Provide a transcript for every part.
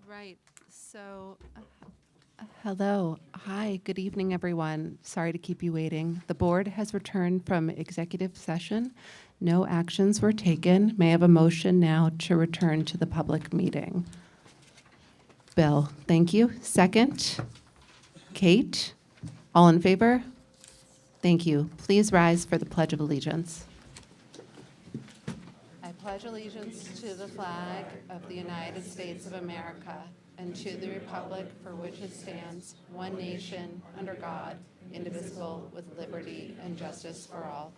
Right. Hello. Hi. Good evening, everyone. Sorry to keep you waiting. The board has returned from executive session. No actions were taken. May I have a motion now to return to the public meeting? Bill, thank you. Second. Kate, all in favor? Thank you. Please rise for the Pledge of Allegiance. I pledge allegiance to the flag of the United States of America and to the republic for which it stands, one nation, under God, indivisible, with liberty and justice for all.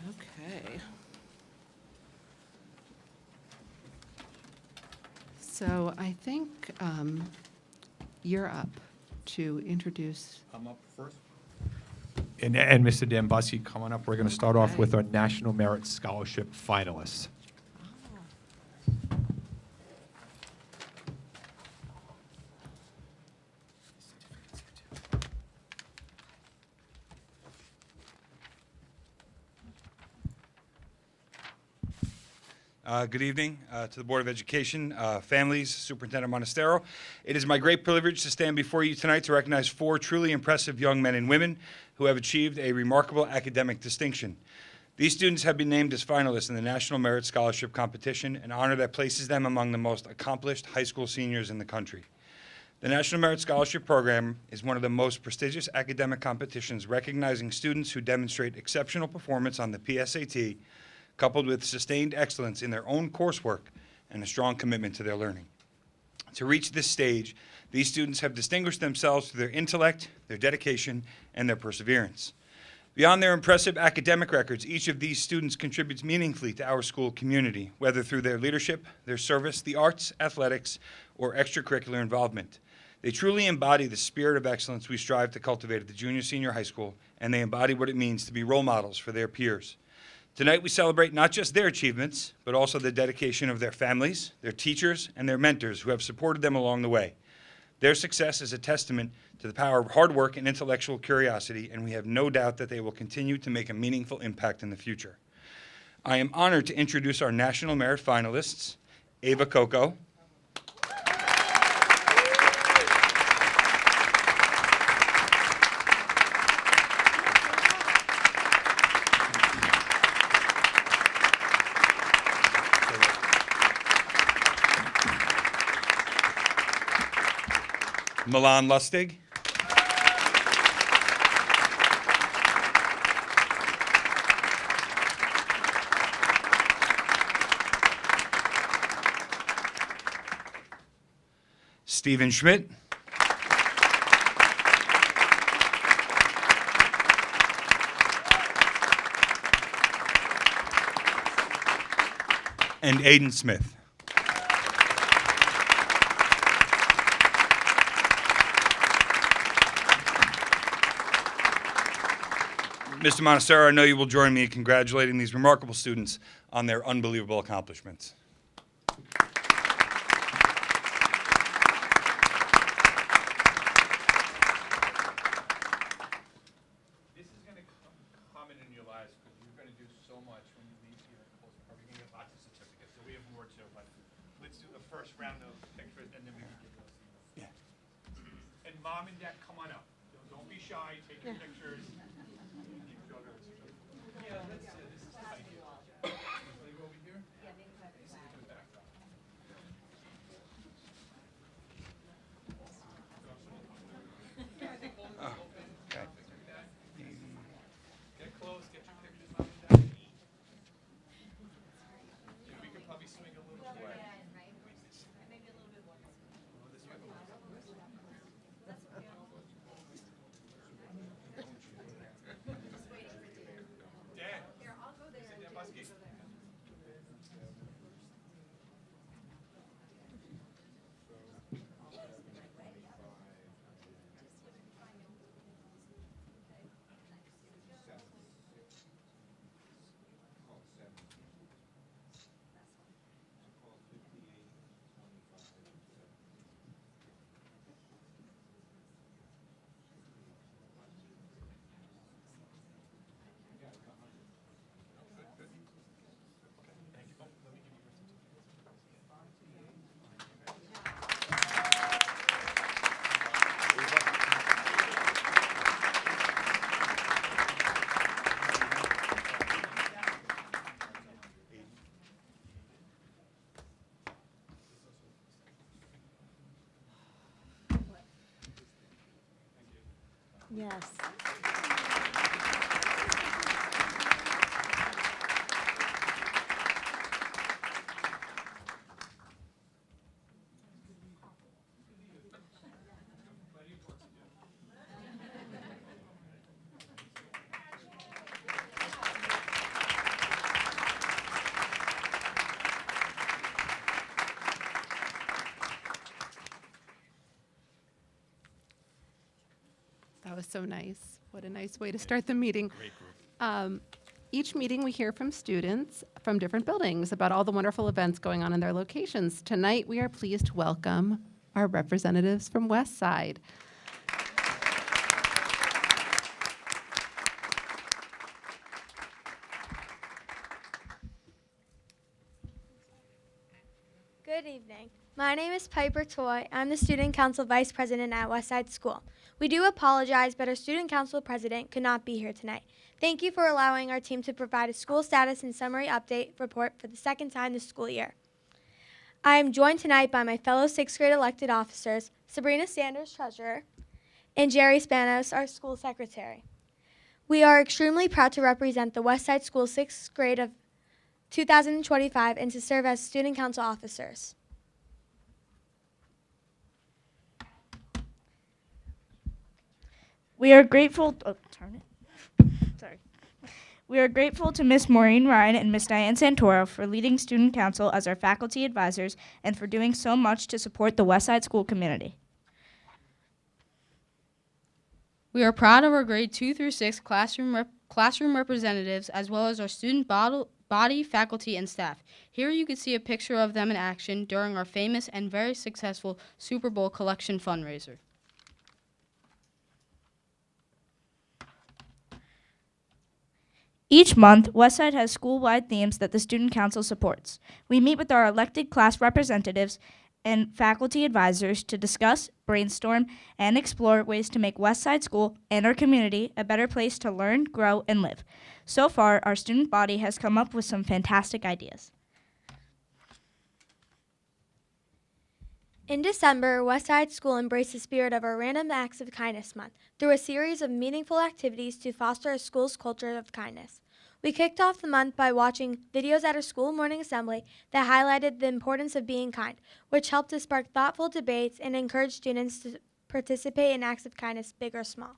Okay. So I think you're up to introduce. I'm up first. And Mr. Dambussi coming up. We're going to start off with our National Merit Scholarship finalists. Good evening to the Board of Education, families, Superintendent Monastero. It is my great privilege to stand before you tonight to recognize 4 truly impressive young men and women who have achieved a remarkable academic distinction. These students have been named as finalists in the National Merit Scholarship Competition, an honor that places them among the most accomplished high school seniors in the country. The National Merit Scholarship Program is one of the most prestigious academic competitions recognizing students who demonstrate exceptional performance on the PSAT, coupled with sustained excellence in their own coursework and a strong commitment to their learning. To reach this stage, these students have distinguished themselves through their intellect, their dedication, and their perseverance. Beyond their impressive academic records, each of these students contributes meaningfully to our school community, whether through their leadership, their service, the arts, athletics, or extracurricular involvement. They truly embody the spirit of excellence we strive to cultivate at the junior-senior high school, and they embody what it means to be role models for their peers. Tonight, we celebrate not just their achievements, but also the dedication of their families, their teachers, and their mentors who have supported them along the way. Their success is a testament to the power of hard work and intellectual curiosity, and we have no doubt that they will continue to make a meaningful impact in the future. I am honored to introduce our National Merit finalists, Ava Coco, Milan Lustig, Stephen Schmidt, and Aiden Smith. Mr. Monastero, I know you will join me in congratulating these remarkable students on their unbelievable accomplishments. This is going to come common in your lives because you're going to do so much when you leave here. You're going to get lots of certificates, so we have more too. But let's do the first round of pictures, and then we can give those to you. Yeah. And Mom and Dad, come on up. Don't be shy. Take your pictures. Yeah, let's this is the idea. Wanna go over here? Yeah, maybe to the backdrop. Okay. Get close, get your pictures, Mom and Dad. We could probably swing a little away. Maybe a little bit more. Yes. That was so nice. What a nice way to start the meeting. Great group. Each meeting, we hear from students from different buildings about all the wonderful events going on in their locations. Tonight, we are pleased to welcome our representatives from West Side. Good evening. My name is Piper Toy. I'm the Student Council Vice President at Westside School. We do apologize, but our Student Council President could not be here tonight. Thank you for allowing our team to provide a school status and summary update report for the second time this school year. I am joined tonight by my fellow 6th grade elected officers, Sabrina Sanders, Treasurer, and Jerry Spanos, our School Secretary. We are extremely proud to represent the Westside School 6th grade of 2025 and to serve as Student Council officers. We are grateful. We are grateful to Miss Maureen Ryan and Miss Diane Santoro for leading Student Council as our faculty advisors and for doing so much to support the Westside School community. We are proud of our grade 2 through 6 classroom representatives as well as our student body, faculty, and staff. Here you can see a picture of them in action during our famous and very successful Super Bowl collection fundraiser. Each month, Westside has school-wide themes that the Student Council supports. We meet with our elected class representatives and faculty advisors to discuss, brainstorm, and explore ways to make Westside School and our community a better place to learn, grow, and live. So far, our student body has come up with some fantastic ideas. In December, Westside School embraced the spirit of our Random Acts of Kindness Month through a series of meaningful activities to foster our school's culture of kindness. We kicked off the month by watching videos at our school morning assembly that highlighted the importance of being kind, which helped to spark thoughtful debates and encourage students to participate in acts of kindness, big or small.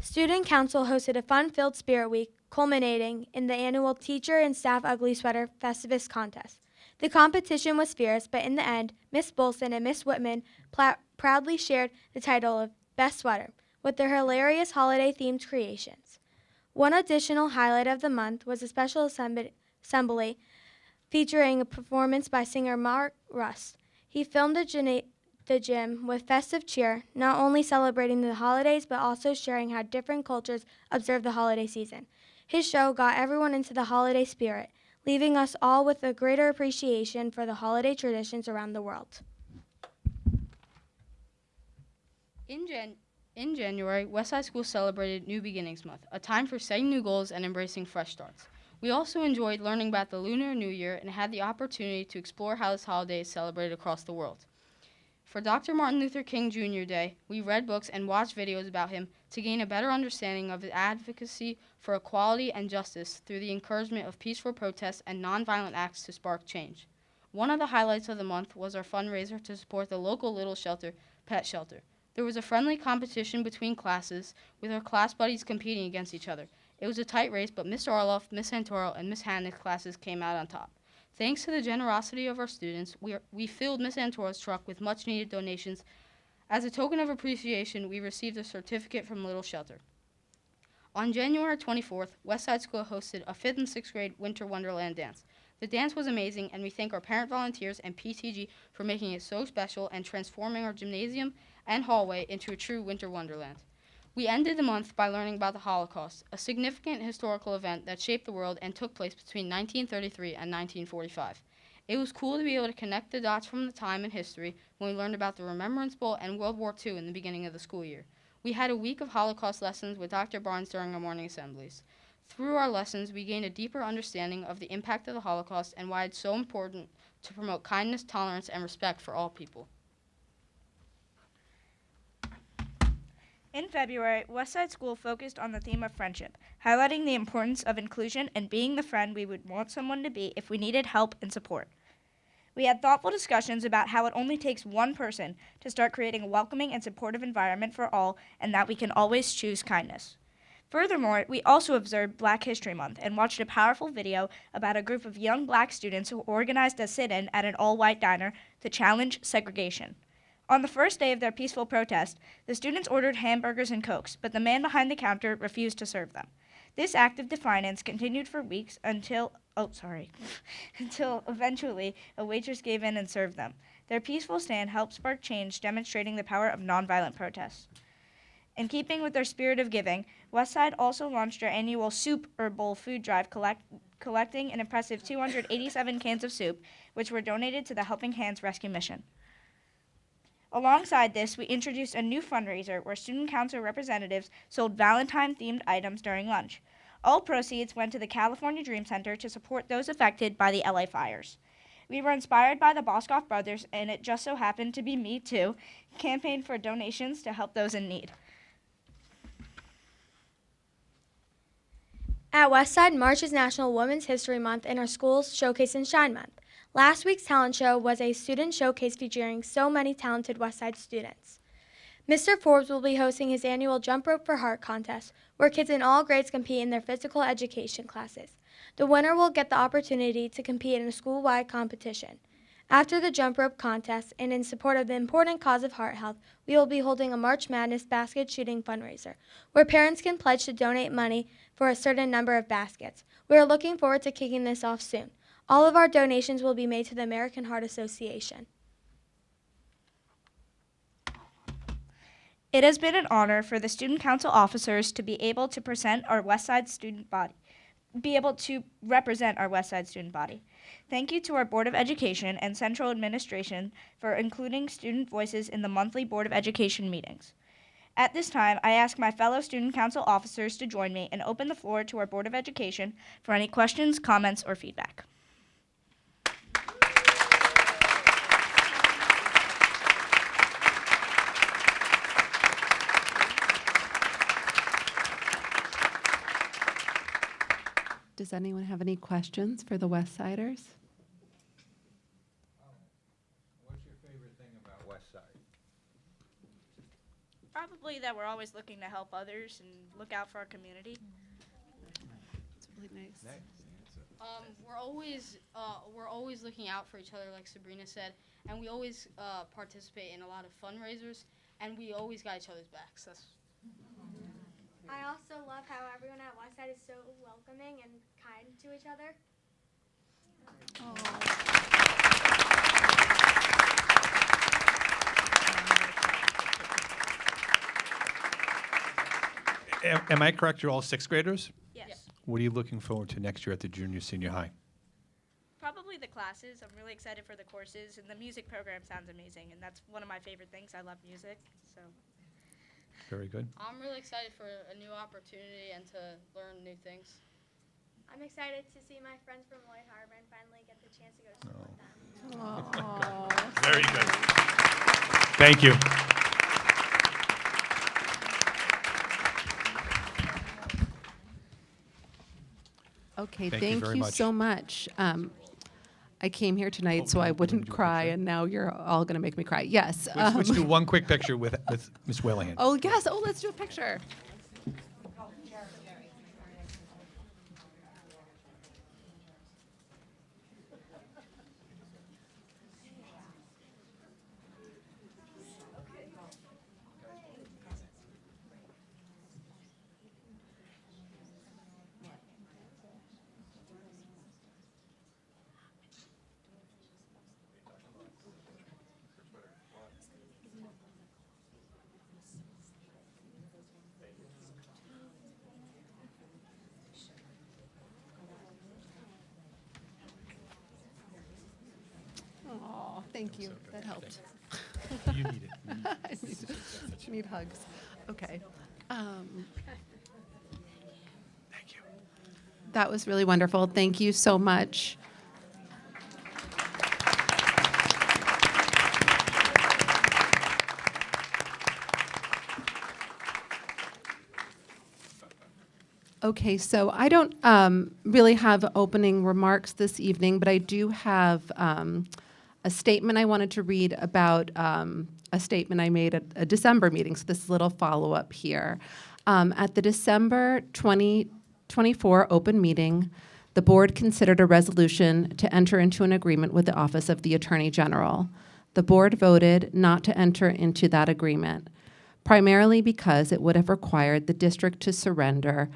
Student Council hosted a fun-filled Spirit Week, culminating in the annual Teacher and Staff Ugly Sweater Festivus Contest. The competition was fierce, but in the end, Miss Bolson and Miss Whitman proudly shared the title of Best Sweater with their hilarious holiday-themed creations. One additional highlight of the month was a special assembly featuring a performance by singer Mark Rust. He filmed the gym with festive cheer, not only celebrating the holidays but also sharing how different cultures observe the holiday season. His show got everyone into the holiday spirit, leaving us all with a greater appreciation for the holiday traditions around the world. In January, Westside School celebrated New Beginnings Month, a time for setting new goals and embracing fresh starts. We also enjoyed learning about the Lunar New Year and had the opportunity to explore how this holiday is celebrated across the world. For Dr. Martin Luther King Jr. Day, we read books and watched videos about him to gain a better understanding of his advocacy for equality and justice through the encouragement of peaceful protests and nonviolent acts to spark change. One of the highlights of the month was our fundraiser to support the local Little Shelter Pet Shelter. There was a friendly competition between classes, with our class buddies competing against each other. It was a tight race, but Mr. Orloff, Miss Santoro, and Miss Hannick's classes came out on top. Thanks to the generosity of our students, we filled Miss Santoro's truck with much-needed donations. As a token of appreciation, we received a certificate from Little Shelter. On January 24th, Westside School hosted a 5th and 6th grade Winter Wonderland dance. The dance was amazing, and we thank our parent volunteers and PTG for making it so special and transforming our gymnasium and hallway into a true winter wonderland. We ended the month by learning about the Holocaust, a significant historical event that shaped the world and took place between 1933 and 1945. It was cool to be able to connect the dots from the time in history when we learned about the Remembrance Bowl and World War II in the beginning of the school year. We had a week of Holocaust lessons with Dr. Barnes during our morning assemblies. Through our lessons, we gained a deeper understanding of the impact of the Holocaust and why it's so important to promote kindness, tolerance, and respect for all people. In February, Westside School focused on the theme of friendship, highlighting the importance of inclusion and being the friend we would want someone to be if we needed help and support. We had thoughtful discussions about how it only takes one person to start creating a welcoming and supportive environment for all, and that we can always choose kindness. Furthermore, we also observed Black History Month and watched a powerful video about a group of young black students who organized a sit-in at an all-white diner to challenge segregation. On the first day of their peaceful protest, the students ordered hamburgers and Cokes, but the man behind the counter refused to serve them. This act of defiance continued for weeks until eventually a waitress gave in and served them. Their peaceful stand helped spark change, demonstrating the power of nonviolent protests. In keeping with their spirit of giving, Westside also launched their annual Soup or Bowl food drive, collecting an impressive 287 cans of soup, which were donated to the Helping Hands Rescue Mission. Alongside this, we introduced a new fundraiser where student council representatives sold Valentine-themed items during lunch. All proceeds went to the California Dream Center to support those affected by the LA fires. We were inspired by the Boscoff brothers, and it just so happened to be me too, campaigned for donations to help those in need. At Westside, March is National Women's History Month and our school's Showcase and Shine Month. Last week's talent show was a student showcase featuring so many talented Westside students. Mr. Forbes will be hosting his annual Jump Rope for Heart contest, where kids in all grades compete in their physical education classes. The winner will get the opportunity to compete in a school-wide competition. After the jump rope contest, and in support of the important cause of heart health, we will be holding a March Madness basket shooting fundraiser, where parents can pledge to donate money for a certain number of baskets. We are looking forward to kicking this off soon. All of our donations will be made to the American Heart Association. It has been an honor for the student council officers to be able to represent our Westside student body. Thank you to our Board of Education and Central Administration for including student voices in the monthly Board of Education meetings. At this time, I ask my fellow student council officers to join me and open the floor to our Board of Education for any questions, comments, or feedback. Does anyone have any questions for the Westsiders? What's your favorite thing about Westside? Probably that we're always looking to help others and look out for our community. It's really nice. We're always looking out for each other, like Sabrina said, and we always participate in a lot of fundraisers, and we always got each other's backs. I also love how everyone at Westside is so welcoming and kind to each other. Am I correct? You're all sixth graders? Yes. Yeah. What are you looking forward to next year at the junior, senior high? Probably the classes. I'm really excited for the courses, and the music program sounds amazing, and that's one of my favorite things. I love music, so. Very good. I'm really excited for a new opportunity and to learn new things. I'm excited to see my friends from Lloyd Harbor and finally get the chance to go to school with them. Aw. Very good. Thank you. Okay, Thank you thank very you much. so much. I came here tonight so I wouldn't do a cry, picture? and now you're all going to make me cry. Yes. Let's do one quick picture with Ms. Whalehan. Oh, yes. Oh, let's do a picture. Oh, thank you. That helped. You need it. I need hugs. Okay. Thank you. That was really wonderful. Thank you so much. Okay, so I don't really have opening remarks this evening, but I do have a statement I wanted to read about a statement I made at a December meeting. So this is a little follow-up here. At the December 2024 open meeting, the board considered a resolution to enter into an agreement with the Office of the Attorney General. The board voted not to enter into that agreement, primarily because it would have required the district to surrender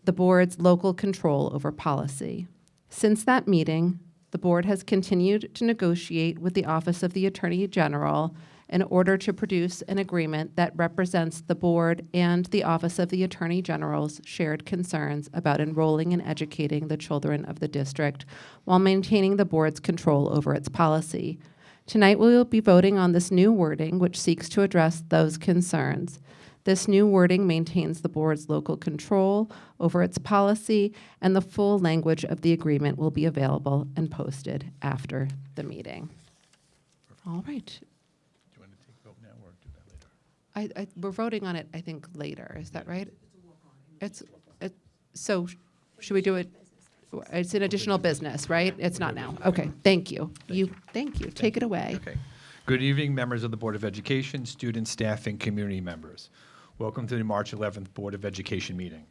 the board's local control over policy. Since that meeting, the board has continued to negotiate with the Office of the Attorney General in order to produce an agreement that represents the board and the Office of the Attorney General's shared concerns about enrolling and educating the children of the district while maintaining the board's control over its policy. Tonight, we will be voting on this new wording, which seeks to address those concerns. This new wording maintains the board's local control over its policy, and the full language of the agreement will be available and posted after the meeting. All right. Do you want to take vote now or do that later? We're voting on it, I think, later. Is that right? So should we do it? It's an additional business, right? It's not now. Okay, thank you. Thank you. Take it away. Okay. Good evening, members of the Board of Education, students, staff, and community members. Welcome to the March 11th Board of Education meeting.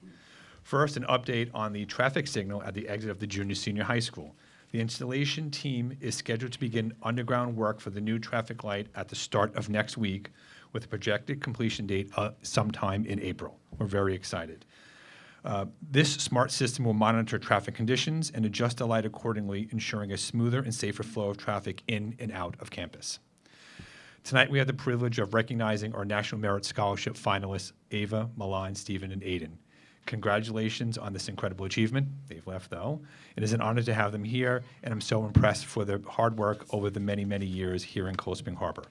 First, an update on the traffic signal at the exit of the junior-senior high school. The installation team is scheduled to begin underground work for the new traffic light at the start of next week, with a projected completion date sometime in April. We're very excited. This smart system will monitor traffic conditions and adjust the light accordingly, ensuring a smoother and safer flow of traffic in and out of campus. Tonight, we have the privilege of recognizing our National Merit Scholarship finalists, Ava, Milan, Stephen, and Aiden. Congratulations on this incredible achievement. They've left, though. It is an honor to have them here, and I'm so impressed for their hard work over the many, many years here in Cold Spring Harbor.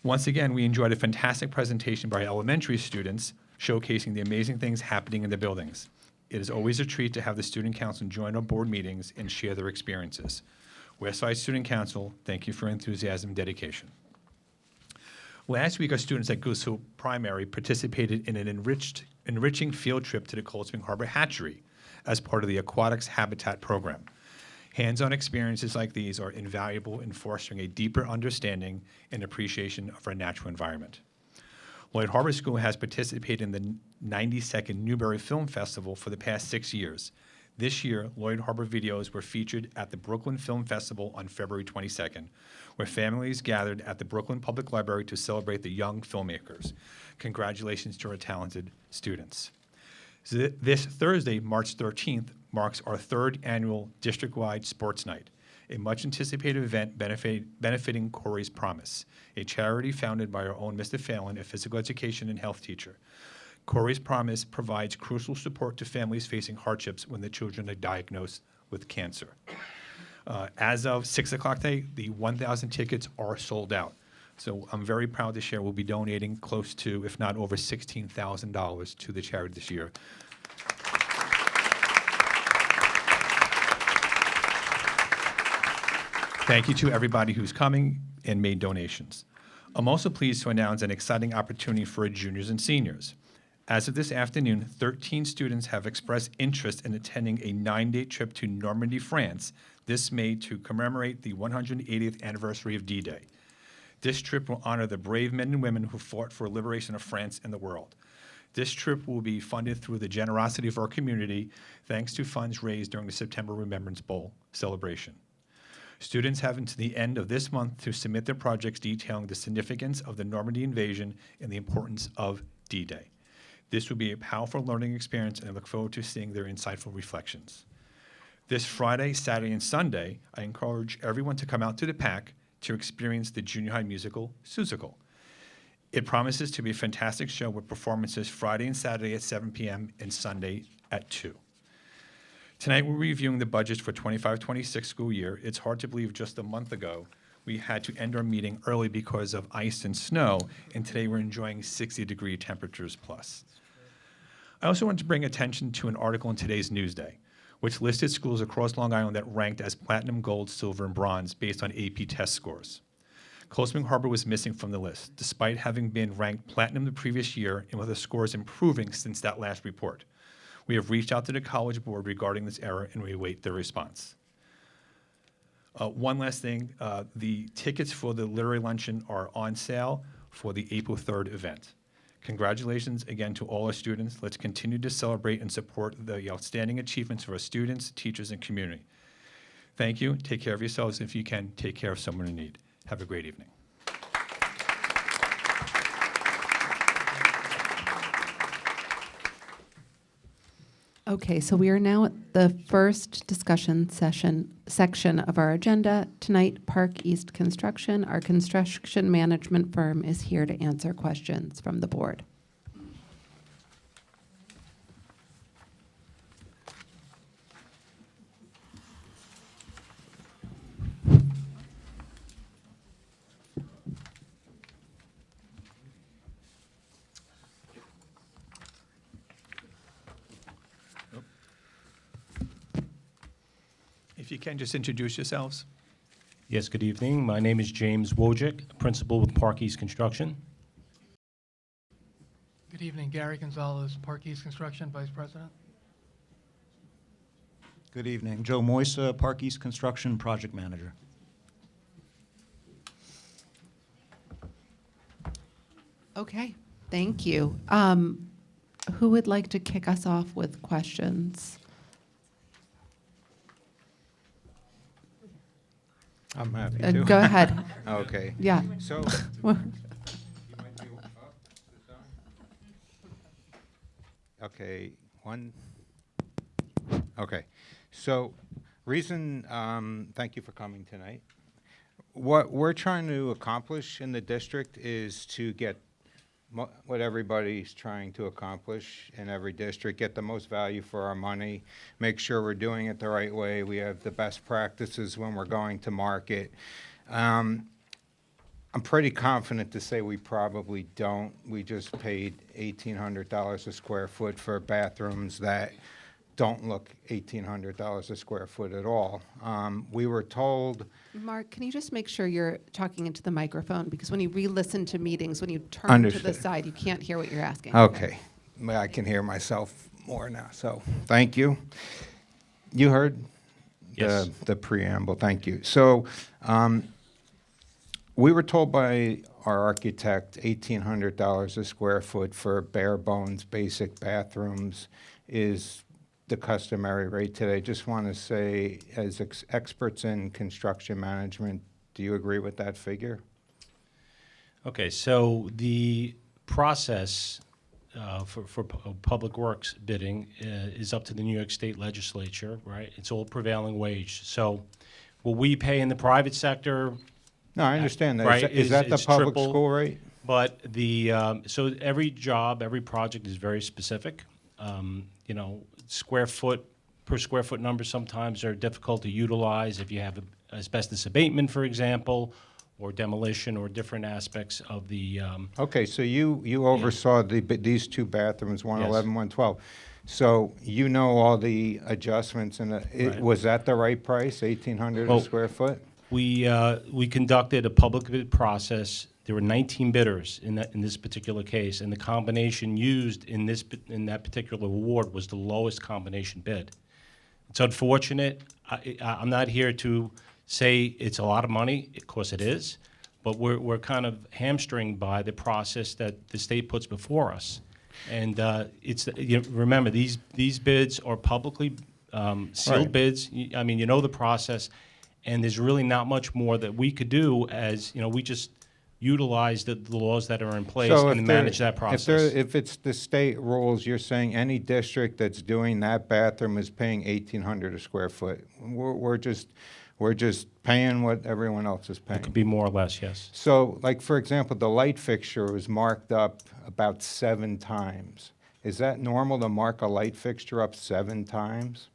Once again, we enjoyed a fantastic presentation by elementary students showcasing the amazing things happening in the buildings. It is always a treat to have the Student Council join our board meetings and share their experiences. Westside Student Council, thank you for your enthusiasm and dedication. Last week, our students at Goose Hill Primary participated in an enriching field trip to the Cold Spring Harbor Hatchery as part of the Aquatics Habitat Program. Hands-on experiences like these are invaluable in fostering a deeper understanding and appreciation of our natural environment. Lloyd Harbor School has participated in the 92nd Newberry Film Festival for the past 6 years. This year, Lloyd Harbor videos were featured at the Brooklyn Film Festival on February 22nd, where families gathered at the Brooklyn Public Library to celebrate the young filmmakers. Congratulations to our talented students. This Thursday, March 13th, marks our third annual district-wide sports night, a much-anticipated event benefiting Corey's Promise, a charity founded by our own Mr. Phelan, a physical education and health teacher. Corey's Promise provides crucial support to families facing hardships when the children are diagnosed with cancer. As of 6 o'clock today, the 1,000 tickets are sold out. So I'm very proud to share we'll be donating close to, if not over $16,000 to the charity this year. Thank you to everybody who's coming and made donations. I'm also pleased to announce an exciting opportunity for our juniors and seniors. As of this afternoon, 13 students have expressed interest in attending a 9-day trip to Normandy, France, this May to commemorate the 180th anniversary of D-Day. This trip will honor the brave men and women who fought for liberation of France and the world. This trip will be funded through the generosity of our community, thanks to funds raised during the September Remembrance Bowl celebration. Students have until the end of this month to submit their projects detailing the significance of the Normandy invasion and the importance of D-Day. This will be a powerful learning experience, and I look forward to seeing their insightful reflections. This Friday, Saturday, and Sunday, I encourage everyone to come out to the PAC to experience the junior high musical, Seussical. It promises to be a fantastic show with performances Friday and Saturday at 7 p.m. and Sunday at 2. Tonight, we're reviewing the budgets for 25-26 school year. It's hard to believe just a month ago we had to end our meeting early because of ice and snow, and today we're enjoying 60-degree temperatures plus. I also want to bring attention to an article in today's Newsday, which listed schools across Long Island that ranked as platinum, gold, silver, and bronze based on AP test scores. Cold Spring Harbor was missing from the list, despite having been ranked platinum the previous year and with the scores improving since that last report. We have reached out to the College Board regarding this error, and we await their response. One last thing, the tickets for the literary luncheon are on sale for the April 3rd event. Congratulations again to all our students. Let's continue to celebrate and support the outstanding achievements of our students, teachers, and community. Thank you. Take care of yourselves. If you can, take care of someone in need. Have a great evening. Okay, so we are now at the first discussion section of our agenda. Tonight, Park East Construction, our construction management firm, is here to answer questions from the board. If you can, just introduce yourselves. Yes, good evening. My name is James Wojcik, principal with Park East Construction. Good evening, Gary Gonzalez, Park East Construction, Vice President. Good evening, Joe Moisa, Park East Construction Project Manager. Okay, thank you. Who would like to kick us off with questions? I'm happy to. Go ahead. Okay. Yeah. So, okay, one. Okay. So, thank you for coming tonight. What we're trying to accomplish in the district is to get what everybody's trying to accomplish in every district, get the most value for our money, make sure we're doing it the right way, we have the best practices when we're going to market. I'm pretty confident to say we probably don't. We just paid $1,800 a square foot for bathrooms that don't look $1,800 a square foot at all. We were told. Mark, can you just make sure you're talking into the microphone? Because when you re-listen to meetings, when you turn to the Understood. side, you can't hear what you're asking. Okay. Well, I can hear myself more now, so thank you. You heard Yes. the preamble, thank you. So we were told by our architect $1,800 a square foot for bare bones basic bathrooms is the customary rate today. Just want to say, as experts in construction management, do you agree with that figure? Okay, so the process for public works bidding is up to the New York State Legislature, right? It's all prevailing wage. So what we pay in the private sector, No, I understand that. Right, Is that the it's public triple. school rate? but so every job, every project is very specific. Square foot per square foot numbers sometimes are difficult to utilize if you have asbestos abatement, for example, or demolition or different aspects of the. Okay, so you oversaw these two bathrooms, 111, 112. So you know all the adjustments, and Right. was that the right price, 1,800 a Well, square foot? We conducted a public bid process. There were 19 bidders in this particular case, and the combination used in that particular award was the lowest combination bid. It's unfortunate. I'm not here to say it's a lot of money. Of course it is, but we're kind of hamstringed by the process that the state puts before us. And remember, these bids are publicly sealed Right. bids. I mean, you know the process, and there's really not much more that we could do as, we just utilize the laws that are in place So and if manage there- that process. If it's the state rules, you're saying any district that's doing that bathroom is paying 1,800 a square foot. We're just paying what everyone else is It paying. could be more or less, yes. So, like, for example, the light fixture was marked up about 7 times. Is that normal to mark a light fixture up 7 times?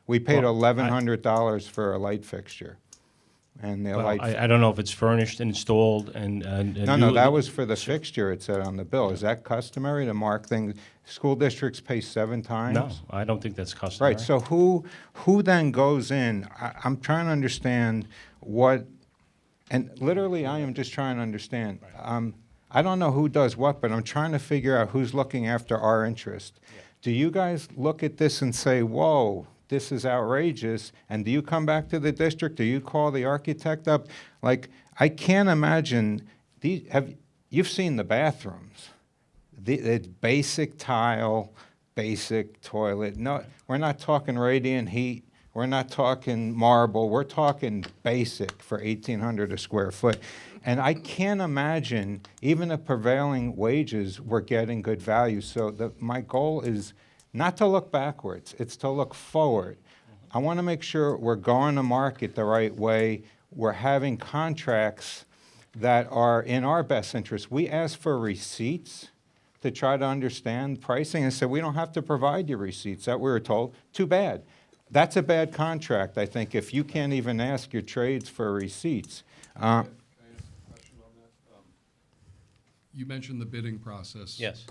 We paid Well, $1,100 for a light fixture. And the Well, light. I don't know if it's furnished, installed, and No, that was for the fixture, it said on the bill. Is that customary to mark things? School districts pay 7 times? No, I don't think that's customary. Right, so who then goes in? I'm trying to understand what, and literally, I am just trying to understand. I don't know who does what, but I'm trying to figure out who's looking after our interest. Do you guys look at this and say, whoa, this is outrageous? And do you come back to the district? Do you call the architect up? Like, I can't imagine, you've seen the bathrooms. It's basic tile, basic toilet. No, we're not talking radiant heat. We're not talking marble. We're talking basic for 1,800 a square foot. And I can't imagine, even at prevailing wages, we're getting good value. So my goal is not to look backwards. It's to look forward. I want to make sure we're going to market the right way. We're having contracts that are in our best interest. We ask for receipts to try to understand pricing and said, we don't have to provide you receipts. That we were told. Too bad. That's a bad contract, I think, if you can't even ask your trades for receipts. Can I ask a question on that? You mentioned the bidding process. Yes,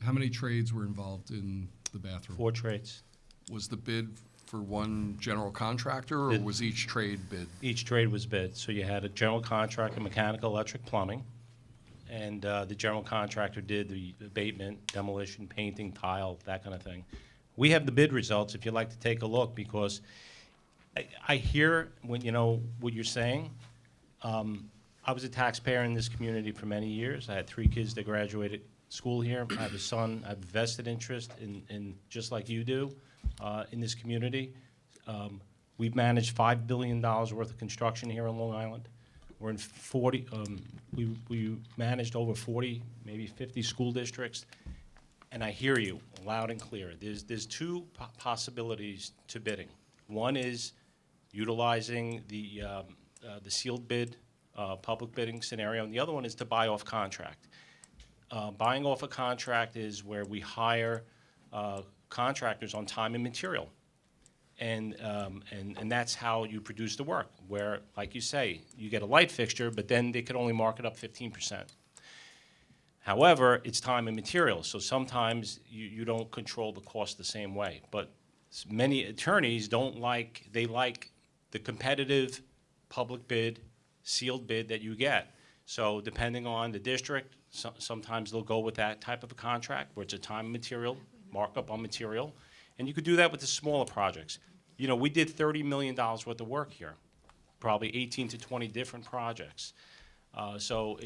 How many trades were involved in the bathroom? 4 trades. Was the bid for one general contractor, or It- was each trade bid? Each trade was bid. So you had a general contractor, mechanical, electric, plumbing, and the general contractor did the abatement, demolition, painting, tile, that kind of thing. We have the bid results if you'd like to take a look, because I hear what you're saying. I was a taxpayer in this community for many years. I had 3 kids that graduated school here. I have a son. I have vested interest in just like you do, in this community. We've managed $5 billion worth of construction here on Long Island. We're in 40, we managed over 40, maybe 50 school districts. And I hear you loud and clear. There's 2 possibilities to bidding. One is utilizing the sealed bid, public bidding scenario, and the other one is to buy off contract. Buying off a contract is where we hire contractors on time and material. And that's how you produce the work, where, like you say, you get a light fixture, but then they could only mark it up 15%. However, it's time and material, so sometimes you don't control the cost the same way. But many attorneys they like the competitive public bid, sealed bid that you get. So depending on the district, sometimes they'll go with that type of a contract where it's a time and material, markup on material. And you could do that with the smaller projects. We did $30 million worth of work here, probably 18 to 20 different projects. So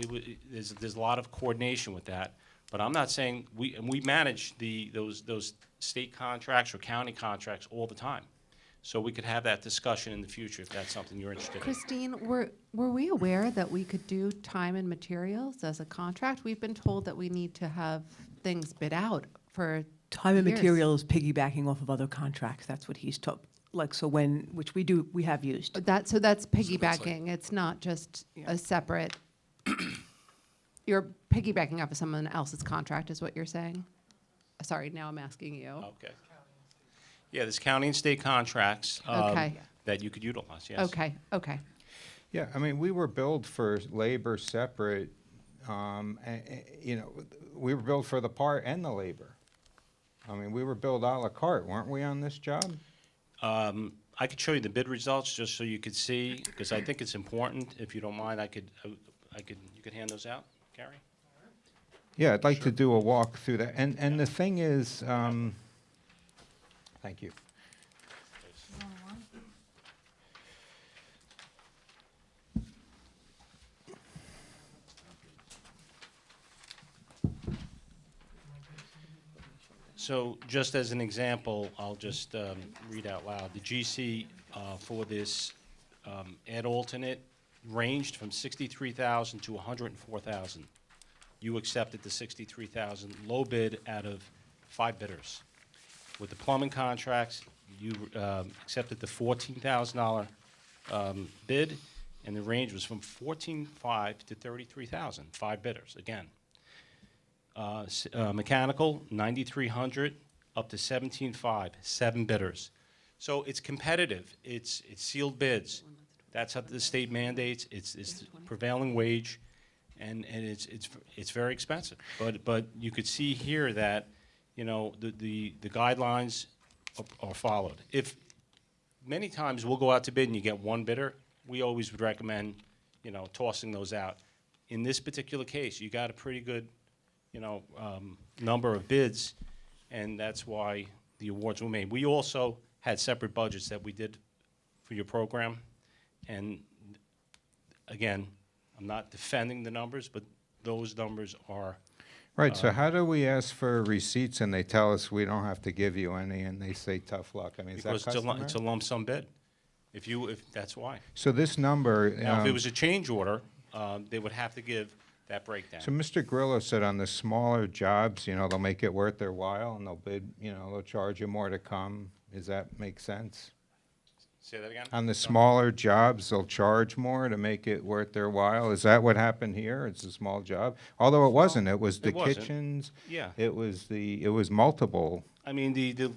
there's a lot of coordination with that. But I'm not saying we manage those state contracts or county contracts all the time. So we could have that discussion in the future if that's something you're interested in. Christine, were we aware that we could do time and materials as a contract? We've been told that we need to have things bid out for Time and years. materials piggybacking off of other contracts. That's what he's told. Like, so which we have used. So that's piggybacking. It's not just a separate. You're piggybacking off of someone else's contract, is what you're saying? Sorry, now I'm asking you. Okay. Yeah, there's county and state contracts Okay. that you could utilize, yes. Okay. Yeah, I mean, we were billed for labor separate. We were billed for the part and the labor. I mean, we were billed a la carte, weren't we, on this job? I could show you the bid results just so you could see, because I think it's important. If you don't mind, you could hand those out, Gary? Yeah, I'd like to do a walk through that. And the thing is, thank you. So just as an example, I'll just read out loud. The GC for this ad alternate ranged from 63,000 to 104,000. You accepted the 63,000 low bid out of 5 bidders. With the plumbing contracts, you accepted the $14,000 bid, and the range was from 14,500 to 33,000, 5 bidders, again. Mechanical, 9,300 up to 17,500, 7 bidders. So it's competitive. It's sealed bids. That's how the state mandates. It's prevailing wage, and it's very expensive. But you could see here that the guidelines are followed. If many times we'll go out to bid and you get 1 bidder, we always would recommend tossing those out. In this particular case, you got a pretty good number of bids, and that's why the awards were made. We also had separate budgets that we did for your program, and again, I'm not defending the numbers, but those numbers are, Right, so how do we ask for receipts and they tell us we don't have to give you any and they say tough luck? I mean, is that because it's a customary? lump sum bid. If that's why. So this number. Now, if it was a change order, they would have to give that breakdown. So Mr. Grillo said on the smaller jobs, you know, they'll make it worth their while and they'll bid, you know, they'll charge you more to come. Does that make sense? Say that again? On the smaller jobs, they'll charge more to make it worth their while. Is that what happened here? It's a small job? Although it wasn't, it was the It wasn't. kitchens. Yeah. It was multiple. I mean, the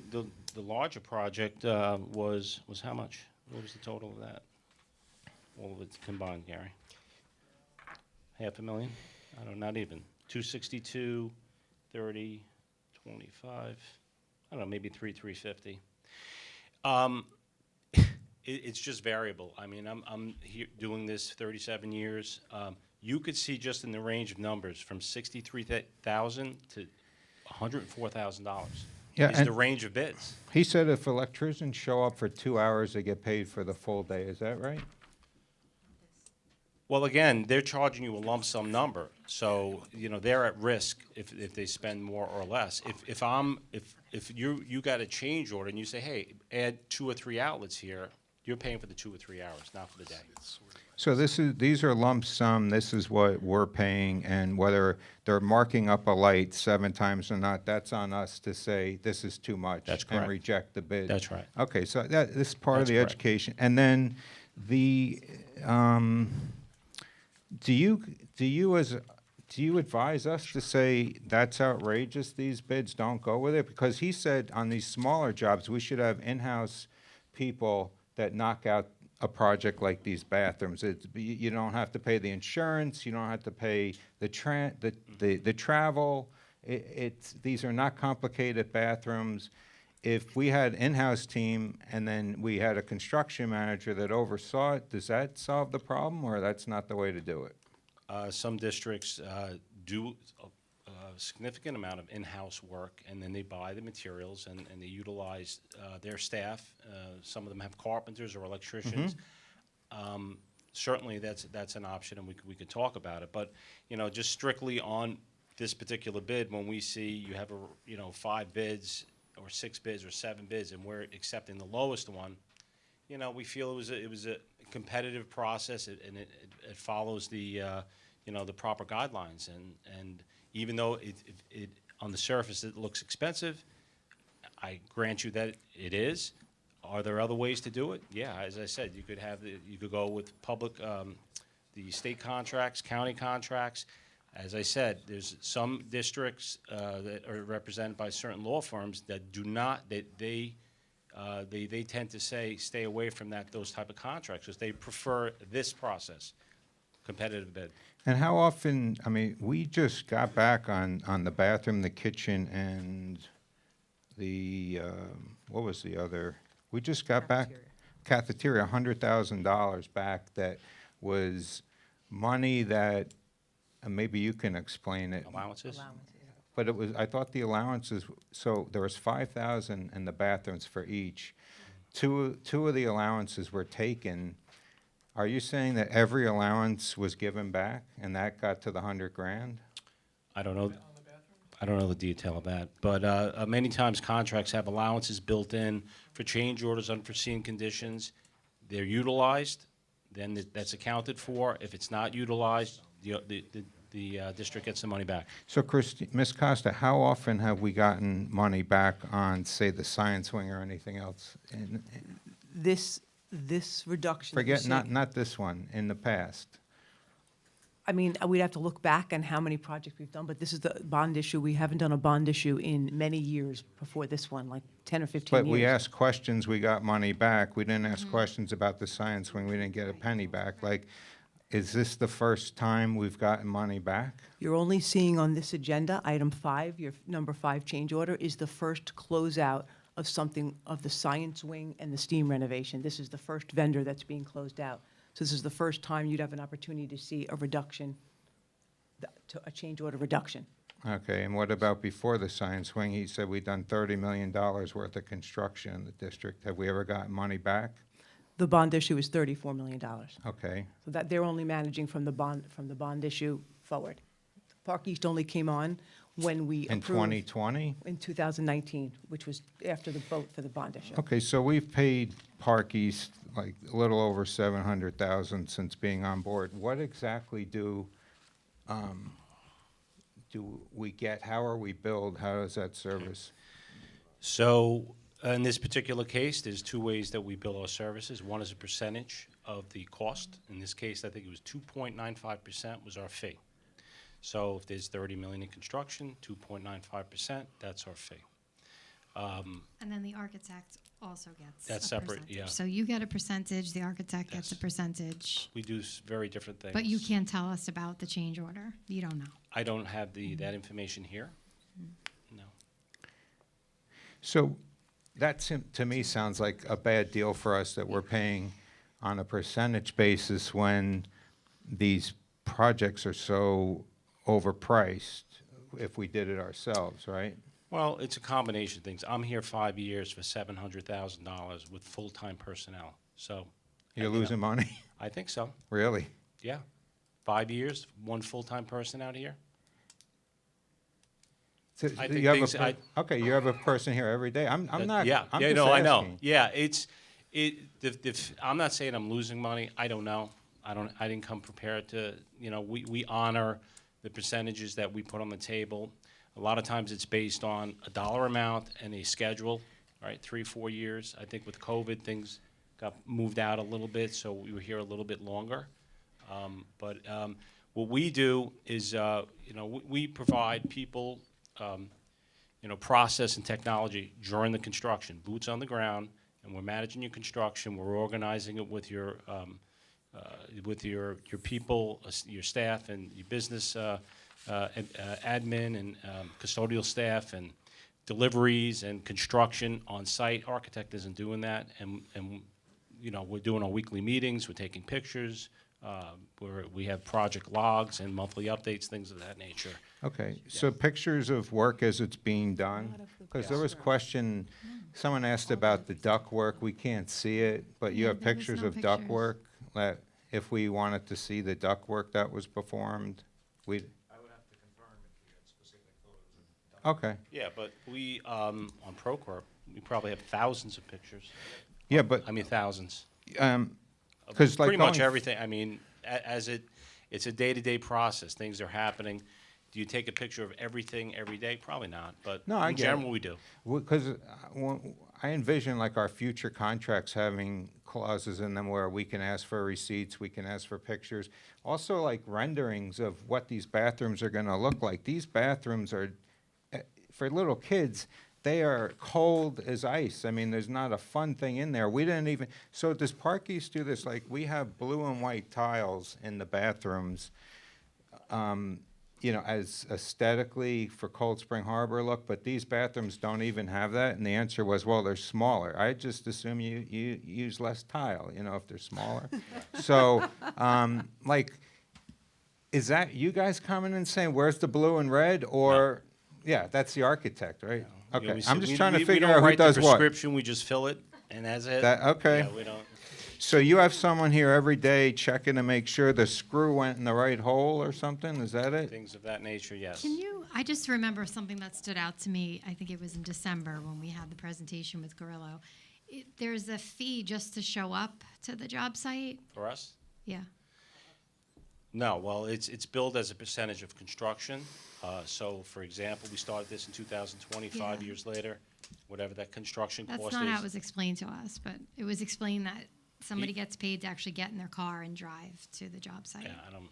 larger project was how much? What was the total of that? All of it combined, Gary? $500,000? I don't know, not even. 262, 30, 25, I don't know, maybe 350. It's just variable. I mean, I'm here doing this 37 years. You could see just in the range of numbers from $63,000 to $104,000 Yeah, is and the range of bids. he said if electricians show up for 2 hours, they get paid for the full day. Is that right? Well, again, they're charging you a lump sum number, so, you know, they're at risk if they spend more or less. If you got a change order and you say, hey, add 2 or 3 outlets here, you're paying for the 2 or 3 hours, not for the day. So these are lump sum, this is what we're paying, and whether they're marking up a light 7 times or not, that's on us to say, this is too much. That's And correct. reject the bid. That's right. Okay, so this is part of That's the correct. education. And then do you advise us to say, that's outrageous, these bids, don't go with it? Because he said on these smaller jobs, we should have in-house people that knock out a project like these bathrooms. You don't have to pay the insurance, you don't have to pay the travel. These are not complicated bathrooms. If we had in-house team and then we had a construction manager that oversaw it, does that solve the problem, or that's not the way to do it? Some districts do a significant amount of in-house work, and then they buy the materials and they utilize their staff. Some of them have carpenters or electricians. Certainly, that's an option, and we could talk about it. But, you know, just strictly on this particular bid, when we see you have 5 bids or 6 bids or 7 bids, and we're accepting the lowest one, you know, we feel it was a competitive process, and it follows the the proper guidelines. And even though it on the surface it looks expensive, I grant you that it is. Are there other ways to do it? Yeah, as I said, you could go with public, the state contracts, county contracts. As I said, there's some districts that are represented by certain law firms that do not. They tend to say stay away from those type of contracts because they prefer this process, competitive bid. And how often, I mean, we just got back on the bathroom, the kitchen, and the, what was the other? We just got back, cafeteria, $100,000 back that was money that, maybe you can explain it. Allowances? But I thought the allowances, so there was 5,000 in the bathrooms for each. Two of the allowances were taken. Are you saying that every allowance was given back and that got to the 100 grand? I don't know. I don't know the detail of that, but many times contracts have allowances built in for change orders, unforeseen conditions. They're utilized, then that's accounted for. If it's not utilized, the district gets the money back. So, Ms. Costa, how often have we gotten money back on, say, the science wing or anything else? This reduction. that you're Forget, seeing- not this one, in the past. I mean, we'd have to look back on how many projects we've done, but this is the bond issue. We haven't done a bond issue in many years before this one, like 10 or 15 years. But we asked questions, we got money back. We didn't ask questions about the science wing, we didn't get a penny back. Like, is this the first time we've gotten money back? You're only seeing on this agenda, item 5, your number 5 change order, is the first closeout of something of the science wing and the steam renovation. This is the first vendor that's being closed out. So this is the first time you'd have an opportunity to see a reduction, a change order reduction. Okay, and what about before the science wing? He said we'd done $30 million worth of construction in the district. Have we ever gotten money back? The bond issue is $34 million. Okay, So that they're only managing from the bond issue forward. Park East only came on when we in approved 2020? in 2019, which was after the vote for the bond issue. Okay, so we've paid Park East like a little over $700,000 since being on board. What exactly do we get? How are we billed? How does that service? So in this particular case, there's two ways that we bill our services. One is a percentage of the cost. In this case, I think it was 2.95% was our fee. So if there's 30 million in construction, 2.95%, that's our fee. And then the architect also gets That's a separate, percentage. yeah. So you get a percentage, the architect gets a Yes. percentage, We do very different things. but you can't tell us about the change order. You don't know. I don't have that information here. No. So that to me sounds like a bad deal for us that we're paying on a percentage basis when these projects are so overpriced if we did it ourselves, right? Well, it's a combination of things. I'm here 5 years for $700,000 with full-time personnel. So You're you know, losing money? I think so. Really? Yeah. 5 years, one full-time person out here. So I think you have things- a okay, you have a person here every day. I'm not. Yeah. I'm Yeah. just No, I know. asking. Yeah. I'm not saying I'm losing money. I don't know. I didn't come prepared to. We honor the percentages that we put on the table. A lot of times it's based on a dollar amount and a schedule. Right, 3-4 years. I think with COVID things got moved out a little bit, so we were here a little bit longer. But what we do is, we provide people, process and technology during the construction, boots on the ground, and we're managing your construction. We're organizing it with your people, your staff, and your business admin and custodial staff and deliveries and construction on site. Architect isn't doing that, and we're doing our weekly meetings. We're taking pictures. We have project logs and monthly updates, things of that nature. Okay, so pictures of work as it's being done? Because there was question, someone asked about the duct work. We can't see it, but you Yeah, have there was pictures no of duct pictures. work that if we wanted to see the duct work that was performed, we'd. I would have to confirm if you had specific photos of Okay, Yeah, but we, on Procorp, we probably have thousands of pictures. yeah, but, I mean, thousands. because like. Pretty much going everything. I mean, it's a day-to-day process. Things are happening. Do you take a picture of everything every day? Probably not, but No, I in get it. general, we do. Because I envision like our future contracts having clauses in them where we can ask for receipts, we can ask for pictures. Also like renderings of what these bathrooms are gonna look like. These bathrooms are, for little kids, they are cold as ice. I mean, there's not a fun thing in there. We didn't even, so does Park East do this? Like, we have blue and white tiles in the bathrooms, as aesthetically for Cold Spring Harbor look, but these bathrooms don't even have that. And the answer was, well, they're smaller. I just assume you use less tile, if they're smaller. So, is that you guys coming and saying, where's the blue and red? Or, yeah, that's the architect, right? Okay, We I'm say- just trying to we figure don't out who write the does what. prescription, we just fill it, and that's it. Okay. Yeah, we don't. So you have someone here every day checking to make sure the screw went in the right hole or something? Is that it? Things of that nature, yes. I just remember something that stood out to me. I think it was in December when we had the presentation with Gorillo. There's a fee just to show up to the job site. For us? Yeah. No, well, it's billed as a percentage of construction. So, for example, we started this in 2020, 5 Yeah. years later, whatever that construction cost is. That's not how it was explained to us, but it was explained that somebody gets paid to actually get in their car and drive to the job site. Yeah, I don't.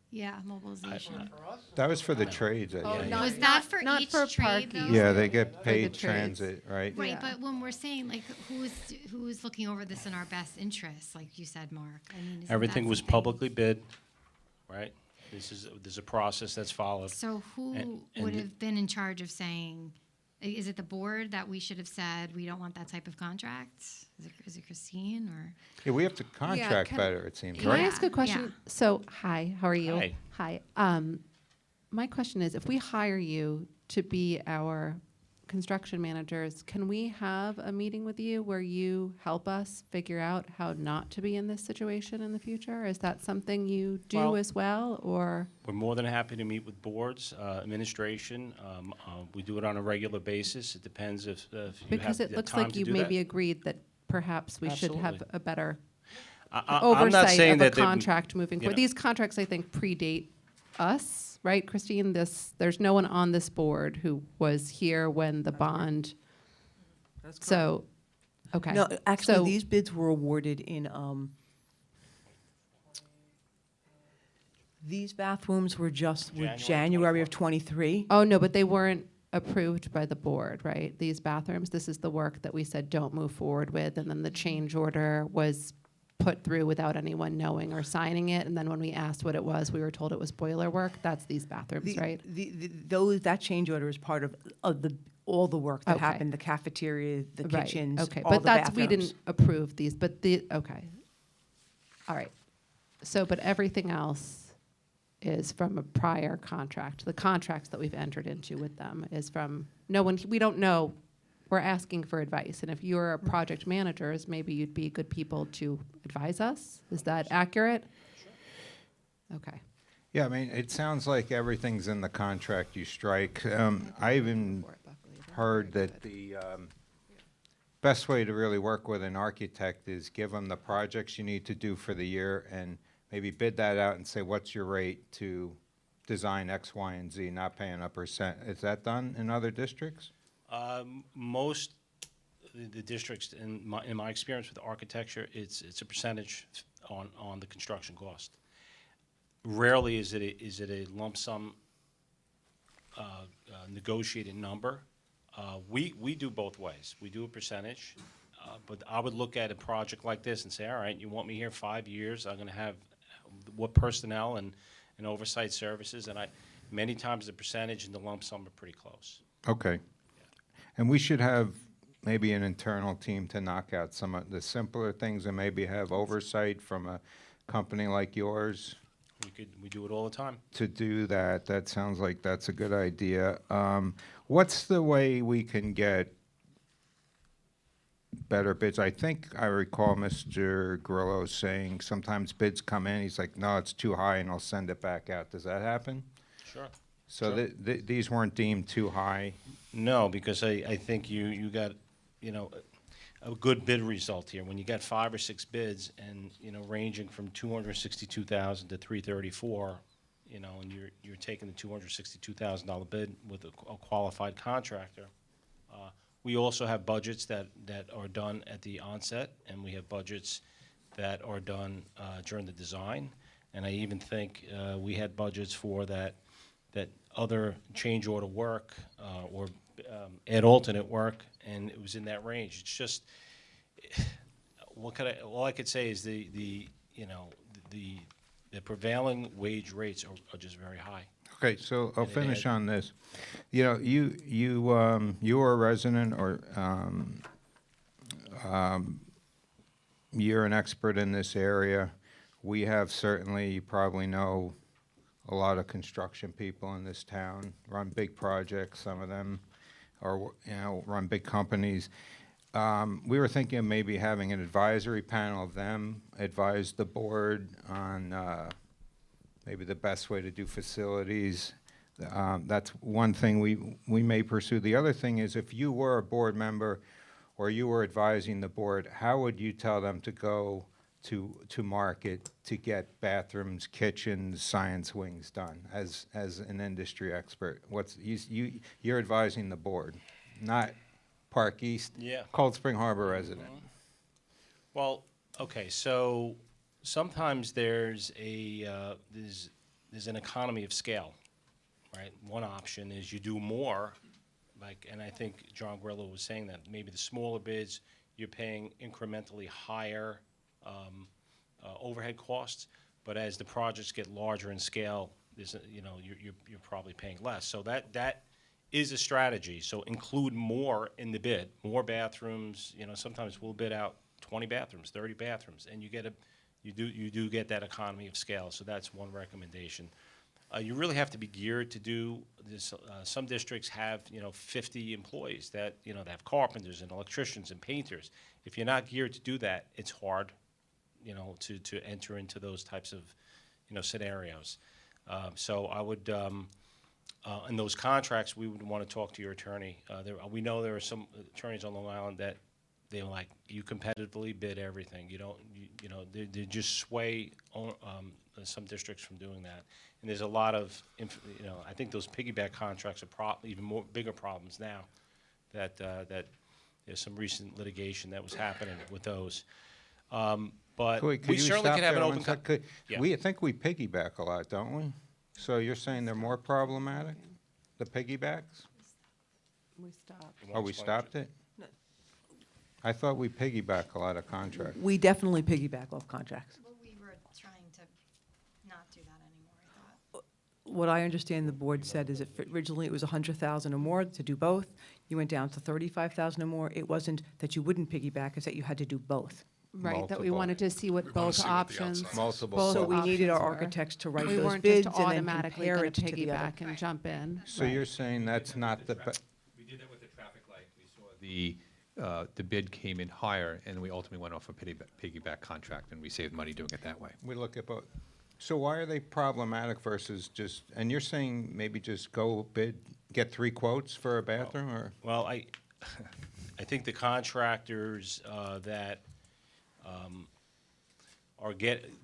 Yeah, mobilization. That was for the trades, I think. Was that for not each for trade, Park though? East. Yeah, they get the paid trades. transit, right? Right, Yeah. but when we're saying, like, who's looking over this in our best interest, like you said, Mark? I mean, isn't Everything that was something- publicly bid, right? There's a process that's followed. So who And would the- have been in charge of saying, is it the board that we should have said, we don't want that type of contract? Is it Christine, or? Yeah, we have to contract can- better, it seems, Can right? I ask a Yeah. question? So, hi, how are you? Hi. Hi. my question is, if we hire you to be our construction managers, can we have a meeting with you where you help us figure out how not to be in this situation in the future? Is that something you do Well- as well, or? We're more than happy to meet with boards, administration. We do it on a regular basis. It depends if you have Because it the looks time like to you do maybe that. agreed that perhaps we should have Absolutely. a better I'm not oversight saying of a that they- contract moving you forward. know. These contracts, I think, predate us, right, Christine? There's no one on this board who was here when the bond, That's correct. so, okay. No, actually, So- these bids were awarded in, these bathrooms were January January of '23. Oh, no, but they weren't approved by the board, right? These bathrooms, this is the work that we said don't move forward with, and then the change order was put through without anyone knowing or signing it, and then when we asked what it was, we were told it was boiler work. That's these bathrooms, right? That change order is part of all the work that Okay. happened, the cafeteria, the Right, kitchens, okay, all but the that's, we bathrooms. didn't approve these, but okay. All right. So, but everything else is from a prior contract. The contracts that we've entered into with them is from, no one, we don't know. We're asking for advice, and if you're a project managers, maybe you'd be good people to advise us. Is that accurate? Okay. Yeah, I mean, it sounds like everything's in the contract you strike. I even heard that the best way to really work with an architect is give them the projects you need to do for the year and maybe bid that out and say, what's your rate to design X, Y, and Z, not paying a percent. Is that done in other districts? Most the districts, in my experience with architecture, it's a percentage on the construction cost. Rarely is it a lump sum negotiated number. We do both ways. We do a percentage, but I would look at a project like this and say, all right, you want me here 5 years? I'm going to have what personnel and oversight services, and many times the percentage and the lump sum are pretty close. Okay. And we should have maybe an internal team to knock out some of the simpler things and maybe have oversight from a company like yours We do it all the time. to do that. That sounds like that's a good idea. What's the way we can get better bids? I think I recall Mr. Grillo saying sometimes bids come in, he's like, no, it's too high, and I'll send it back out. Does that happen? Sure. So Sure. these weren't deemed too high? No, because I think you got, a good bid result here. When you got 5 or 6 bids and, ranging from 262,000 to 334, and you're taking the $262,000 bid with a qualified contractor. We also have budgets that are done at the onset, and we have budgets that are done during the design. And I even think we had budgets for that other change order work or add alternate work, and it was in that range. It's just, all I could say is the prevailing wage rates are just very high. Okay, so I'll And it finish had- on this. You are a resident, or you're an expert in this area. We have certainly, you probably know, a lot of construction people in this town, run big projects, some of them, or, run big companies. We were thinking of maybe having an advisory panel of them advise the board on maybe the best way to do facilities. That's one thing we may pursue. The other thing is, if you were a board member or you were advising the board, how would you tell them to go to market to get bathrooms, kitchens, science wings done as an industry expert? You're advising the board, not Park East, Yeah. Cold Spring Harbor resident. Well, okay, so sometimes there's an economy of scale, right? One option is you do more, and I think John Grillo was saying that maybe the smaller bids, you're paying incrementally higher overhead costs, but as the projects get larger in scale, you're probably paying less. So that is a strategy. So include more in the bid, more bathrooms. Sometimes we'll bid out 20 bathrooms, 30 bathrooms, and you do get that economy of scale. So that's one recommendation. You really have to be geared to do this. Some districts have, 50 employees that, they have carpenters and electricians and painters. If you're not geared to do that, it's hard, to enter into those types of, scenarios. So I would, in those contracts, we would want to talk to your attorney. We know there are some attorneys on Long Island that they like, you competitively bid everything. You don't, they just sway some districts from doing that. And there's a lot of, I think those piggyback contracts are even more bigger problems now. That there's some recent litigation that was happening with those. But Could we you certainly stop could have there an one open. sec? Yeah. We think we piggyback a lot, don't we? So you're saying they're more problematic, the piggybacks? We stopped. Oh, we stopped it? No. I thought we piggyback a lot of contracts. We definitely piggyback off contracts. Well, we were trying to not do that anymore, I thought. What I understand the board said is if originally it was 100,000 or more to do both, you went down to 35,000 or more. It wasn't that you wouldn't piggyback, it's that you had to do both. Right, that we Multiple. wanted to see what We wanna both see what the options. outside- Multiple. both So we needed our options were. architects to write We those weren't bids just and then automatically compare going it to to the other. piggyback and jump in. So you're saying that's not the, We did that with the traffic light. We saw the bid came in higher, and we ultimately went off a piggyback contract, and we saved money doing it that way. we look at both. So why are they problematic versus just, and you're saying maybe just go bid, get 3 quotes for a bathroom, or? Well, I think the contractors that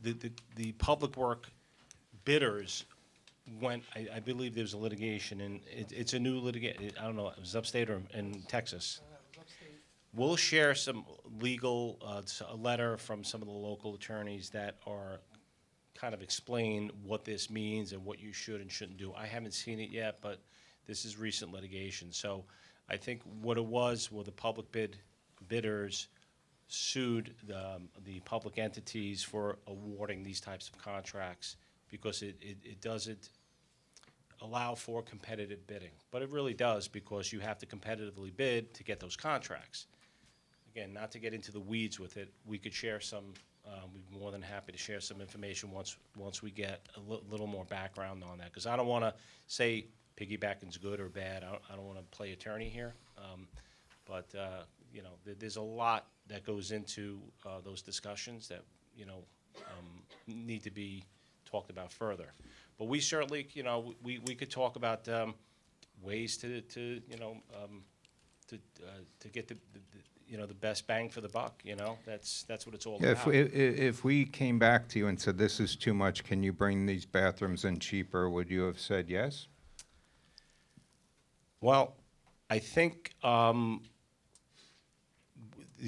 the public work bidders went, I believe there was a litigation, and it's a new litigation, I don't know, it was upstate or in Texas. We'll share some legal, a letter from some of the local attorneys that are kind of explain what this means and what you should and shouldn't do. I haven't seen it yet, but this is recent litigation. So I think what it was, the public bidders sued the public entities for awarding these types of contracts because it doesn't allow for competitive bidding. But it really does, because you have to competitively bid to get those contracts. Again, not to get into the weeds with it, we could share some, we'd be more than happy to share some information once we get a little more background on that. Because I don't want to say piggybacking's good or bad. I don't want to play attorney here. But there's a lot that goes into those discussions that, need to be talked about further. But we certainly, we could talk about ways to get the best bang for the buck. That's what it's all Yeah, about. if we came back to you and said, this is too much, can you bring these bathrooms in cheaper, would you have said yes? Well, I think the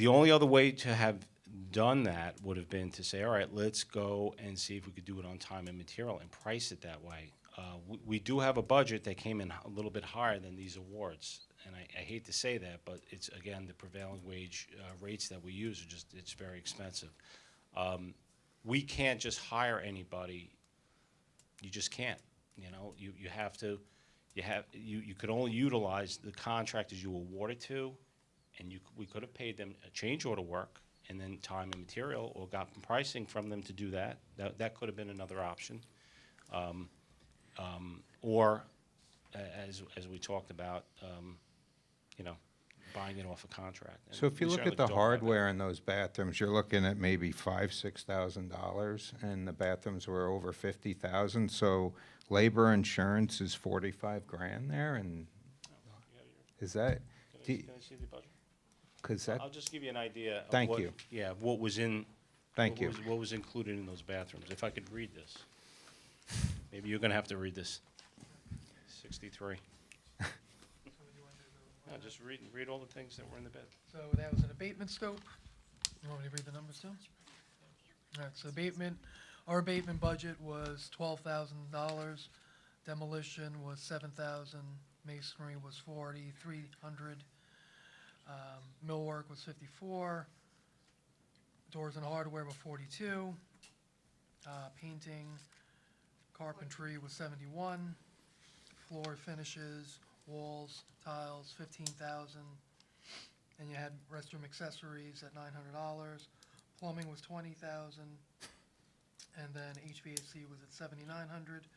only other way to have done that would have been to say, all right, let's go and see if we could do it on time and material and price it that way. We do have a budget that came in a little bit higher than these awards. And I hate to say that, but it's, again, the prevailing wage rates that we use are just, it's very expensive. We can't just hire anybody. You just can't. You have to, you could only utilize the contractors you awarded to, and we could have paid them a change order work and then time and material, or gotten pricing from them to do that. That could have been another option. Or, as we talked about, buying it off a contract. And So if you we look certainly at the could talk about that. hardware in those bathrooms, you're looking at maybe $5,000-6,000, and the bathrooms were over 50,000. So labor insurance is 45 grand there, and is that? Can I see the budget? Because that, I'll just give you an idea of Thank what, you. yeah, what was in. Thank you. What was included in those bathrooms. If I could read this. Maybe you're gonna have to read this. 63. No, just read all the things that were in the bid. So that was an abatement scope. You want me to read the numbers too? All right, so our abatement budget was $12,000. Demolition was $7,000. Masonry was $4,300. Millwork was $54. Doors and hardware were $42. Painting, carpentry was $71. Floor finishes, walls, tiles, $15,000. And you had restroom accessories at $900. Plumbing was $20,000. And then HVAC was at $7,900.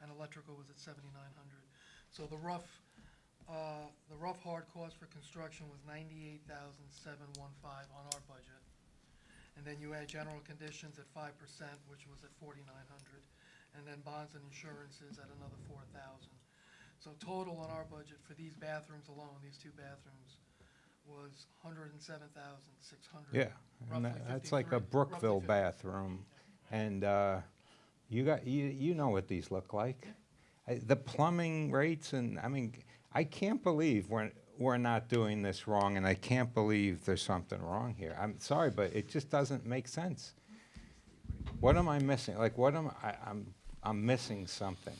and electrical was at 7,900. So the rough hard cost for construction was 98,715 on our budget. And then you add general conditions at 5%, which was at 4,900, and then bonds and insurances at another 4,000. So total on our budget for these bathrooms alone, these two bathrooms, was 107,600. Yeah, and roughly that's like a 53 Brookville roughly 50. bathroom. And you know what these look like. The plumbing rates, and I mean, I can't believe we're not doing this wrong, and I can't believe there's something wrong here. I'm sorry, but it just doesn't make sense. What am I missing? Like, what am I'm missing something.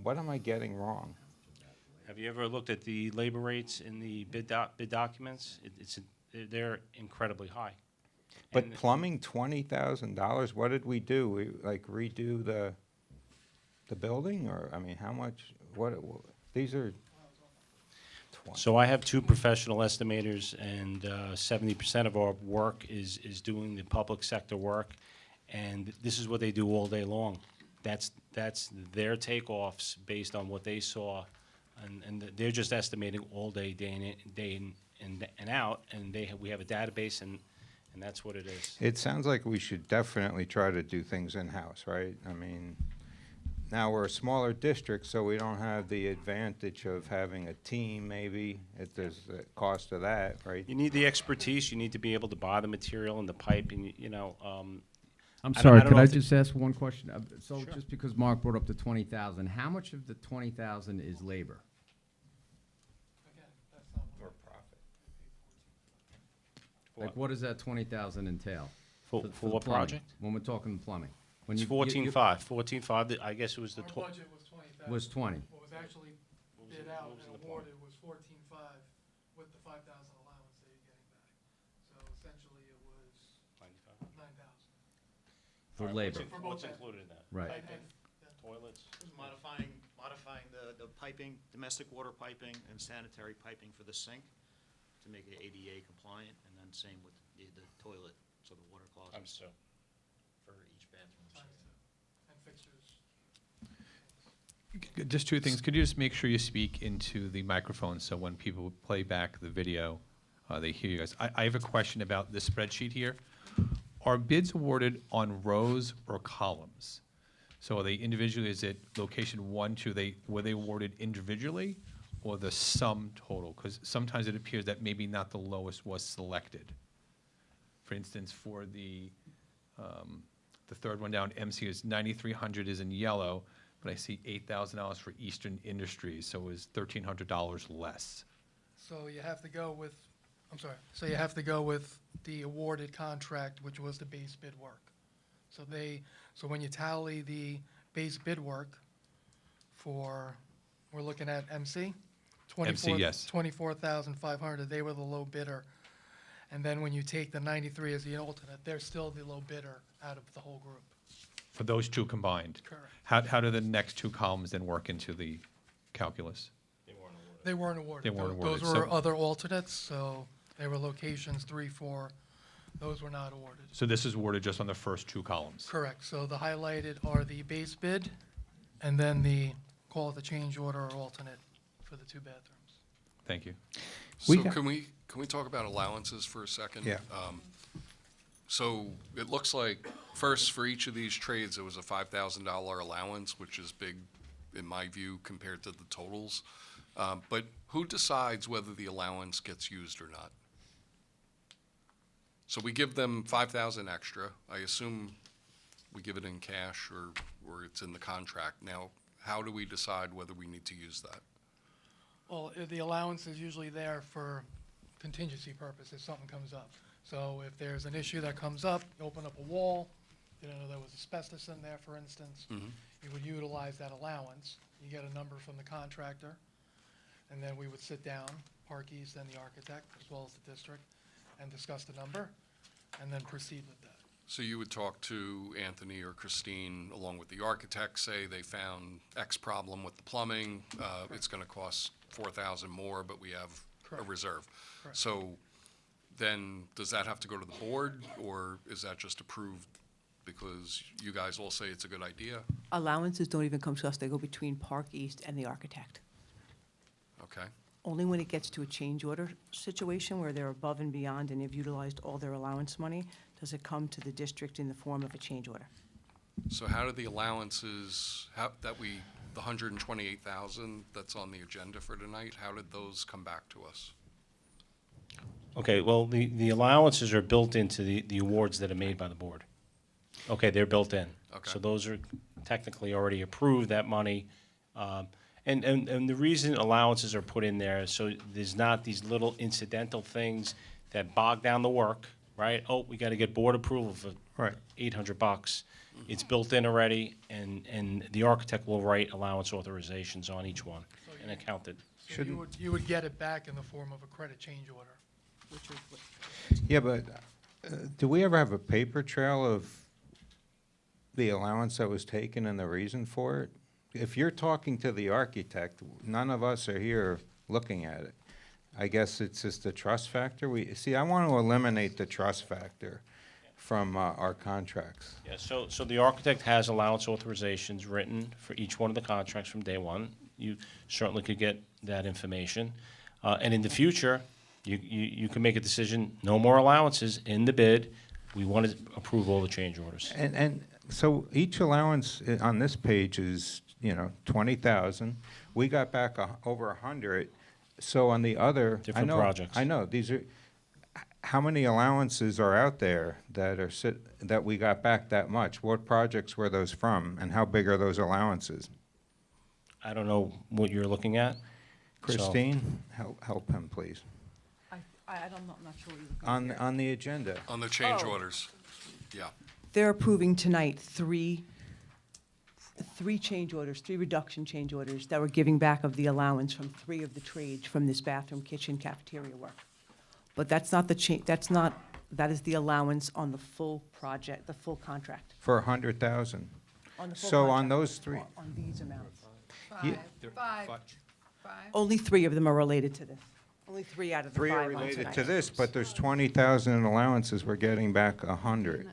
What am I getting wrong? Have you ever looked at the labor rates in the bid documents? They're incredibly high. But And plumbing, $20,000. What did we do? We like redo the building, or I mean, how much? These are. 20. So I have two professional estimators, and 70% of our work is doing the public sector work, and this is what they do all day long. That's their takeoffs based on what they saw, and they're just estimating all day, day in and out, and we have a database, and that's what it is. It sounds like we should definitely try to do things in-house, right? I mean, now we're a smaller district, so we don't have the advantage of having a team, maybe. There's the cost of that, right? You need the expertise. You need to be able to buy the material and the pipe, and I'm I sorry, don't could know I if just ask one question? So Sure. just because Mark brought up the 20,000, how much of the 20,000 is labor? Again, that's not what. For profit. Like, what does that 20,000 entail? For the what plumbing, project? when we're talking plumbing? When It's you- 14.5. 14.5. I guess it was the. Our budget was 20,000. Was 20. What was actually What was bid it- out what was in and the awarded was 14,500 with the 5,000 allowance that you're getting back. So essentially it was 9,000. For labor. For both What's ends. included in that? Right. Toilets? Modifying the piping, domestic water piping and sanitary piping for the sink to make it ADA compliant, and then same with the toilet, so the water closet So. for each bathroom. And fixtures. Just two things. Could you just make sure you speak into the microphone so when people play back the video, they hear you guys? I have a question about this spreadsheet here. Are bids awarded on rows or columns? So are they individually, is it location 1, 2, were they awarded individually or the sum total? Because sometimes it appears that maybe not the lowest was selected. For instance, for the third one down, MC is 9,300 is in yellow, but I see $8,000 for Eastern Industries, so it was $1,300 less. So you have to go with, so you have to go with the awarded contract, which was the base bid work. So when you tally the base bid work for, we're looking at MC? MC, yes. 24,500, they were the low bidder. And then when you take the 93 as the alternate, they're still the low bidder out of the whole group. For those two combined? Correct. How do the next two columns then work into the calculus? They weren't awarded. They weren't Those awarded, were so- other alternates, so they were locations 3, 4. Those were not awarded. So this is awarded just on the first two columns? Correct. So the highlighted are the base bid, and then call it the change order or alternate for the two bathrooms. Thank you. We So got- can we talk about allowances for a second? Yeah. So it looks like, first, for each of these trades, it was a $5,000 allowance, which is big, in my view, compared to the totals. But who decides whether the allowance gets used or not? So we give them 5,000 extra. I assume we give it in cash or it's in the contract. Now, how do we decide whether we need to use that? Well, the allowance is usually there for contingency purposes, something comes up. So if there's an issue that comes up, you open up a wall, you know, there was asbestos in there, for instance, you would utilize that allowance. You get a number from the contractor, and then we would sit down, Park East and the architect, as well as the district, and discuss the number, and then proceed with that. So you would talk to Anthony or Christine, along with the architect, say they found X problem with the plumbing, it's gonna cost 4,000 more, but we have a Correct. reserve. Correct. So then, does that have to go to the board, or is that just approved Because you guys all say it's a good idea. Allowances don't even come to us, they go between Park East and the architect. Okay. Only when it gets to a change order situation where they're above and beyond and have utilized all their allowance money, does it come to the district in the form of a change order. So how did the allowances, the 128,000 that's on the agenda for tonight, how did those come back to us? Okay, well, the allowances are built into the awards that are made by the board. Okay, they're built in. Okay. So those are technically already approved, that money. And the reason allowances are put in there, so there's not these little incidental things that bog down the work, right? Oh, we got to get board approval for Right. $800. It's built in already, and the architect will write allowance authorizations on each one and account it. So you would get it back in the form of a credit change order. Yeah, but do we ever have a paper trail of the allowance that was taken and the reason for it? If you're talking to the architect, none of us are here looking at it. I guess it's just a trust factor. I want to eliminate the trust factor from our contracts. Yeah, so the architect has allowance authorizations written for each one of the contracts from day one. You certainly could get that information. And in the future, you can make a decision, no more allowances in the bid. We want to approve all the change orders. And so each allowance on this page is, 20,000. We got back over 100. So on the other, Different projects. I know, these are, how many allowances are out there that we got back that much? What projects were those from, and how big are those allowances? I don't know what you're looking at. Christine, help him, please. I'm not sure what you're looking at. On the agenda. On the change Oh. orders, yeah. They're approving tonight three change orders, 3 reduction change orders that were giving back of the allowance from 3 of the trades from this bathroom, kitchen, cafeteria work. But that's not that is the allowance on the full project, the full contract. For 100,000. On the full So on contract, those 3, On these amounts. Yeah. Five. Only 3 of them are related to this. Only 3 out of the 3 5 are on related tonight. to this, but there's 20,000 in allowances, we're getting back 100.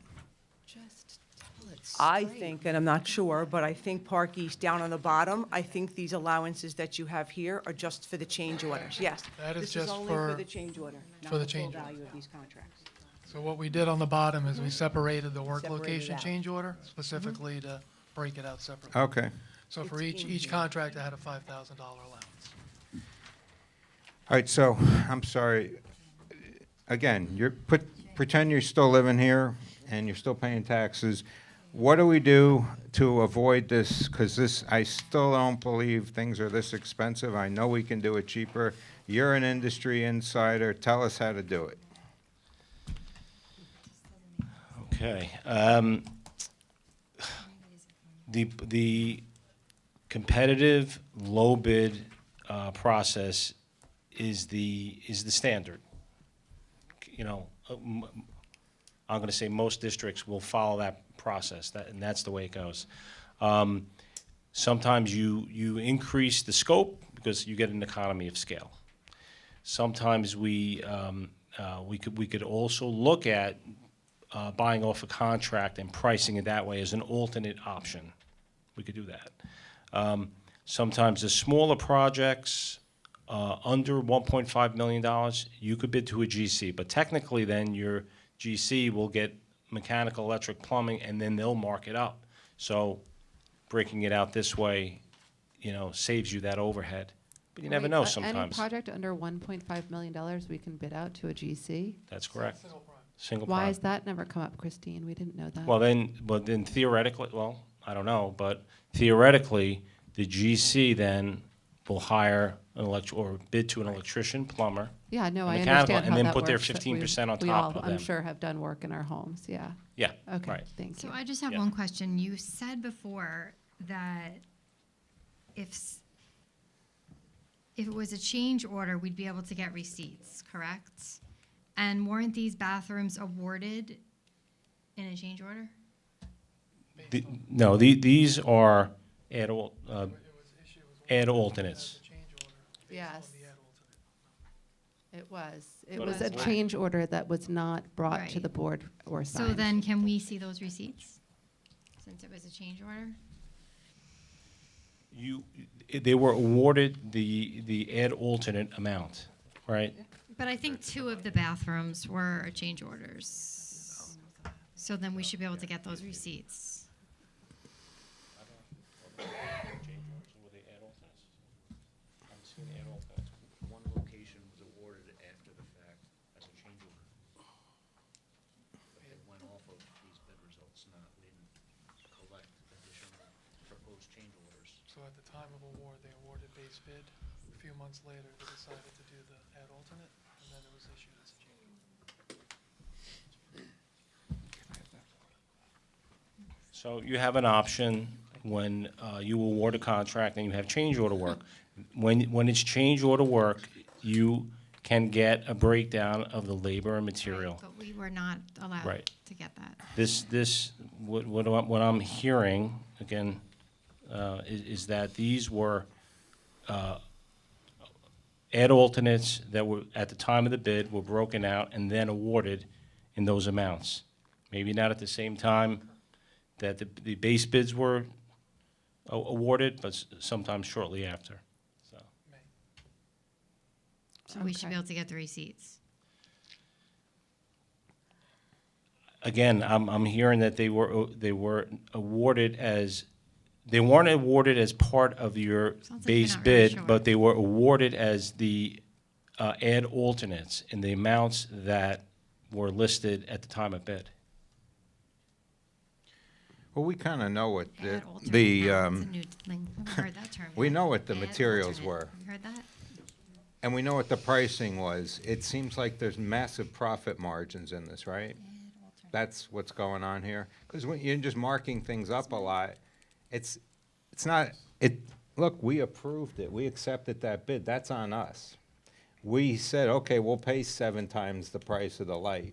Just tell it I straight. think, and I'm not sure, but I think Park East down on the bottom, I think these allowances that you have here are just for the change orders, yes. That is This just only for for- the change order, not for the the full change order. value of these contracts. So what we did on the bottom is we separated the work Separated location out. change order specifically to break it out separately. Okay. So for It's in each here. contract, I had a $5,000 allowance. All right, so, I'm sorry, again, pretend you're still living here and you're still paying taxes. What do we do to avoid this? Because I still don't believe things are this expensive. I know we can do it cheaper. You're an industry insider. Tell us how to do it. Okay. The competitive low bid process is the standard. I'm going to say most districts will follow that process, and that's the way it goes. Sometimes you increase the scope because you get an economy of scale. Sometimes we could also look at buying off a contract and pricing it that way as an alternate option. We could do that. Sometimes the smaller projects, under $1.5 million, you could bid to a GC. But technically then your GC will get mechanical, electric, plumbing, and then they'll mark it up. So breaking it out this way, saves you that overhead. But you never Wait, know Any sometimes. project under $1.5 million, we can bid out to a GC? That's correct. Single Why prime. has that never come up, Christine? We didn't know that. Well, then theoretically, I don't know, but theoretically, the GC then will hire or bid to an electrician, plumber, Yeah, no, I mechanical, understand and how then that put their works, but 15% on we top all, of I'm them. sure, have done work in our homes, yeah. Yeah, Okay, right. thank So you. I just have Yeah. one question. You said before that if it was a change order, we'd be able to get receipts, correct? And weren't these bathrooms awarded in a change order? No, these are add alternates. Yes. It was. It But was a it's- change order that was not brought to Right. the board or So signed. then can we see those receipts? since it was a change order? They were awarded the ad alternate amount, right? But I think 2 of the bathrooms were change orders. So then we should be able to get those receipts. One location was awarded after the fact as a change order. But it went off of these bid results, not, we didn't collect additional proposed change orders. So at the time of award, they awarded base bid. A few months later, they decided to do the ad alternate, and then it was issued as a change order. So you have an option when you award a contract and you have change order work. When it's change order work, you can get a breakdown of the labor and material. But we were not allowed Right. to get that. What I'm hearing, again, is that these were ad alternates that were, at the time of the bid, were broken out and then awarded in those amounts. Maybe not at the same time that the base bids were awarded, but sometimes shortly after, so. So we should Okay. be able to get the receipts. Again, I'm hearing that they were awarded as, they weren't awarded as part of your Sounds like you're base not really bid, sure. but they were awarded as the ad alternates in the amounts that were listed at the time of bid. Well, we kind of know what Ad alternate. the, That's a new thing. I've never heard that term we yet. know what the Ad materials alternate. were. Have you heard that? and we know what the pricing was. It seems like there's massive profit margins in this, right? That's what's going on here. Because when you're just marking things up a lot, it's not, look, we approved it. We accepted that bid. That's on us. We said, okay, we'll pay 7 times the price of the light.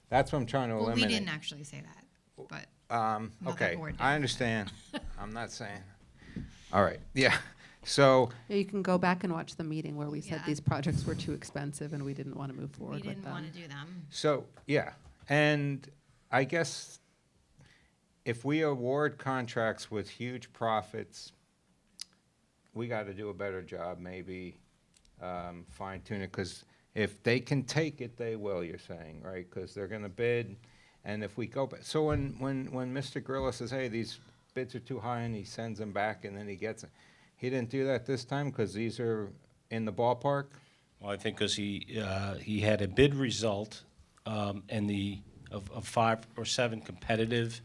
That's what I'm trying to Well, we eliminate. didn't actually say that, but Not the Okay, board did. I understand. I'm not saying. All right, yeah. So, Yeah, you can go back and watch the meeting where we said Yeah. these projects were too expensive and we didn't want to move forward we with didn't them. want to do them. yeah, and I guess if we award contracts with huge profits, we got to do a better job, maybe fine tune it, because if they can take it, they will, you're saying, right? Because they're going to bid, and if we go back, so when Mr. Grillo says, hey, these bids are too high, and he sends them back, and then he gets it, he didn't do that this time because these are in the ballpark? Well, I think because he had a bid result and of 5 or 7 competitive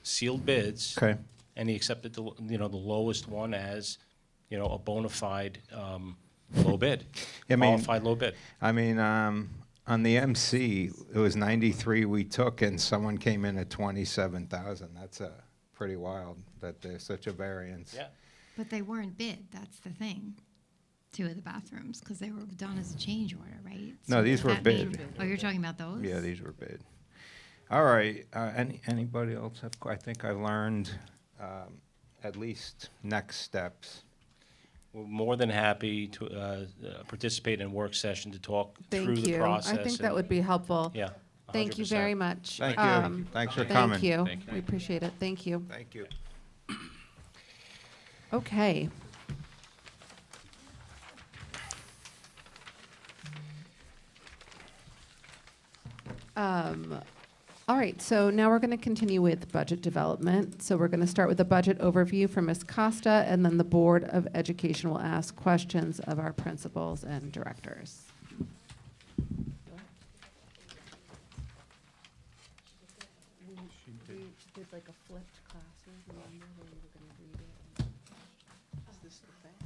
sealed bids. Okay. And he accepted the lowest one as, a bona fide low bid. I mean- Qualified low bid. I mean, on the MC, it was 93 we took, and someone came in at 27,000. That's pretty wild that there's such a variance. Yeah. But they weren't bid, that's the thing. 2 of the bathrooms, because they were done as a change order, right? No, these does were that mean- bid. Oh, you're talking about those? Yeah, these were bid. All right, anybody else have, I think I learned at least next steps. We're more than happy to participate in a work session to talk through Thank the you. process. I think that and- would be helpful. Yeah. Thank you 100%. very much. Thank you. Thanks for coming. Thank you. Thank you. We appreciate it. Thank you. Thank you. Okay. All right, so now we're going to continue with budget development. So we're going to start with a budget overview from Ms. Costa, and then the Board of Education will ask questions of our principals and directors. We did like a flipped classroom, remember, where we were going to read it? Is this the thing?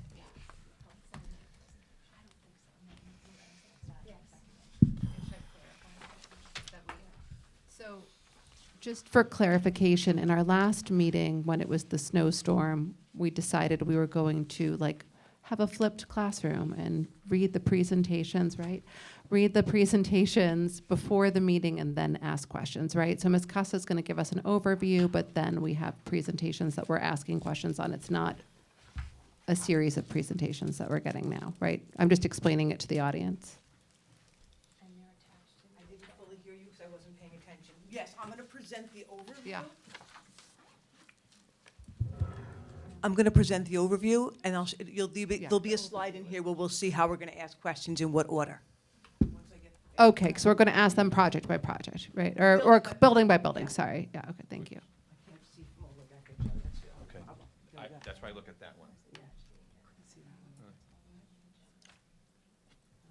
So, just for clarification, in our last meeting, when it was the snowstorm, we decided we were going to have a flipped classroom and read the presentations, right? Read the presentations before the meeting and then ask questions, right? So Ms. Costa's going to give us an overview, but then we have presentations that we're asking questions on. It's not a series of presentations that we're getting now, right? I'm just explaining it to the audience. I didn't fully hear you because I wasn't paying attention. Yes, I'm going to present the overview. Yeah. I'm going to present the overview, and there'll be a slide in here where we'll see how we're going to ask questions in what order. Okay, so we're going to ask them project by project, right? Or building by building, sorry. Yeah, okay, thank you. Okay. That's why I look at that one.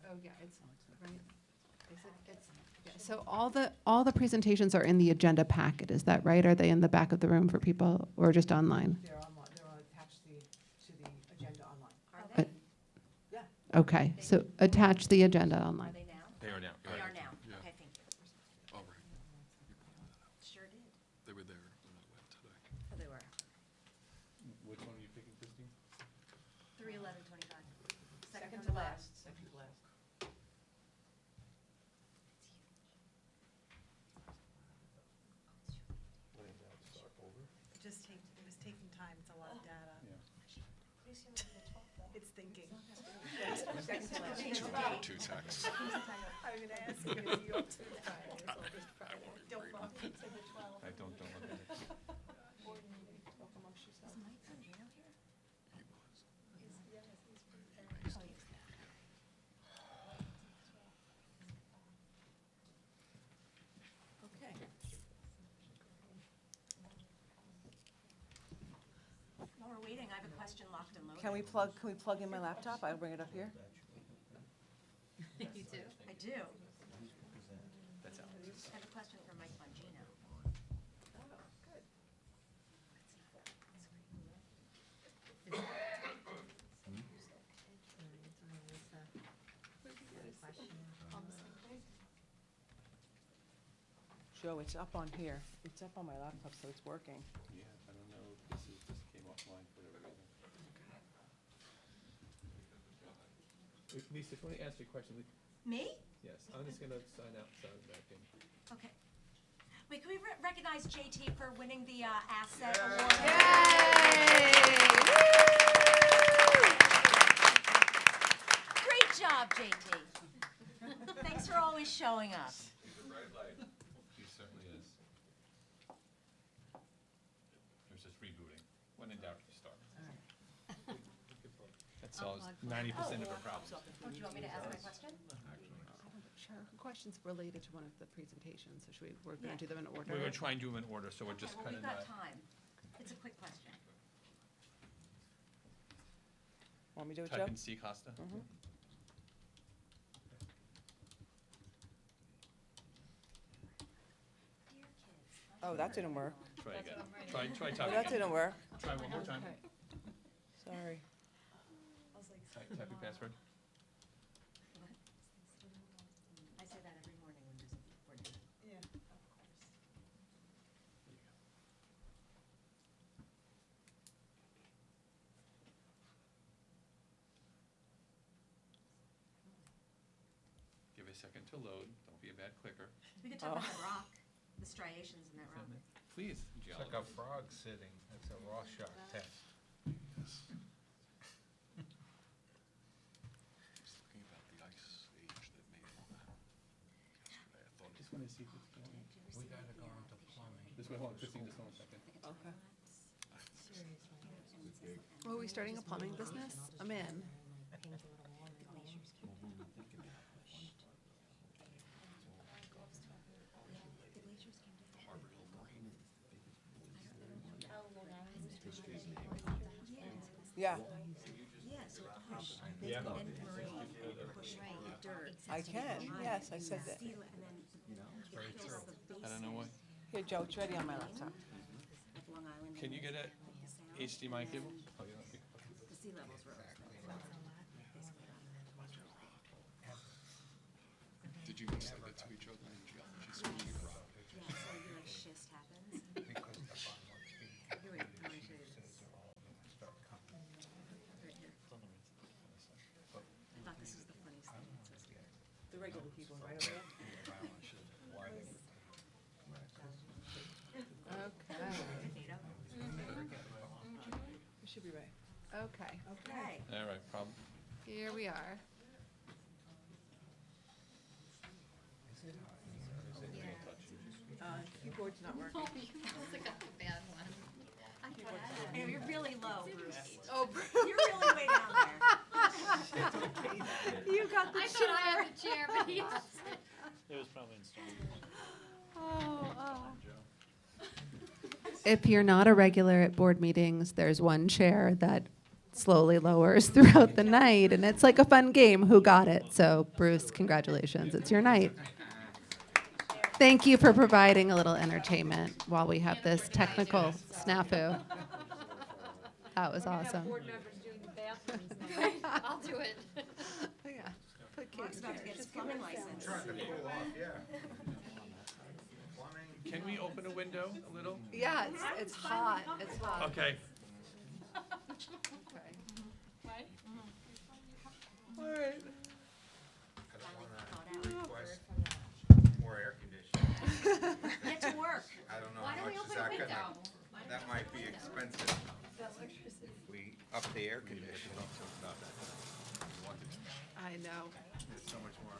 Oh, yeah, it's, right. So all the presentations are in the agenda packet, is that right? Are they in the back of the room for people, or just online? They're attached to the agenda online. Uh, Okay, so attach the agenda online. They are now. They are now. Yeah. Okay, thank you. All right. Sure did. They were there when I went today. Oh, they were. Which one are you picking, Christine? 3/11/25. Second to last. Second to last. It was taking time. It's a lot of data. It's thinking. Two texts. I'm gonna ask you if you up to Don't bump into the 12. I don't look at it. Okay. While we're waiting, I have a question locked and loaded. Can we plug in my laptop? I'll bring it up here. You do? I do. That's Alex. I have a question for Mike Bongino. Joe, it's up on here. It's up on my laptop, so it's working. Yeah, I don't know if this came offline for whatever reason. Lisa, if you want to answer your question, Me? yes, I'm just gonna sign out, sign back in. Okay. Wait, can we recognize JT for winning the asset award? Great job, JT. Thanks for always showing up. He certainly is. There's just rebooting. When in doubt, restart. That solves 90% of our problems. Oh, do you want me to ask my question? Sure. Questions related to one of the presentations, so we're going Yeah. to do them in order? We're gonna try and do them in order, so we're Okay, just well, kind we've of got not. time. It's a quick question. Want me to do it, Joe? Type in C Costa. Mhm. Dear kids. Oh, that didn't work. Try again. Try Oh, typing. that didn't work. Try one more time. Sorry. Type your password. I say that every morning when there's a board meeting. Yeah, of course. Give it a second to load. Don't be a bad clicker. We could talk about the rock, the striations in that rock. Please, It's geology. like a frog sitting. It's a Rorschach test. Yes. Just looking about the ice age that made all that. Yesterday, I thought Just want to see if it's going. We gotta go into plumbing. Just wait, hold on, Christine, just one second. Okay. Well, are we starting a plumbing business? I'm in. Harbor Hill Green. Yeah, Yeah, so push. Yeah. And Marie, push dirt. I can. Yes, I said that. And then it kills the base I don't know why. Here, Joe, it's ready on my laptop. of Long Island. Can you get a HDMI cable? Oh, yeah. The sea levels rose. Did you guys say that to each other in geology school? Yeah, so your schist happens. Here, wait, I want to show you this. Right here. I thought this was the funniest thing. It says here. The regular people, right over there? Okay. Potato. We should be right. Okay, Okay. All right, problem. here we are. Keyboard's not working. I got the bad one. I know, you're really low, Bruce. Oh, Bruce. You're really way down there. You got the I chair. thought I had the chair, but he just. It was probably installed. If you're not a regular at board meetings, there's one chair that slowly lowers throughout the night, and it's like a fun game. Who got it? So, Bruce, congratulations. It's your night. Thank you for providing a little entertainment while we have this technical snafu. That was awesome. I'll do it. Yeah. Mark's about to get his plumbing license. Can we open a window a little? Yeah, it's hot. It's hot. Okay. All right. I don't wanna request more air conditioning. Get to work. I don't know Why how don't we much is open a that window? gonna, that might be expensive. We up the air conditioning. I know. It's so much more.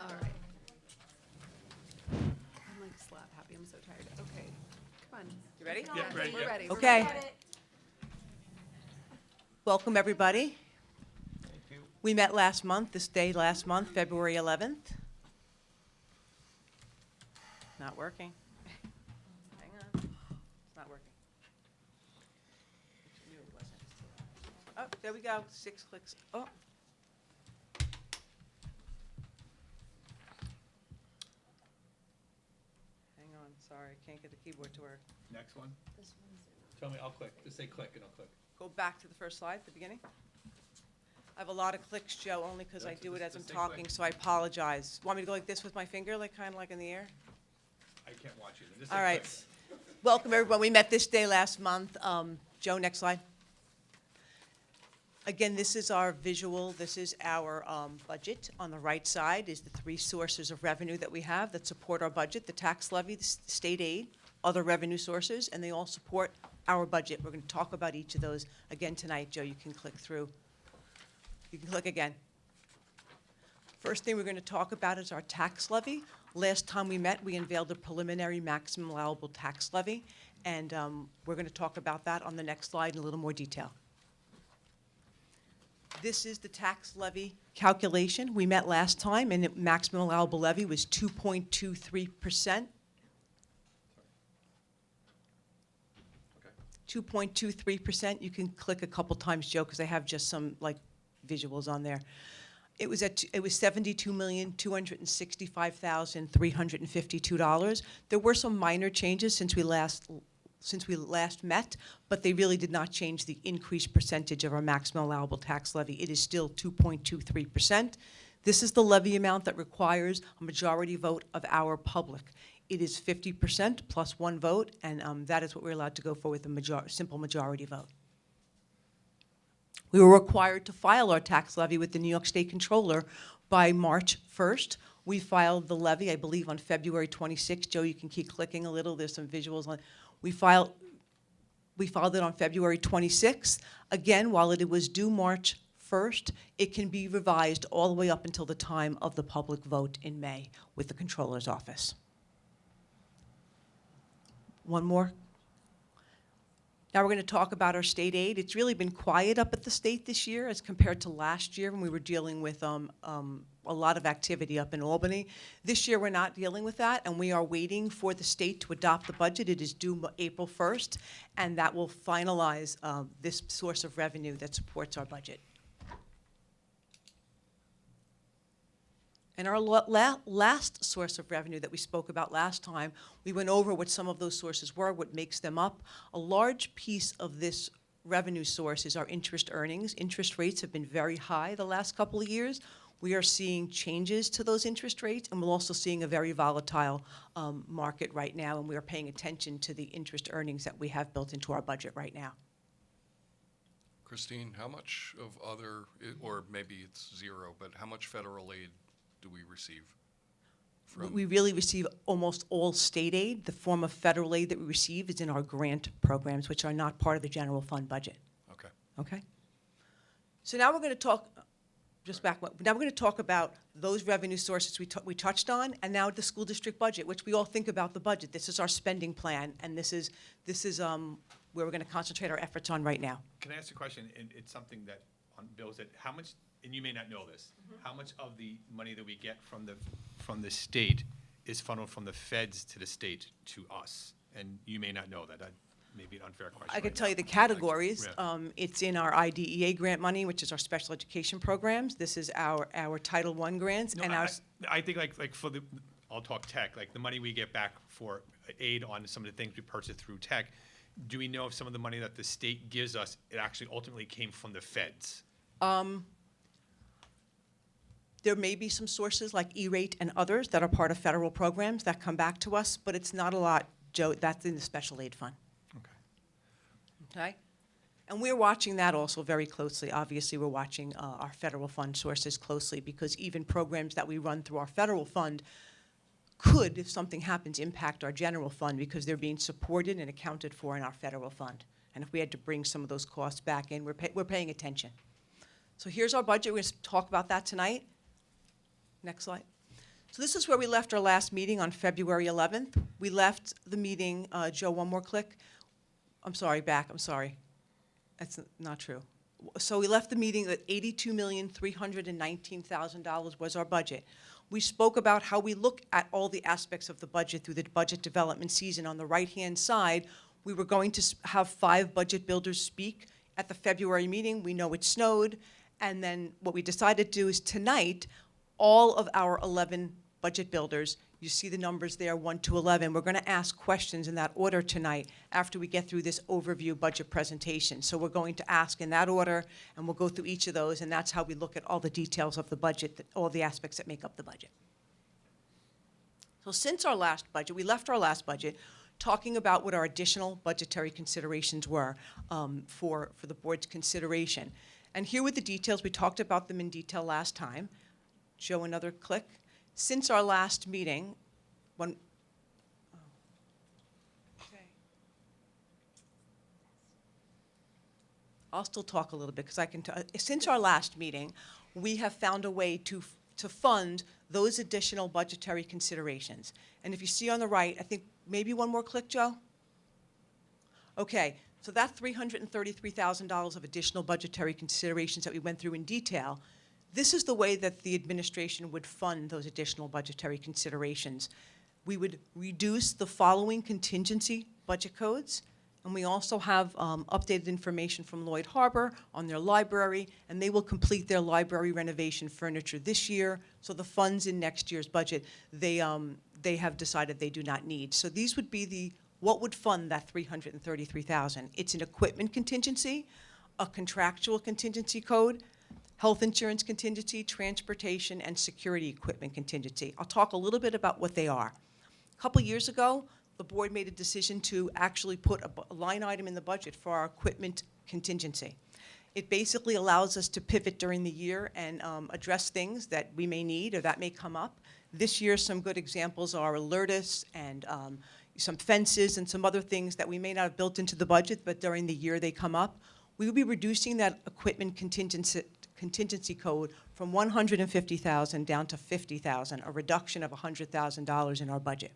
All right. I'm like slap happy. I'm so tired. Okay. Come on. You ready? Yeah, ready, We're yeah. ready. Okay. Welcome, everybody. We met last month, this day last month, February 11th. Not working. Hang on. It's not working. Knew it wasn't. Oh, there we go. 6 clicks. Oh. Hang on, sorry, can't get the keyboard to work. Next one. Tell me, I'll click. Just say click and I'll click. Go back to the first slide at the beginning. I have a lot of clicks, Joe, only because I That's- do it as I'm just say click. talking, so I apologize. Want me to go like this with my finger, like kind of like in the air? I can't watch you. Just say All right. click. Welcome, everyone. We met this day last month. Joe, next slide. Again, this is our visual. This is our budget. On the right side is the 3 sources of revenue that we have that support our budget: the tax levy, the state aid, other revenue sources, and they all support our budget. We're going to talk about each of those again tonight. Joe, you can click through. You can click again. First thing we're going to talk about is our tax levy. Last time we met, we unveiled a preliminary maximum allowable tax levy, and we're going to talk about that on the next slide in a little more detail. This is the tax levy calculation. We met last time, and the maximum allowable levy was 2.23%. 2.23%. You can click a couple times, Joe, because I have just some like visuals on there. It was $72,265,352. There were some minor changes since we last met, but they really did not change the increased percentage of our maximum allowable tax levy. It is still 2.23%. This is the levy amount that requires a majority vote of our public. It is 50% plus 1 vote, and that is what we're allowed to go for with a simple majority vote. We were required to file our tax levy with the New York State Controller by March 1st. We filed the levy, I believe, on February 26th. Joe, you can keep clicking a little. There's some visuals on. We filed it on February 26th. Again, while it was due March 1st, it can be revised all the way up until the time of the public vote in May with the Controller's office. One more. Now we're going to talk about our state aid. It's really been quiet up at the state this year as compared to last year when we were dealing with a lot of activity up in Albany. This year we're not dealing with that, and we are waiting for the state to adopt the budget. It is due April 1st, and that will finalize this source of revenue that supports our budget. And our last source of revenue that we spoke about last time, we went over what some of those sources were, what makes them up. A large piece of this revenue source is our interest earnings. Interest rates have been very high the last couple of years. We are seeing changes to those interest rates, and we're also seeing a very volatile market right now, and we are paying attention to the interest earnings that we have built into our budget right now. Christine, how much of other, or maybe it's zero, but how much federal aid do we receive? We really receive almost all state aid. The form of federal aid that we receive is in our grant programs, which are not part of the general fund budget. Okay. Okay? So now we're going to talk. just back, now we're going to talk about those revenue sources we touched on, and now the school district budget, which we all think about the budget. This is our spending plan, and this is where we're going to concentrate our efforts on right now. Can I ask a question? And it's something that on bills that how much, and you may not know this, how much of the money that we get from the state is funneled from the feds to the state to us? And you may not know that. That may be an unfair question. I could right tell now. you the categories. Yeah. It's in our IDEA grant money, which is our special education programs. This is our Title I grants, No, and I think like for the, I'll talk tech, like the money we get back for aid on some of the things we purchase through tech, do we know if some of the money that the state gives us, it actually ultimately came from the feds? There may be some sources like E-rate and others that are part of federal programs that come back to us, but it's not a lot, Joe. That's in the special aid fund. Okay? And we're watching that also very closely. Obviously, we're watching our federal fund sources closely because even programs that we run through our federal fund could, if something happens, impact our general fund because they're being supported and accounted for in our federal fund. And if we had to bring some of those costs back in, we're paying attention. So here's our budget. We're going to talk about that tonight. Next slide. So this is where we left our last meeting on February 11th. We left the meeting, Joe, one more click. I'm sorry, back, I'm sorry. That's not true. So we left the meeting at $82,319,000 was our budget. We spoke about how we look at all the aspects of the budget through the budget development season. On the right-hand side, we were going to have 5 budget builders speak at the February meeting. We know it snowed. And then what we decided to do is tonight, all of our 11 budget builders, you see the numbers there, 1 to 11. We're going to ask questions in that order tonight after we get through this overview budget presentation. So we're going to ask in that order, and we'll go through each of those, and that's how we look at all the details of the budget, all the aspects that make up the budget. So since our last budget, we left our last budget talking about what our additional budgetary considerations were for the board's consideration. And here were the details. We talked about them in detail last time. Joe, another click. Since our last meeting, okay. I'll still talk a little bit because I can. Since our last meeting, we have found a way to fund those additional budgetary considerations. And if you see on the right, I think maybe one more click, Joe. Okay, so that $333,000 of additional budgetary considerations that we went through in detail. This is the way that the administration would fund those additional budgetary considerations. We would reduce the following contingency budget codes, and we also have updated information from Lloyd Harbor on their library, and they will complete their library renovation furniture this year, so the funds in next year's budget, they have decided they do not need. So these would be what would fund that $333,000. It's an equipment contingency, a contractual contingency code, health insurance contingency, transportation, and security equipment contingency. I'll talk a little bit about what they are. A couple years ago, the board made a decision to actually put a line item in the budget for our equipment contingency. It basically allows us to pivot during the year and address things that we may need or that may come up. This year, some good examples are alertus and some fences and some other things that we may not have built into the budget, but during the year they come up. We will be reducing that equipment contingency code from $150,000 down to $50,000, a reduction of $100,000 in our budget.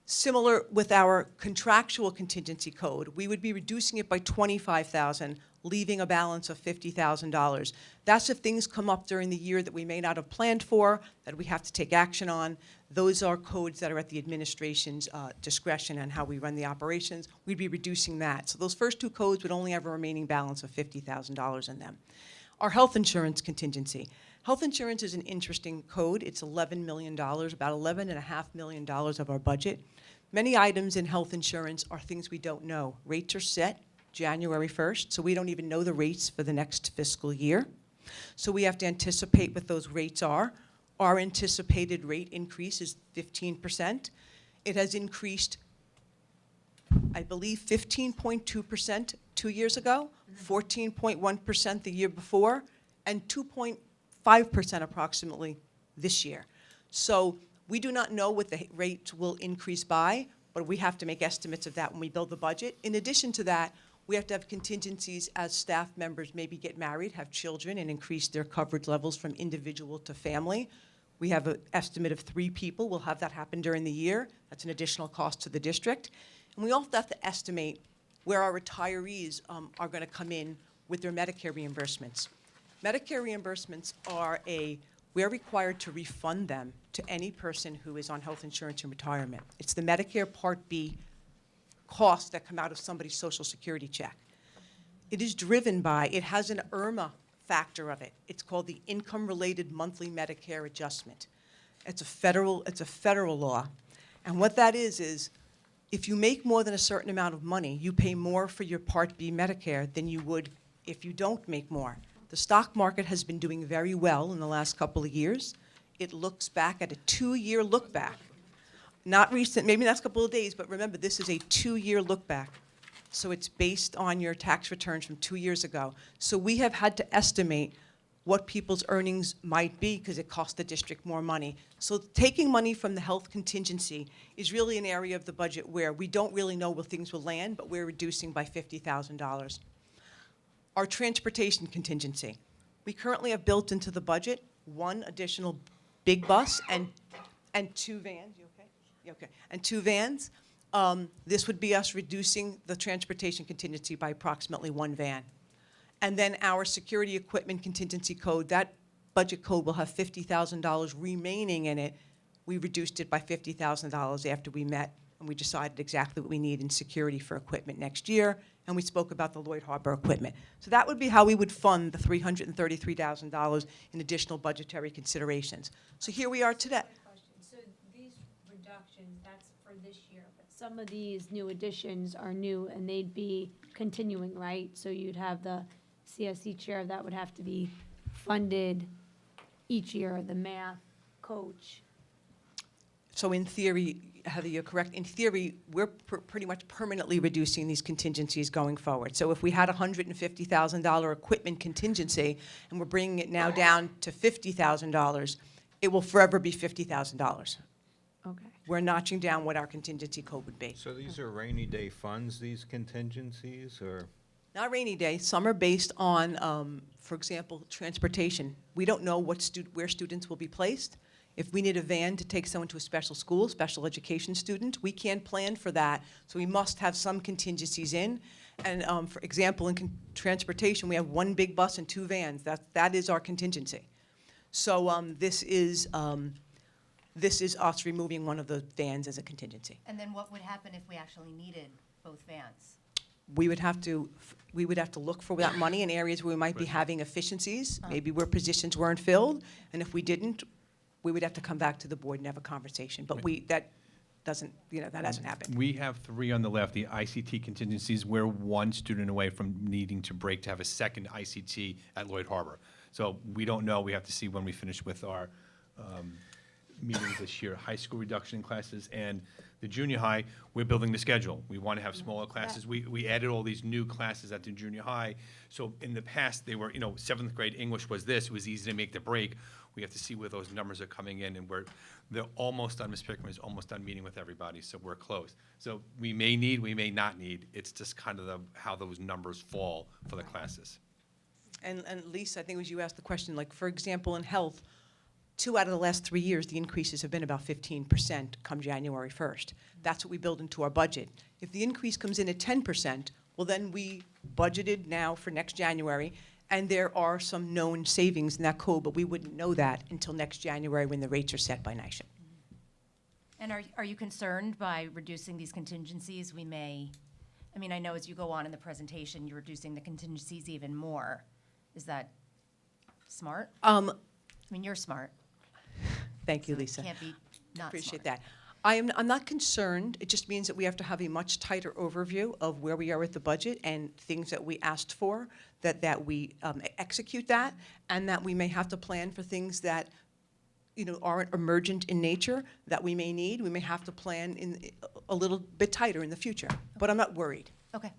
Similar with our contractual contingency code, we would be reducing it by $25,000, leaving a balance of $50,000. That's if things come up during the year that we may not have planned for, that we have to take action on. Those are codes that are at the administration's discretion on how we run the operations. We'd be reducing that. So those first 2 codes would only have a remaining balance of $50,000 in them. Our health insurance contingency. Health insurance is an interesting code. It's $11 million, about $11.5 million of our budget. Many items in health insurance are things we don't know. Rates are set January 1st, so we don't even know the rates for the next fiscal year. So we have to anticipate what those rates are. Our anticipated rate increase is 15%. It has increased, I believe, 15.2% 2 years ago, 14.1% the year before, and 2.5% approximately this year. So we do not know what the rate will increase by, but we have to make estimates of that when we build the budget. In addition to that, We have to have contingencies as staff members maybe get married, have children, and increase their coverage levels from individual to family. We have an estimate of 3 people. We'll have that happen during the year. That's an additional cost to the district. And we also have to estimate where our retirees are going to come in with their Medicare reimbursements. Medicare reimbursements we're required to refund them to any person who is on health insurance in retirement. It's the Medicare Part B costs that come out of somebody's Social Security check. It is driven by, it has an IRMA factor of it. It's called the Income-Related Monthly Medicare Adjustment. It's a federal law. And what that is if you make more than a certain amount of money, you pay more for your Part B Medicare than you would if you don't make more. The stock market has been doing very well in the last couple of years. It looks back at a 2-year look back. Not recent, maybe the last couple of days, but remember, this is a 2-year look back. So it's based on your tax returns from 2 years ago. So we have had to estimate what people's earnings might be because it costs the district more money. So taking money from the health contingency is really an area of the budget where we don't really know where things will land, but we're reducing by $50,000. Our transportation contingency. We currently have built into the budget 1 additional big bus and 2 vans. You okay? Yeah, okay. And 2 vans. This would be us reducing the transportation contingency by approximately 1 van. And then our security equipment contingency code, that budget code will have $50,000 remaining in it. We reduced it by $50,000 after we met, and we decided exactly what we need in security for equipment next year, and we spoke about the Lloyd Harbor equipment. So that would be how we would fund the $333,000 in additional budgetary considerations. So here we are today. So these reductions, that's for this year, but some of these new additions are new and they'd be continuing, right? So you'd have the CSE chair that would have to be funded each year, the math coach. So in theory, Heather, you're correct. In theory, we're pretty much permanently reducing these contingencies going forward. So if we had a $150,000 equipment contingency and we're bringing it now down to $50,000, it will forever be $50,000. Okay. We're notching down what our contingency code would be. So these are rainy day funds, these contingencies, or? Not rainy day. Some are based on, for example, transportation. We don't know where students will be placed. If we need a van to take someone to a special school, special education student, we can't plan for that. So we must have some contingencies in. And for example, in transportation, we have 1 big bus and 2 vans. That is our contingency. So this is us removing one of the vans as a contingency. And then what would happen if we actually needed both vans? We would have to look for that money in areas where we might be having efficiencies, maybe where positions weren't filled, and if we didn't, we would have to come back to the board and have a conversation. But that hasn't happened. We have 3 on the left, the ICT contingencies. We're 1 student away from needing to break to have a second ICT at Lloyd Harbor. So we don't know. We have to see when we finish with our meetings this year. High school reduction in classes and the junior high, we're building the schedule. We want to have smaller classes. We added all these new classes at the junior high. So in the past, they were, 7th grade English was this. It was easy to make the break. We have to see where those numbers are coming in, and they're almost done. Ms. Pickman is almost done meeting with everybody, so we're close. So we may need, we may not need. It's just kind of how those numbers fall for the classes. And Lisa, I think it was you asked the question, like, for example, in health, 2 out of the last 3 years, the increases have been about 15% come January 1st. That's what we build into our budget. If the increase comes in at 10%, well, then we budgeted now for next January, and there are some known savings in that code, but we wouldn't know that until next January when the rates are set by NYSHA. And are you concerned by reducing these contingencies? I know as you go on in the presentation, you're reducing the contingencies even more. Is that smart? You're smart. Thank you, Lisa. Can't be not Appreciate smart. that. I'm not concerned. It just means that we have to have a much tighter overview of where we are with the budget and things that we asked for, that we execute that, and that we may have to plan for things that aren't emergent in nature that we may need. We may have to plan a little bit tighter in the future, but I'm not worried. Okay.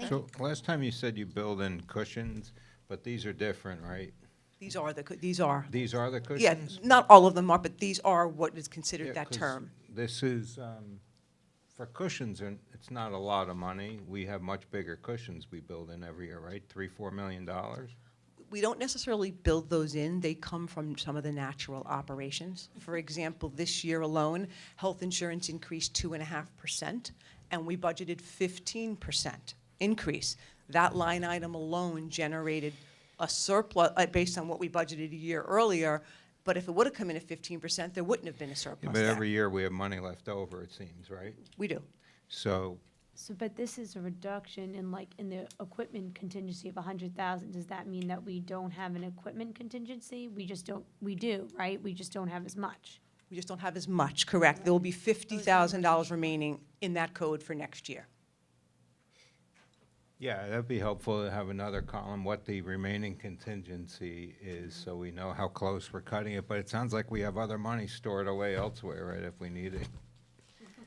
So last time you said you build in cushions, but these are different, right? These are. These are the cushions? Yeah, not all of them are, but these are what is considered Yeah, that 'cause term. This is for cushions, and it's not a lot of money. We have much bigger cushions we build in every year, right? $3-4 million. We don't necessarily build those in. They come from some of the natural operations. For example, this year alone, health insurance increased 2.5%, and we budgeted 15% increase. That line item alone generated a surplus based on what we budgeted a year earlier. But if it would have come in at 15%, there wouldn't have been a Yeah, surplus but there. every year we have money left over, it seems, right? We do. So, So, but this is a reduction in the equipment contingency of 100,000. Does that mean that we don't have an equipment contingency? We just don't, we do, right? We just don't have as much. We just don't have as much, correct? There will be $50,000 remaining in that code for next year. yeah, that'd be helpful to have another column, what the remaining contingency is, so we know how close we're cutting it. But it sounds like we have other money stored away elsewhere, right, if we need it.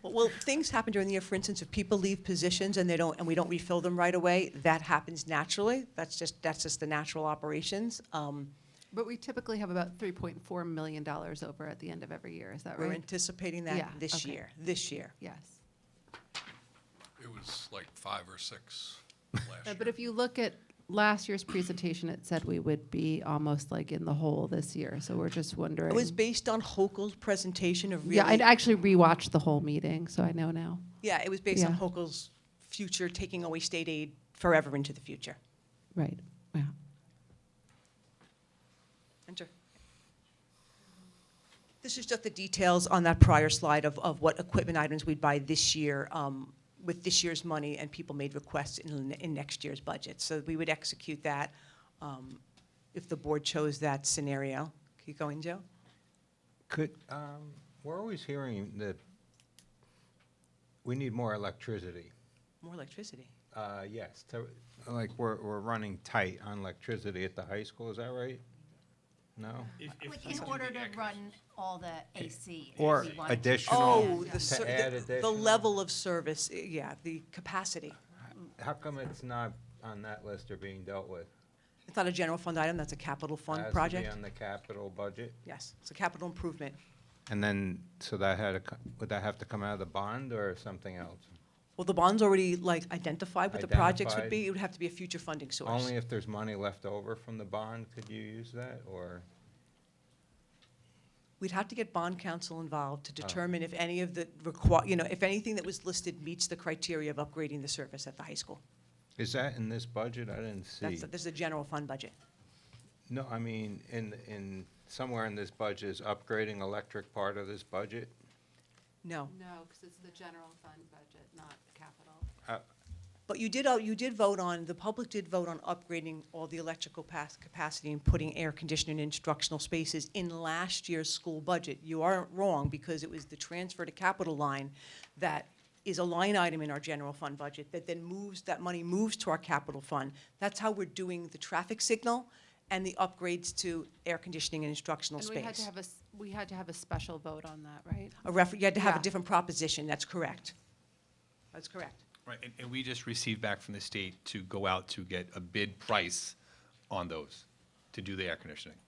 Well, things happen during the year. For instance, if people leave positions and we don't refill them right away, that happens naturally. That's just the natural operations. But we typically have about $3.4 million over at the end of every year, is that right? We're anticipating that Yeah, this okay. year. Yes. It was like 5 or 6 last year. But if you look at last year's presentation, it said we would be almost like in the hole this year, so we're just wondering. It was based on Hochul's presentation of really. Yeah, I'd actually rewatched the whole meeting, so I know now. Yeah, it was based on Yeah. Hochul's future taking away state aid forever into the future. Right, yeah. Enter. This is just the details on that prior slide of what equipment items we'd buy this year with this year's money, and people made requests in next year's budget. So we would execute that if the board chose that scenario. Keep going, Joe? Could, we're always hearing that we need more electricity. More electricity. Yes, like we're running tight on electricity at the high school, is that right? No? In order to run all the AC. Or we want to- additional, Oh, to add the additional? level of service, yeah, the capacity. How come it's not on that list or being dealt with? It's not a general fund item, that's a capital fund Has project. to be on the capital budget? Yes, it's a capital improvement. And then, so that would that have to come out of the bond or something else? Well, the bond's already identified what the projects would Identified. be. It would have to be a future funding source. Only if there's money left over from the bond could you use that, or? We'd have to get bond counsel involved to Oh. determine if any of the if anything that was listed meets the criteria of upgrading the service at the high school. Is that in this budget? I didn't see. This is a general fund budget. No, I mean, in, somewhere in this budget, is upgrading electric part of this budget? No. No, because it's the general fund budget, not capital. But you did vote on, the public did vote on upgrading all the electrical capacity and putting air conditioning in instructional spaces in last year's school budget. You aren't wrong, because it was the transfer to capital line that is a line item in our general fund budget that then that money moves to our capital fund. That's how we're doing the traffic signal and the upgrades to air conditioning and instructional And space. we had to have a special vote on that, right? You had to have a Yeah. different proposition, that's correct. That's correct. Right, and we just received back from the state to go out to get a bid price on those, to do the air conditioning.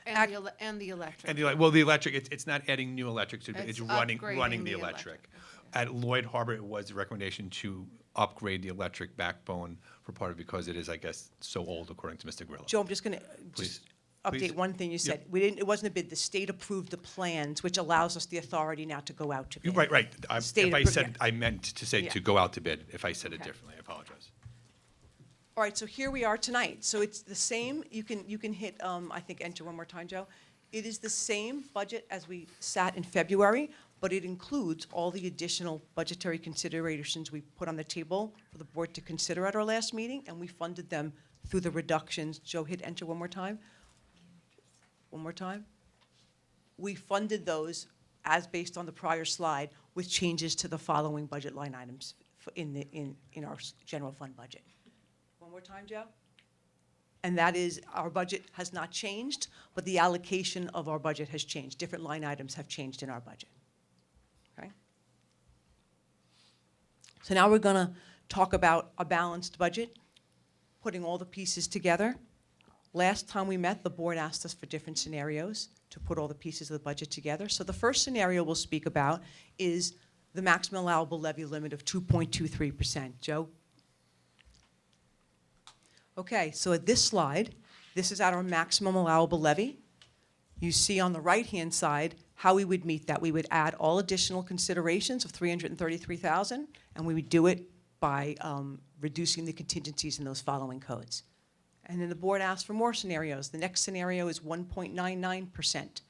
And the electric. And the electric, it's not adding new electric, it's It's running upgrading the the electric. At Lloyd Harbor, it was the recommendation to upgrade the electric backbone for part of, because it is, I guess, so old, according to Mr. Grillo. Joe, I'm just going to Please. update one thing you said. Yep. It wasn't a bid, the state approved the plans, which allows us the authority now to go out to bid. Right. State If I appro- said, yeah. I meant to say Yeah. to go out to bid. If I said it Okay. differently, I apologize. All right, so here we are tonight. So it's the same, you can hit, I think, enter one more time, Joe. It is the same budget as we sat in February, but it includes all the additional budgetary considerations we put on the table for the board to consider at our last meeting, and we funded them through the reductions. Joe, hit enter one more time. One more time. We funded those as based on the prior slide with changes to the following budget line items in our general fund budget. One more time, Joe? And that is, our budget has not changed, but the allocation of our budget has changed. Different line items have changed in our budget. Okay? So now we're going to talk about a balanced budget, putting all the pieces together. Last time we met, the board asked us for different scenarios to put all the pieces of the budget together. So the first scenario we'll speak about is the maximum allowable levy limit of 2.23%. Joe? Okay, so at this slide, this is at our maximum allowable levy. You see on the right-hand side how we would meet that. We would add all additional considerations of $333,000, and we would do it by reducing the contingencies in those following codes. And then the board asked for more scenarios. The next scenario is 1.99%.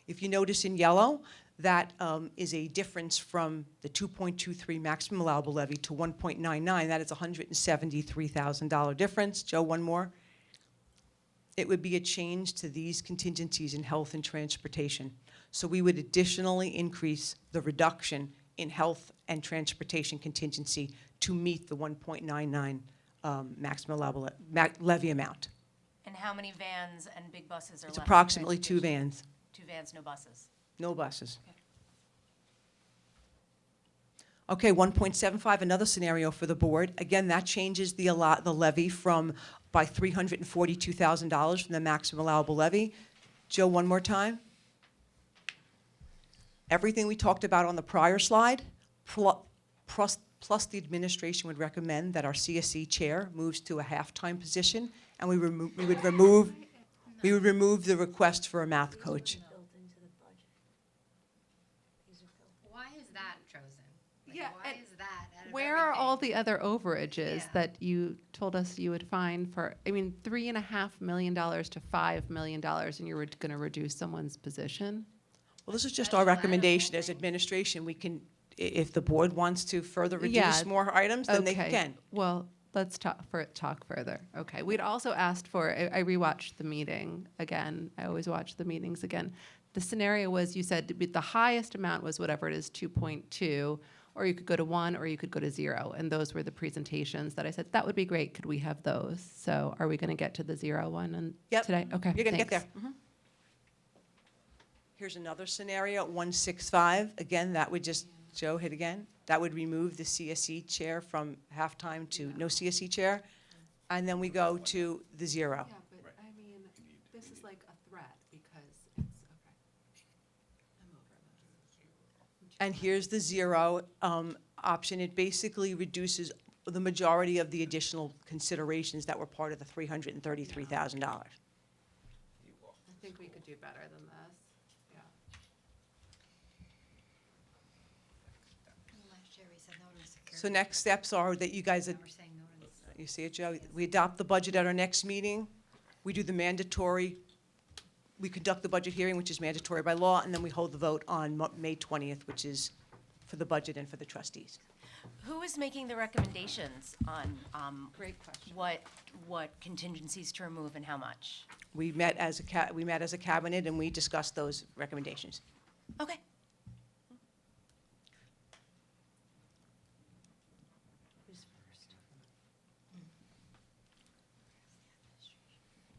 If you notice in yellow, that is a difference from the 2.23 maximum allowable levy to 1.99. That is a $173,000 difference. Joe, one more. It would be a change to these contingencies in health and transportation. So we would additionally increase the reduction in health and transportation contingency to meet the 1.99 maximum allowable levy amount. And how many vans and big buses are left? It's in approximately 2 transportation? vans, 2 vans, no buses. no buses. Okay, 1.75, another scenario for the board. Again, that changes the levy by $342,000 from the maximum allowable levy. Joe, one more time. Everything we talked about on the prior slide, plus the administration would recommend that our CSE chair moves to a half-time position, and we would remove the request for a math coach. Why is that chosen? Like, Yeah, why and is that? Out of Where are all everything? the other overages Yeah. that you told us you would find for, I mean, $3.5 million to $5 million, and you were going to reduce someone's position? Well, this is just our recommendation as administration. We can, if the board wants to further Yeah, reduce more items, then they Okay. can. Well, let's talk further. Okay. We'd also asked for, I rewatched the meeting again. I always watch the meetings again. The scenario was, you said the highest amount was whatever it is, 2.2, or you could go to 1, or you could go to 0. And those were the presentations that I said, that would be great. Could we have those? So are we going to get to the 0 one Yep. today? Okay. You're going to get there. thanks. Here's another scenario, 165. Again, that would just, Joe, hit again. That would remove the CSE chair from halftime to no CSE chair. And then we go to the 0. Yeah, but I mean, this is like a threat because it's, okay. I'm over it. And here's the 0 option. It basically reduces the majority of the additional considerations that were part of the $333,000. I think we could do better than this. Yeah. Last year we said no to security. So next steps are that you guys, Now we're saying no to this. you see it, Joe? We adopt the budget at our next meeting. We do the mandatory, we conduct the budget hearing, which is mandatory by law, and then we hold the vote on May 20th, which is for the budget and for the trustees. Who is making the recommendations on Great question. what contingencies to remove and how much? We met as a cabinet, and we discussed those recommendations. Okay.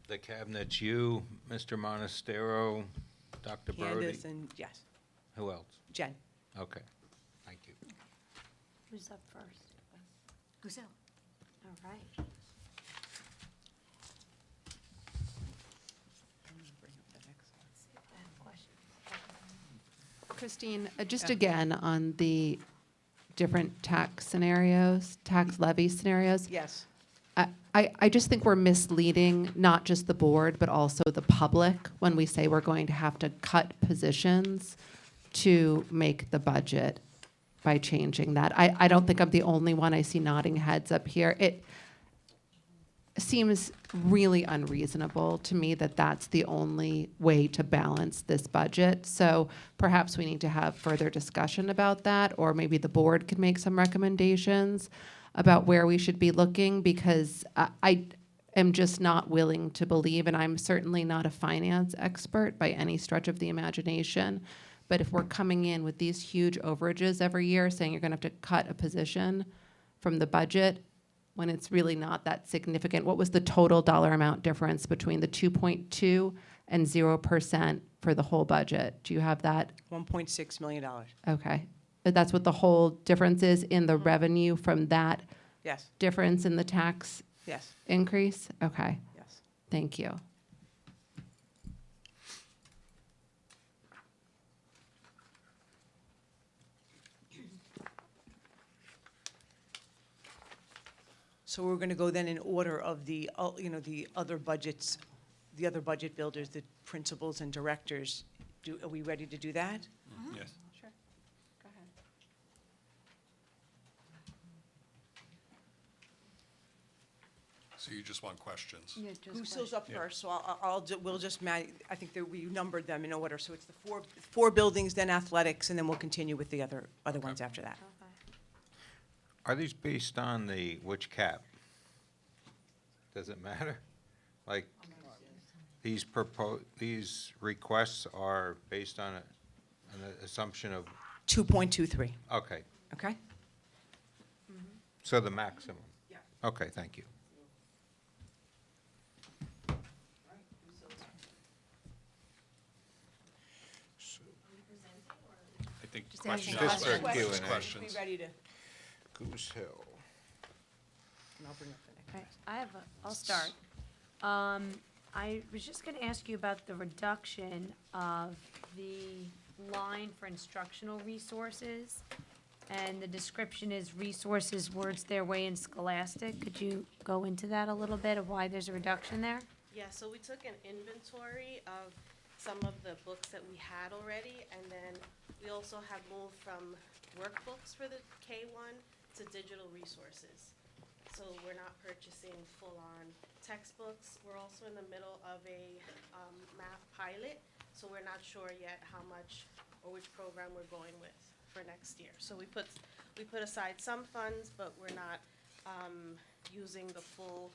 The cabinet's you, Mr. Monastero, Dr. Brody. Candace and, yes, Who else? Jen. Okay, thank you. Who's up first? Who's out? All right. Christine, just again on the different tax scenarios, tax levy scenarios. Yes. I just think we're misleading not just the board, but also the public when we say we're going to have to cut positions to make the budget by changing that. I don't think I'm the only one. I see nodding heads up here. It seems really unreasonable to me that that's the only way to balance this budget. So perhaps we need to have further discussion about that, or maybe the board could make some recommendations about where we should be looking, because I am just not willing to believe, and I'm certainly not a finance expert by any stretch of the imagination, but if we're coming in with these huge overages every year, saying you're going to have to cut a position from the budget when it's really not that significant. What was the total dollar amount difference between the 2.2 and 0% for the whole budget? Do you have that? $1.6 million. Okay. That's what the whole difference is in the revenue from that Yes, difference in the tax yes, increase? Okay. yes. Thank you. So we're going to go then in order of the, the other budgets, the other budget builders, the principals and directors. Are we ready to do that? Yes. Sure. Go ahead. So you just want questions? Who's up first? So we'll just, I think that we numbered them in order. So it's the four buildings, then athletics, and then we'll continue with the other ones after that. Are these based on which cap? Does it matter? Like, these requests are based on an assumption of, 2.23, okay, okay? so the maximum? Yeah. Okay, thank you. I think Just asking questions. Just for questions. Q&A. Questions. Be ready to, Goose Hill. and I'll bring up the next. I'll start. I was just gonna ask you about the reduction of the line for instructional resources. And the description is resources, words their way in Scholastic. Could you go into that a little bit of why there's a reduction there? Yeah, so we took an inventory of some of the books that we had already, and then we also have moved from workbooks for the K-1 to digital resources. So we're not purchasing full-on textbooks. We're also in the middle of a math pilot, so we're not sure yet how much or which program we're going with for next year. So we put aside some funds, but we're not using the full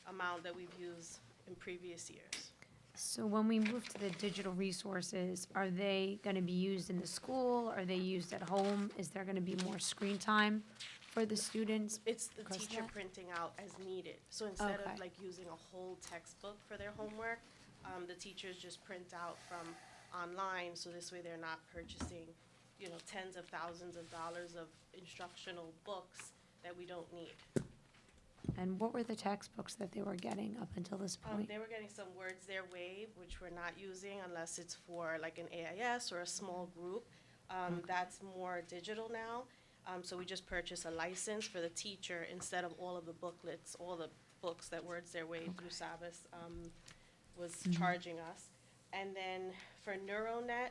amount that we've used in previous years. So when we move to the digital resources, are they gonna be used in the school? Are they used at home? Is there gonna be more screen time for the students? It's the because of teacher that? printing out as needed. So instead Okay. of like using a whole textbook for their homework, the teachers just print out from online, so this way they're not purchasing, tens of thousands of dollars of instructional books that we don't need. And what were the textbooks that they were getting up until this point? They were getting some words their way, which we're not using unless it's for like an AIS or a small group. That's more digital now. So we just purchased a license for the teacher instead of all of the booklets, all the books that Words Their Way through Sabas was charging us. And then for NeuroNet,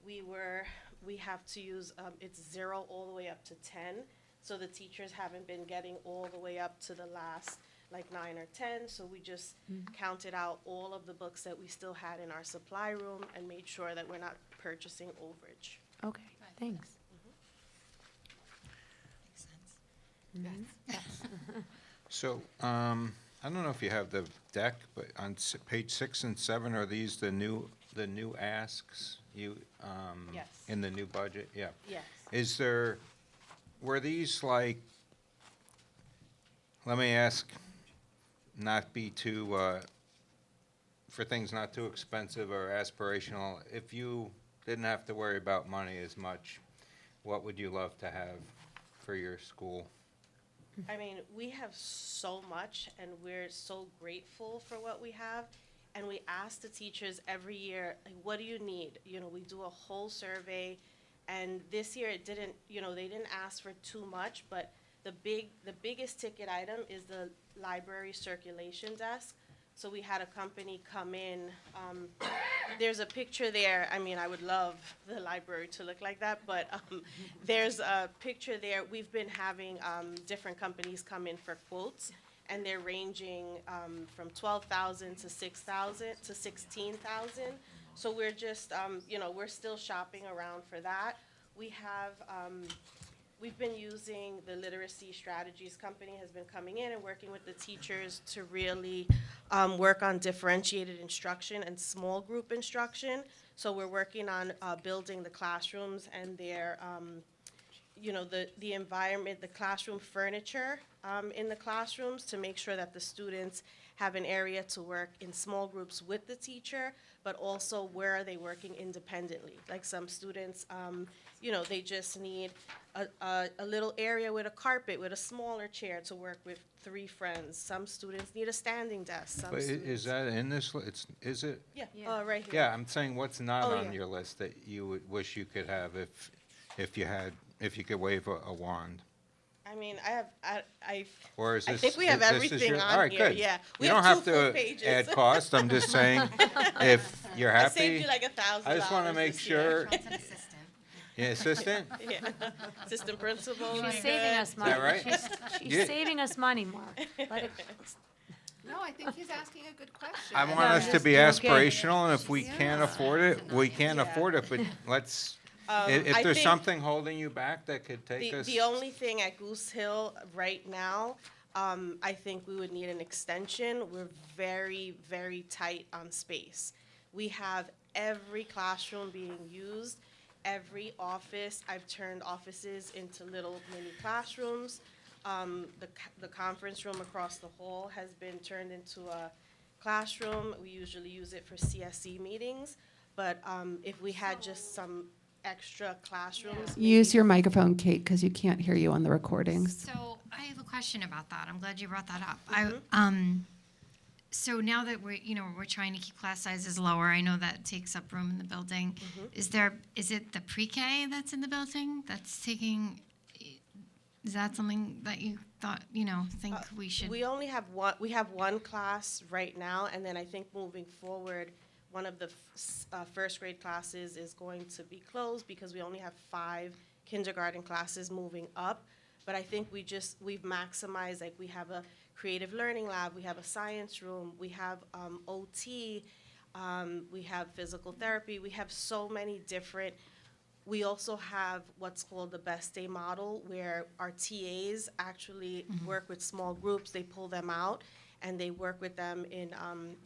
we have to use, it's 0 all the way up to 10. So the teachers haven't been getting all the way up to the last, like 9 or 10. So we just counted out all of the books that we still had in our supply room and made sure that we're not purchasing overage. Okay, thanks. So, I don't know if you have the deck, but on page 6 and 7, are these the new asks Yes. in the new budget? Yeah. Yes. Were these like, let me ask, not be too, for things not too expensive or aspirational, if you didn't have to worry about money as much, what would you love to have for your school? I mean, we have so much, and we're so grateful for what we have. And we ask the teachers every year, like, what do you need? We do a whole survey, and this year it didn't, they didn't ask for too much, but the biggest ticket item is the library circulation desk. So we had a company come in. There's a picture there. I mean, I would love the library to look like that, but there's a picture there. We've been having different companies come in for quotes, and they're ranging from $12,000 to $6,000 to $16,000. So we're just, we're still shopping around for that. We've been using the Literacy Strategies company has been coming in and working with the teachers to really work on differentiated instruction and small group instruction. So we're working on building the classrooms and their, the environment, the classroom furniture in the classrooms to make sure that the students have an area to work in small groups with the teacher, but also where are they working independently. Like some students, they just need a little area with a carpet, with a smaller chair to work with 3 friends. Some students need a standing desk. Some But students. is that in this, is it? Yeah, right here. Yeah, I'm saying what's not Oh, on yeah. your list that you would wish you could have if you could wave a wand? I mean, I Or is I this? think we have this is everything your- on all right, here, good. yeah. We You have don't have two full to pages. add cost, I'm just saying, if you're I happy. saved you like $1,000 I just want to make this year. sure. Yeah, assistant? Yeah. Assistant principal. She's we saving good? us money. right? She's Yeah. saving us money, Mark. Let it- No, I think he's asking a good question. I want No, us to just be joking. aspirational, and if we can't afford it, we can't Yeah. afford it, but let's, I if there's think something holding you back that could take us. The only thing at Goose Hill right now, I think we would need an extension. We're very, very tight on space. We have every classroom being used, every office. I've turned offices into little mini classrooms. The conference room across the hall has been turned into a classroom. We usually use it for CSE meetings, but if we had just some extra classrooms. Use maybe- your microphone, Kate, because you can't hear you on the recordings. So I have a question about that. I'm glad you brought that up. Mm-hmm. So now that we're trying to keep class sizes lower, I know that takes up room in the building. Mm-hmm. Is it the pre-K that's in the building that's taking? Is that something that you thought think we should? We only have one, we have one class right now, and then I think moving forward, one of the first grade classes is going to be closed because we only have 5 kindergarten classes moving up. But I think we've maximized, like we have a creative learning lab, we have a science room, we have OT, we have physical therapy, we have so many different. We also have what's called the best day model, where our TAs actually work with small groups. They pull them out and they work with them in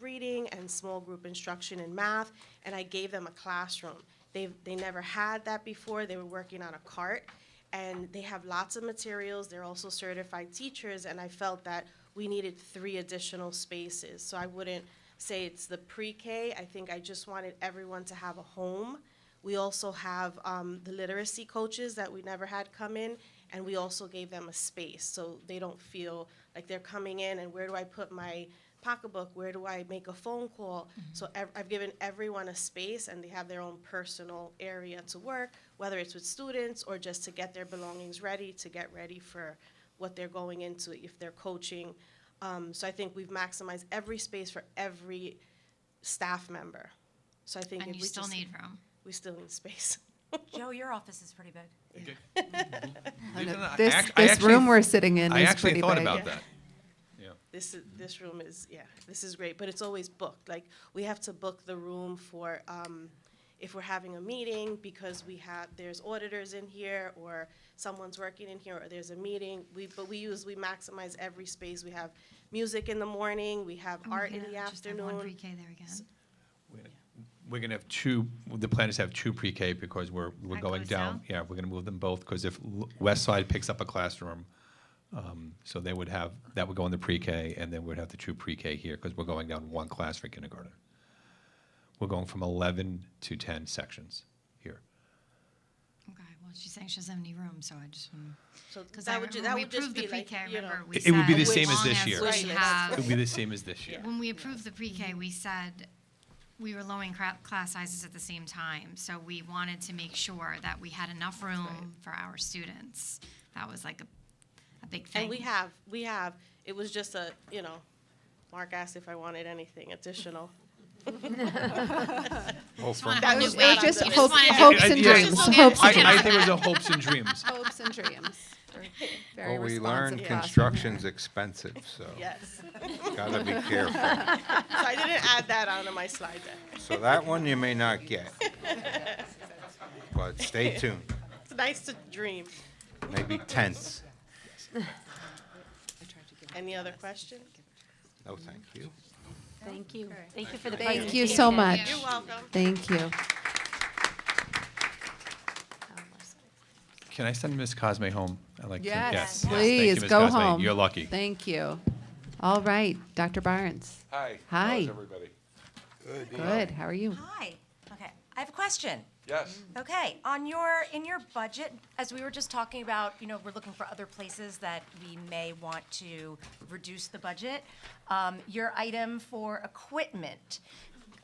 reading and small group instruction in math. And I gave them a classroom. They never had that before. They were working on a cart, and they have lots of materials. They're also certified teachers, and I felt that we needed 3 additional spaces. So I wouldn't say it's the pre-K. I think I just wanted everyone to have a home. We also have the literacy coaches that we never had come in, and we also gave them a space so they don't feel like they're coming in and where do I put my pocketbook, where do I make a phone call? So I've given everyone a space, and they have their own personal area to work, whether it's with students or just to get their belongings ready, to get ready for what they're going into if they're coaching. So I think we've maximized every space for every staff member. So I think And if you we still just, need room. we still need space. Joe, your office is pretty big. This room we're sitting in I is actually pretty thought big. about that. Yeah. This room is, this is great, but it's always booked. Like, we have to book the room for, if we're having a meeting, because there's auditors in here, or someone's working in here, or there's a meeting. We maximize every space. We have music in the morning, we have art in the Just have one afternoon. pre-K there again. We're going to have 2, the plan is to have 2 pre-K because we're That going goes down. down? Yeah, we're going to move them both because if West Side picks up a classroom, so they would have, that would go in the pre-K, and then we'd have the 2 pre-K here because we're going down 1 class for kindergarten. We're going from 11 to 10 sections here. Okay, well, she's saying she doesn't have any room, so I just want So because that would that we would just approved the be like, pre-K. you know. Remember, we It would be said the same as long this year. we Wish list. have- It would be the same as this year. When we approved the pre-K, we said we were lowering class sizes at the same time. So we wanted to make sure that we had enough room for our students. That was like a big thing. And we have, it was just Mark asked if I wanted anything additional. Hope for- wanna That have was new not just on the- hopes wanna- hopes I- and yeah, dreams. just- Hopes and I dreams. think it was a hopes and dreams. Hopes and dreams. We're very Well, we responsive learned classroom construction's here. expensive, so Yes. gotta be careful. So I didn't add that onto my slide deck. So that one you may not get, but stay tuned. It's nice to dream. Maybe tense. Any other questions? No, thank you. Thank you. Thank you for the Thank you so presentation. much. You're welcome. Thank you. Can I send Ms. Cosme home? I'd like to. Yes, Thank you, please, Ms. go Cosme. home. You're lucky. Thank you. All right, Dr. Barnes. Hi. Hi. How's everybody? Good. Good, how are you? Hi. Okay, I have a question. Yes. Okay, in your budget, as we were just talking about, we're looking for other places that we may want to reduce the budget. Your item for equipment,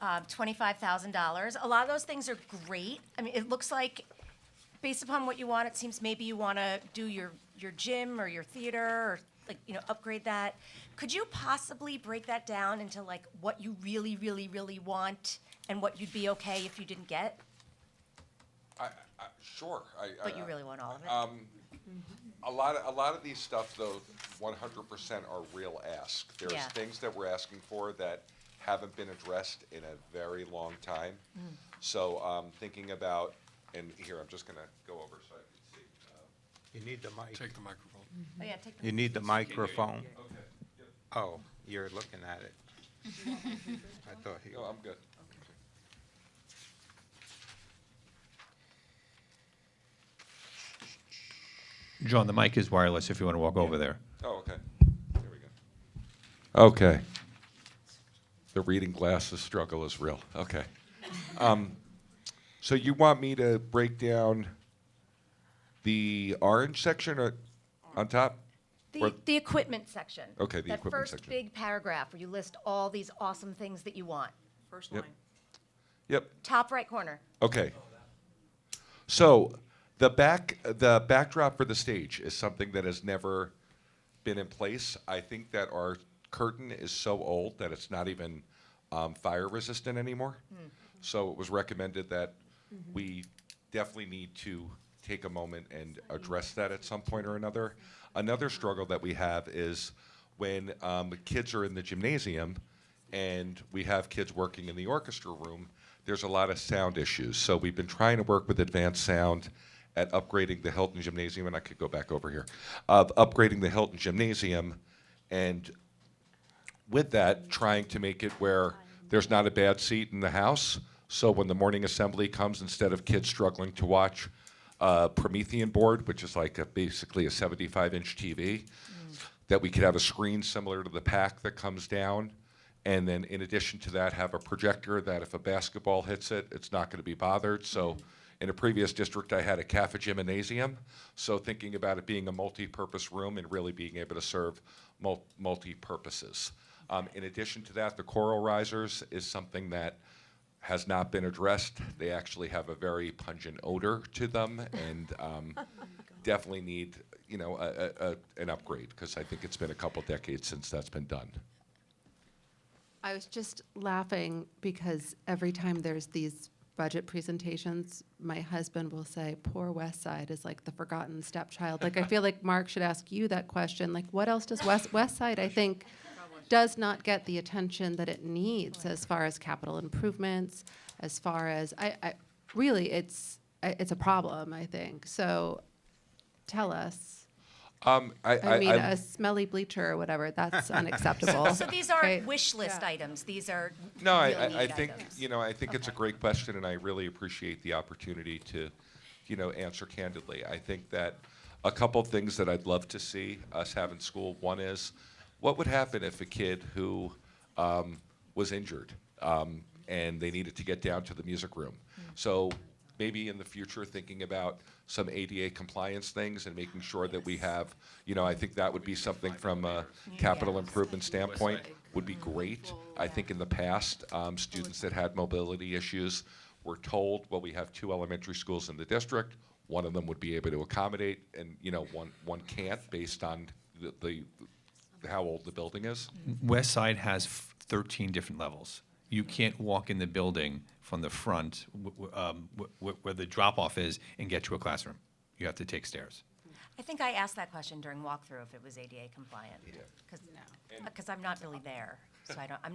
$25,000. A lot of those things are great. I mean, it looks like, based upon what you want, it seems maybe you want to do your your gym or your theater, or like, upgrade that. Could you possibly break that down into like what you really, really, really want and what you'd be okay if you didn't get? Sure. But you really want all of it? A lot of these stuff, though, 100% are real ask. There's Yeah. things that we're asking for that haven't been addressed in a very long time. So thinking about, and here, I'm just going to go over so I can see. You need the mic. Take the microphone. Oh, yeah, take the. You need the microphone. Okay. Yep. Oh, you're looking at it. I thought he. No, I'm good. John, the mic is wireless if you want to walk over there. Oh, okay. There we go. Okay. The reading glasses struggle is real. Okay. So you want me to break down the orange section on top? Or- The equipment section. Okay, the equipment That first section. big paragraph where you list all these awesome things that you want. First Yep. line. Yep. Top right corner. Okay. So the backdrop for the stage is something that has never been in place. I think that our curtain is so old that it's not even fire resistant anymore. So it was recommended that we definitely need to take a moment and address that at some point or another. Another struggle that we have is when kids are in the gymnasium and we have kids working in the orchestra room, there's a lot of sound issues. So we've been trying to work with Advanced Sound at upgrading the Hilton Gymnasium, and I could go back over here, of upgrading the Hilton Gymnasium, and with that, trying to make it where there's not a bad seat in the house. So when the morning assembly comes, instead of kids struggling to watch Promethean board, which is like basically a 75-inch TV, that we could have a screen similar to the pack that comes down, and then in addition to that, have a projector that if a basketball hits it, it's not going to be bothered. So in a previous district, I had a cafe gymnasium, so thinking about it being a multi-purpose room and really being able to serve multi-purposes. In addition to that, the choral risers is something that has not been addressed. They actually have a very pungent odor to them, and definitely need, an upgrade, because I think it's been a couple decades since that's been done. I was just laughing because every time there's these budget presentations, my husband will say, poor West Side is like the forgotten stepchild. Like, I feel like Mark should ask you that question. Like, what else does West Side, I think, does not get the attention that it needs as far as capital improvements, as far as, really, it's a problem, I think. So tell us. I mean, a smelly bleacher or whatever, that's unacceptable. So these aren't right? wish list items. These are No, real I need think, items. I think it's a great question, and I really appreciate the opportunity to, answer candidly. I think that a couple things that I'd love to see us have in school, one is, what would happen if a kid who was injured and they needed to get down to the music room? So maybe in the future, thinking about some ADA compliance things and making sure that we have, I think that would be something from a capital improvement standpoint would be great. I think in the past, students that had mobility issues were told, well, we have 2 elementary schools in the district. One of them would be able to accommodate, and one can't based on the how old the building is. West Side has 13 different levels. You can't walk in the building from the front where the drop-off is and get to a classroom. You have to take stairs. I think I asked that question during walkthrough if it was ADA compliant. Because I'm not really there, so I'm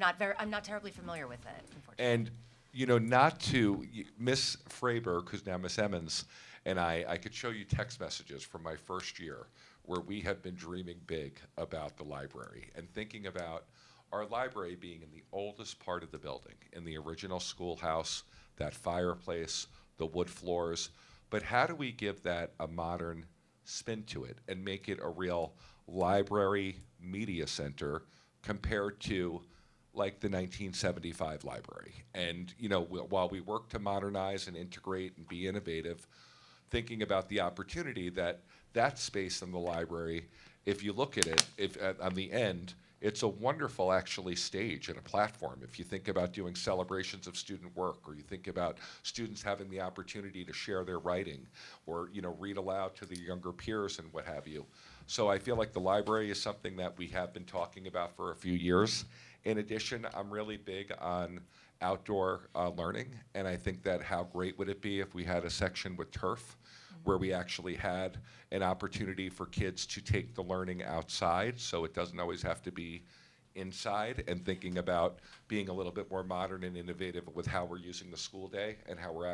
not terribly familiar with it, unfortunately. And not to Miss Freiberg, who's now Miss Emmons, and I could show you text messages from my first year where we have been dreaming big about the library and thinking about our library being in the oldest part of the building, in the original schoolhouse, that fireplace, the wood floors. But how do we give that a modern spin to it and make it a real library media center compared to like the 1975 library? And while we work to modernize and integrate and be innovative, thinking about the opportunity that space in the library, if you look at it, on the end, it's a wonderful, actually, stage and a platform. If you think about doing celebrations of student work, or you think about students having the opportunity to share their writing, or read aloud to the younger peers and what have you. So I feel like the library is something that we have been talking about for a few years. In addition, I'm really big on outdoor learning, and I think that how great would it be if we had a section with turf, where we actually had an opportunity for kids to take the learning outside, so it doesn't always have to be inside, and thinking about being a little bit more modern and innovative with how we're using the school day and how we're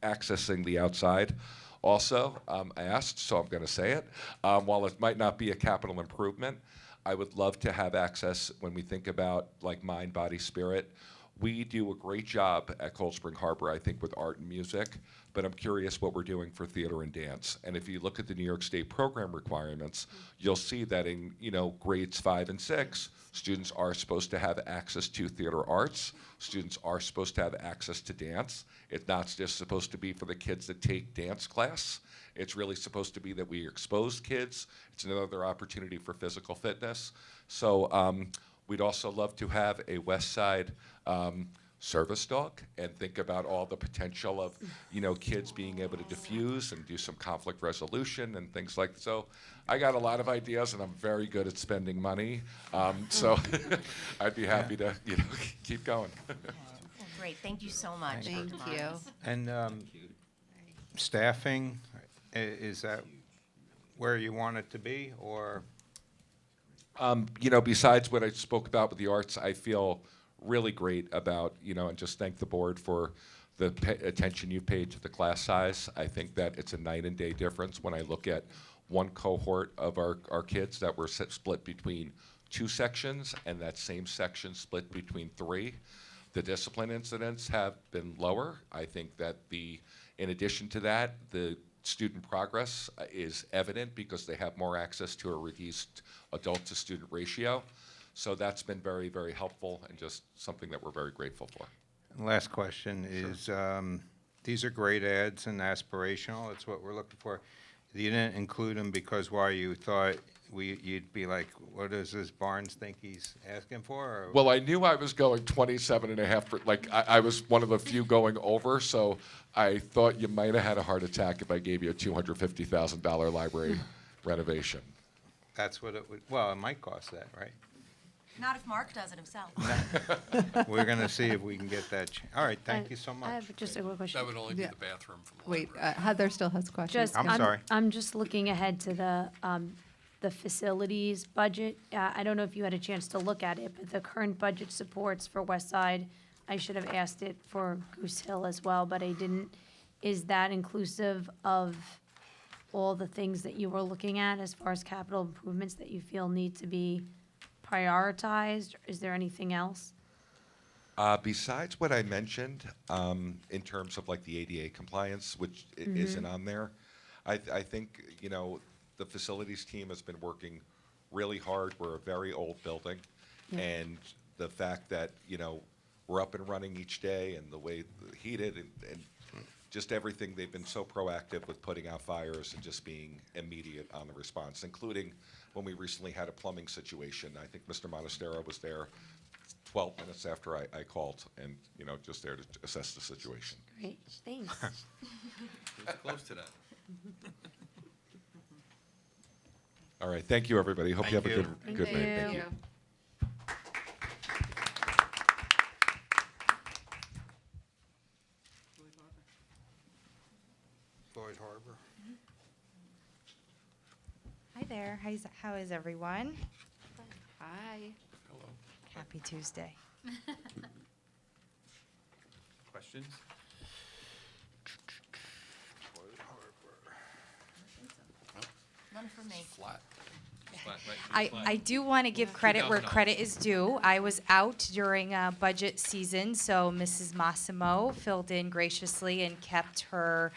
accessing the outside. Also, I asked, so I'm going to say it, while it might not be a capital improvement, I would love to have access when we think about like mind, body, spirit. We do a great job at Cold Spring Harbor, I think, with art and music, but I'm curious what we're doing for theater and dance. And if you look at the New York State program requirements, you'll see that in grades 5 and 6, students are supposed to have access to theater arts. Students are supposed to have access to dance. It's not just supposed to be for the kids that take dance class. It's really supposed to be that we expose kids. It's another opportunity for physical fitness. So we'd also love to have a West Side service dog, and think about all the potential of kids being able to diffuse and do some conflict resolution and things like that. So I got a lot of ideas, and I'm very good at spending money. So I'd be happy to keep going. Great, thank you so much. Thank Dr. you. Barnes. And staffing, is that where you want it to be, or? Besides what I spoke about with the arts, I feel really great about, and just thank the board for the attention you paid to the class size. I think that it's a night and day difference when I look at one cohort of our kids that were split between 2 sections, and that same section split between 3. The discipline incidents have been lower. I think that in addition to that, the student progress is evident because they have more access to a reduced adult to student ratio. So that's been very, very helpful, and just something that we're very grateful for. Last question is, these are great ads and aspirational. That's what we're looking for. You didn't include them because why, you thought you'd be like, what does this Barnes think he's asking for? Or? Well, I knew I was going 27.5, I was one of the few going over, so I thought you might have had a heart attack if I gave you a $250,000 library renovation. That's what it would, well, it might cost that, right? Not if Mark does it himself. We're going to see if we can get that. All right, thank you so much. I have just a quick question. That would only be Yeah. the bathroom from the Wait, library. Heather still has questions. I'm sorry. I'm just looking ahead to the facilities budget. I don't know if you had a chance to look at it, but the current budget supports for West Side, I should have asked it for Goose Hill as well, but I didn't. Is that inclusive of all the things that you were looking at as far as capital improvements that you feel need to be prioritized? Is there anything else? Besides what I mentioned, in terms of like the ADA compliance, which isn't on there, I think, the facilities team has been working really hard. We're a very old building, and the fact that, we're up and running each day, and the way heated and just everything, they've been so proactive with putting out fires and just being immediate on the response, including when we recently had a plumbing situation. I think Mr. Monastero was there 12 minutes after I called, and, just there to assess the situation. Great, thanks. It's close to that. All right, thank you, everybody. Hope you have a good Thank night. Thank you. you. Floyd Harbor. Hi there. How is everyone? Hi. Hello. Happy Tuesday. Questions? None for me. Flat. I do want to give credit where credit is due. I was out during budget season, so Mrs. Massimo filled in graciously and kept her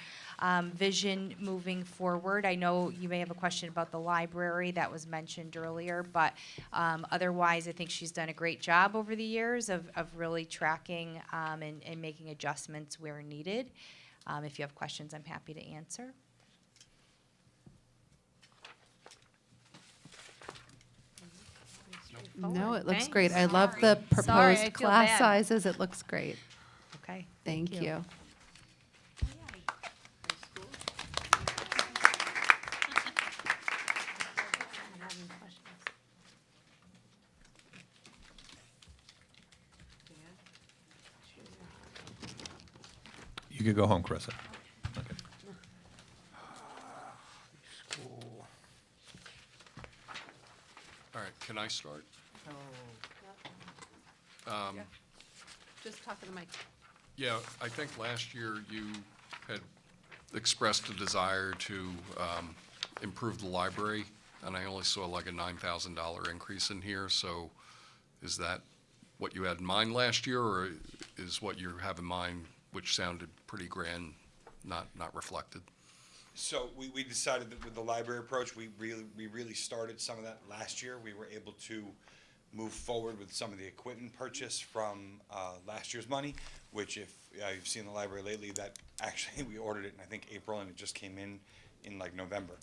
vision moving forward. I know you may have a question about the library that was mentioned earlier, but otherwise I think she's done a great job over the years of really tracking and making adjustments where needed. If you have questions, I'm happy to answer. forward. No, it looks Thanks. great. I love the Sorry, I proposed feel class bad. sizes. It looks great. Okay, Thank you. You could go home, Carissa. All right, can I start? Just talk to the mic. Yeah, I think last year you had expressed a desire to improve the library, and I only saw like a $9,000 increase in here, so is that what you had in mind last year, or is what you have in mind, which sounded pretty grand, not reflected? So we decided that with the library approach, we really started some of that last year. We were able to move forward with some of the equipment purchase from last year's money, which if you've seen the library lately, that actually we ordered it in I think April and it just came in like November.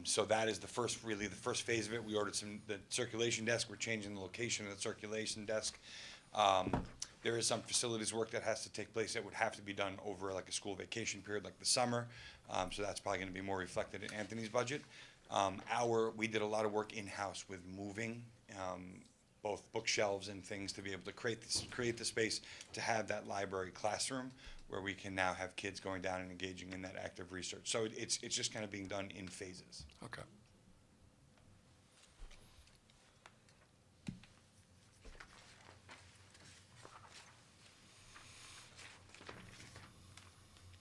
So that is the first phase of it. We ordered the circulation desk. We're changing the location of the circulation desk. There is some facilities work that has to take place that would have to be done over like a school vacation period, like the summer. So that's probably going to be more reflected in Anthony's budget. We did a lot of work in-house with moving both bookshelves and things to be able to create the space to have that library classroom where we can now have kids going down and engaging in that active research. So it's just kind of being done in phases. Okay.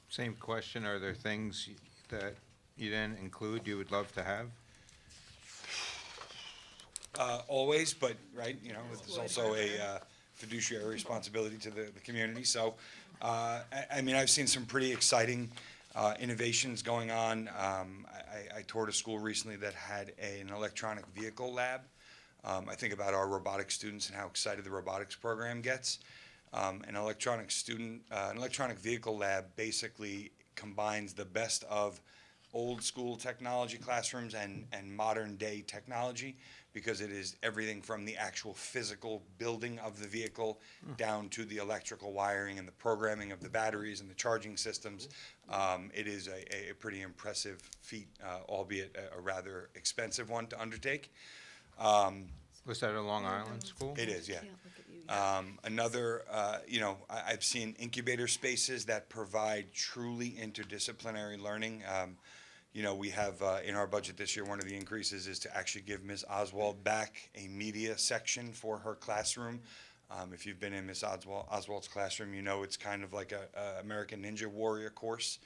Same question, are there things that you didn't include you would love to have? Always, but, right, you know, there's also a fiduciary responsibility to the community. So, I mean, I've seen some pretty exciting innovations going on. I toured a school recently that had an electronic vehicle lab. I think about our robotics students and how excited the robotics program gets. An electronic vehicle lab basically combines the best of old school technology classrooms and modern day technology, because it is everything from the actual physical building of the vehicle down to the electrical wiring and the programming of the batteries and the charging systems. It is a pretty impressive feat, albeit a rather expensive one to undertake. Was that a Long Island school? It is, yeah. I've seen incubator spaces that provide truly interdisciplinary learning. We have in our budget this year, one of the increases is to actually give Ms. Oswald back a media section for her classroom. If you've been in Ms. Oswald's classroom, you know it's kind of like a American Ninja Warrior course.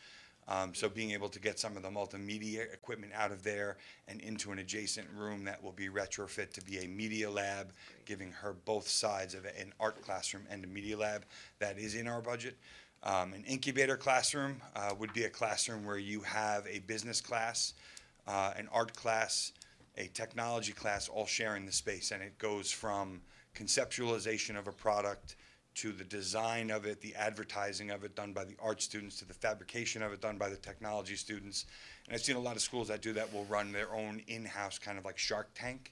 So being able to get some of the multimedia equipment out of there and into an adjacent room that will be retrofit to be a media lab, giving her both sides of an art classroom and a media lab, that is in our budget. An incubator classroom would be a classroom where you have a business class, an art class, a technology class, all sharing the space, and it goes from conceptualization of a product to the design of it, the advertising of it done by the art students, to the fabrication of it done by the technology students. And I've seen a lot of schools that do that will run their own in-house kind of like Shark Tank,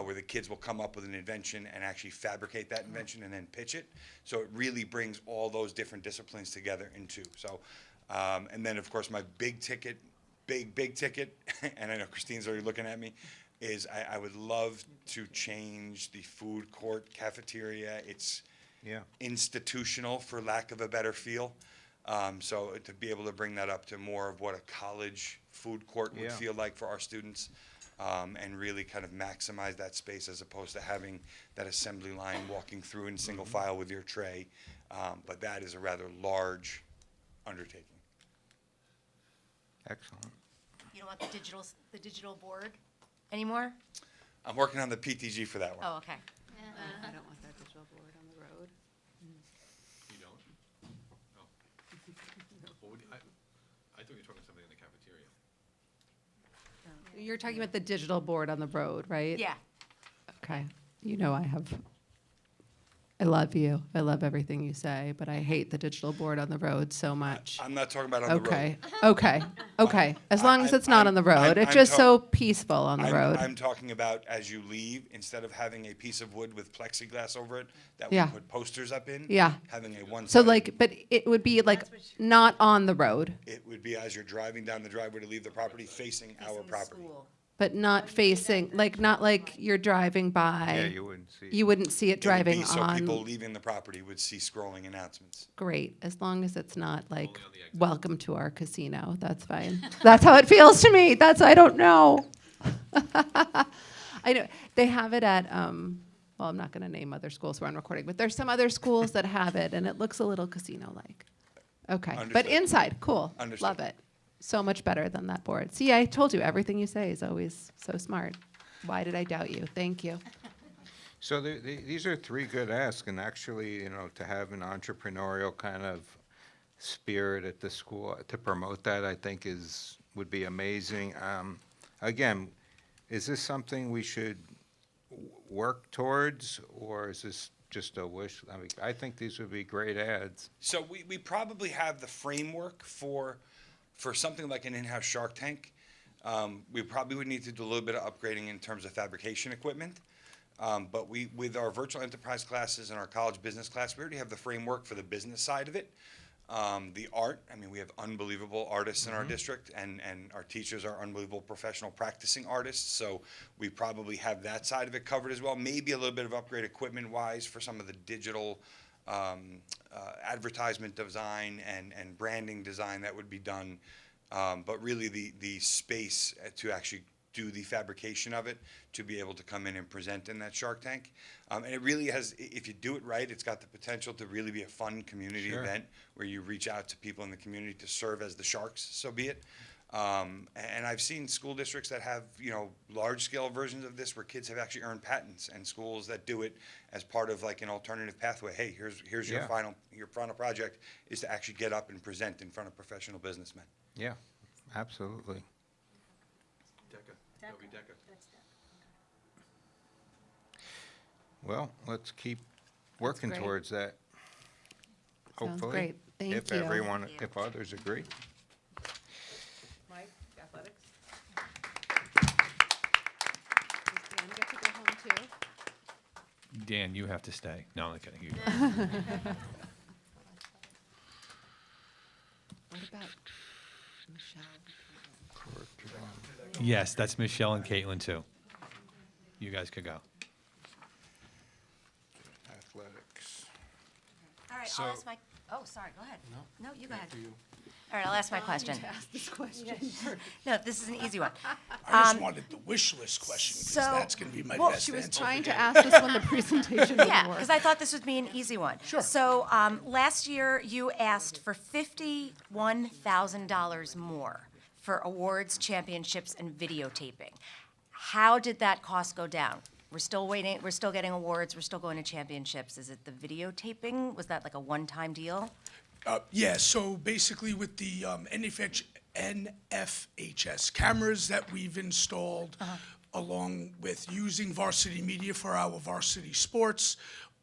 where the kids will come up with an invention and actually fabricate that invention and then pitch it. So it really brings all those different disciplines together into. So, and then of course my big ticket, and I know Christine's already looking at me, is I would love to change the food court cafeteria. It's institutional, for lack of a better feel. So to be able to bring that up to more of what a college food court would feel like for our students, and really kind of maximize that space as opposed to having that assembly line walking through in single file with your tray. But that is a rather large undertaking. Excellent. You don't want the digital board anymore? I'm working on the PTG for that one. Oh, okay. I don't want that digital board on the road. You don't? Oh. I thought you were talking to somebody in the cafeteria. You're talking about the digital board on the road, right? Yeah. Okay. You know, I have I love you. I love everything you say, but I hate the digital board on the road so much. I'm not talking about on the road. Okay, okay, okay. As long as it's not on the road. It's I'm just talk- so peaceful on the I'm- road. I'm talking about as you leave, instead of having a piece of wood with plexiglass over it that Yeah. we put posters up in. Yeah. Having a one. So like, but it would be like not on the road, It would be as you're driving down the driveway to leave the property, facing our property. but not facing, like, not like you're driving by. Yeah, you wouldn't see it. You wouldn't see it It would driving be so people on. leaving the property would see scrolling announcements. Great, as long as it's not like, welcome to our casino, that's fine. That's how it feels to me, I don't know. I know, they have it at, well, I'm not gonna name other schools where I'm recording, but there's some other schools that have it, and it looks a little casino-like. Okay, but Understood. inside, cool, Understood. love it. So much better than that board. See, I told you, everything you say is always so smart. Why did I doubt you? Thank you. So these are three good asks, and actually, to have an entrepreneurial kind of spirit at the school, to promote that, I think would be amazing. Again, is this something we should work towards, or is this just a wish? I mean, I think these would be great ads. So we probably have the framework for something like an in-house Shark Tank. We probably would need to do a little bit of upgrading in terms of fabrication equipment. But with our virtual enterprise classes and our college business class, we already have the framework for the business side of it. The art, I mean, we have unbelievable artists in our district, and our teachers are unbelievable professional practicing artists. So we probably have that side of it covered as well. Maybe a little bit of upgrade equipment-wise for some of the digital advertisement design and branding design that would be done. But really the space to actually do the fabrication of it, to be able to come in and present in that Shark Tank. And it really has, if you do it right, it's got the potential to really be a fun community Sure. event where you reach out to people in the community to serve as the sharks, so be it. And I've seen school districts that have, large-scale versions of this where kids have actually earned patents, and schools that do it as part of like an alternative pathway. Hey, here's your Yeah. your final project is to actually get up and present in front of professional businessmen. Yeah, absolutely. That'll be DECA. Well, let's keep working great. towards that. Sounds Hopefully. great. Thank If you. everyone, if others agree. Mike, athletics? Does Dan get to go home too? Dan, you have to stay. No, I'm not kidding. You. What about Michelle? Yes, that's Michelle and Caitlin too. You guys could go. Athletics. All right, So- I'll ask my, oh, sorry, go ahead. No, you go ahead. All right, I'll ask my question. This question. No, this is an easy one. I just wanted the wish list question, because so- that's gonna be my well, best She was answer. trying to ask this when the presentation didn't Yeah, work. because I thought this would be an easy one. Sure. So last year, you asked for $51,000 more for awards, championships, and videotaping. How did that cost go down? We're still waiting, we're still getting awards, we're still going to championships. Is it the videotaping? Was that like a one-time deal? Yeah, so basically with the NFHS cameras that we've installed, along with using Varsity Media for our varsity sports,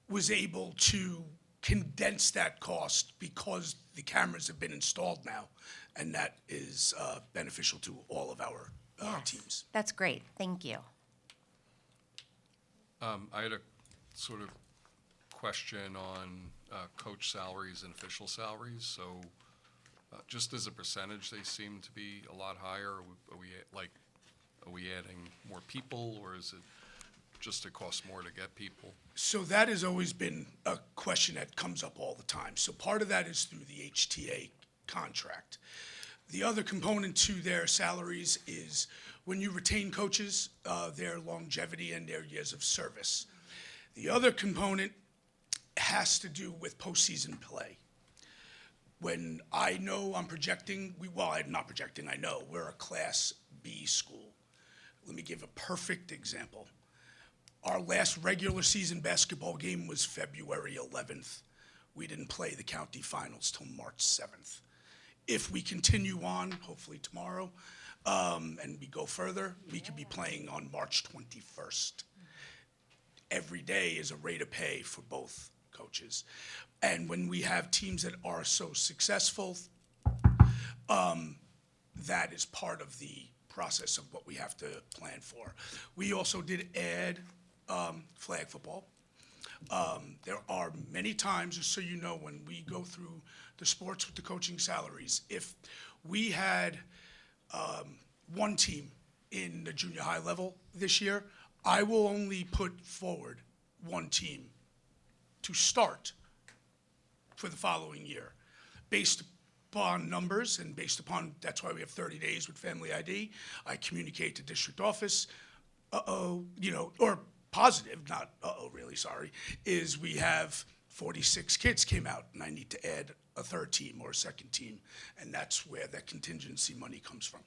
was able to condense that cost because the cameras have been installed now, and that is beneficial to all of our teams. That's great, thank you. I had a sort of question on coach salaries and official salaries. So just as a percentage, they seem to be a lot higher. Are we adding more people, or is it just it costs more to get people? So that has always been a question that comes up all the time. So part of that is through the HTA contract. The other component to their salaries is when you retain coaches, their longevity and their years of service. The other component has to do with postseason play. When I know I'm projecting, I'm not projecting, I know we're a Class B school. Let me give a perfect example. Our last regular season basketball game was February 11th. We didn't play the county finals till March 7th. If we continue on, hopefully tomorrow, and we go further, we could be playing on March 21st. Every day is a rate of pay for both coaches. And when we have teams that are so successful, that is part of the process of what we have to plan for. We also did add flag football. There are many times, just so you know, when we go through the sports with the coaching salaries, if we had one team in the junior high level this year, I will only put forward one team to start for the following year, based upon numbers and based upon, that's why we have 30 days with Family ID. I communicate to district office, or positive, not really, sorry, is we have 46 kids came out and I need to add a third team or a second team. And that's where that contingency money comes from.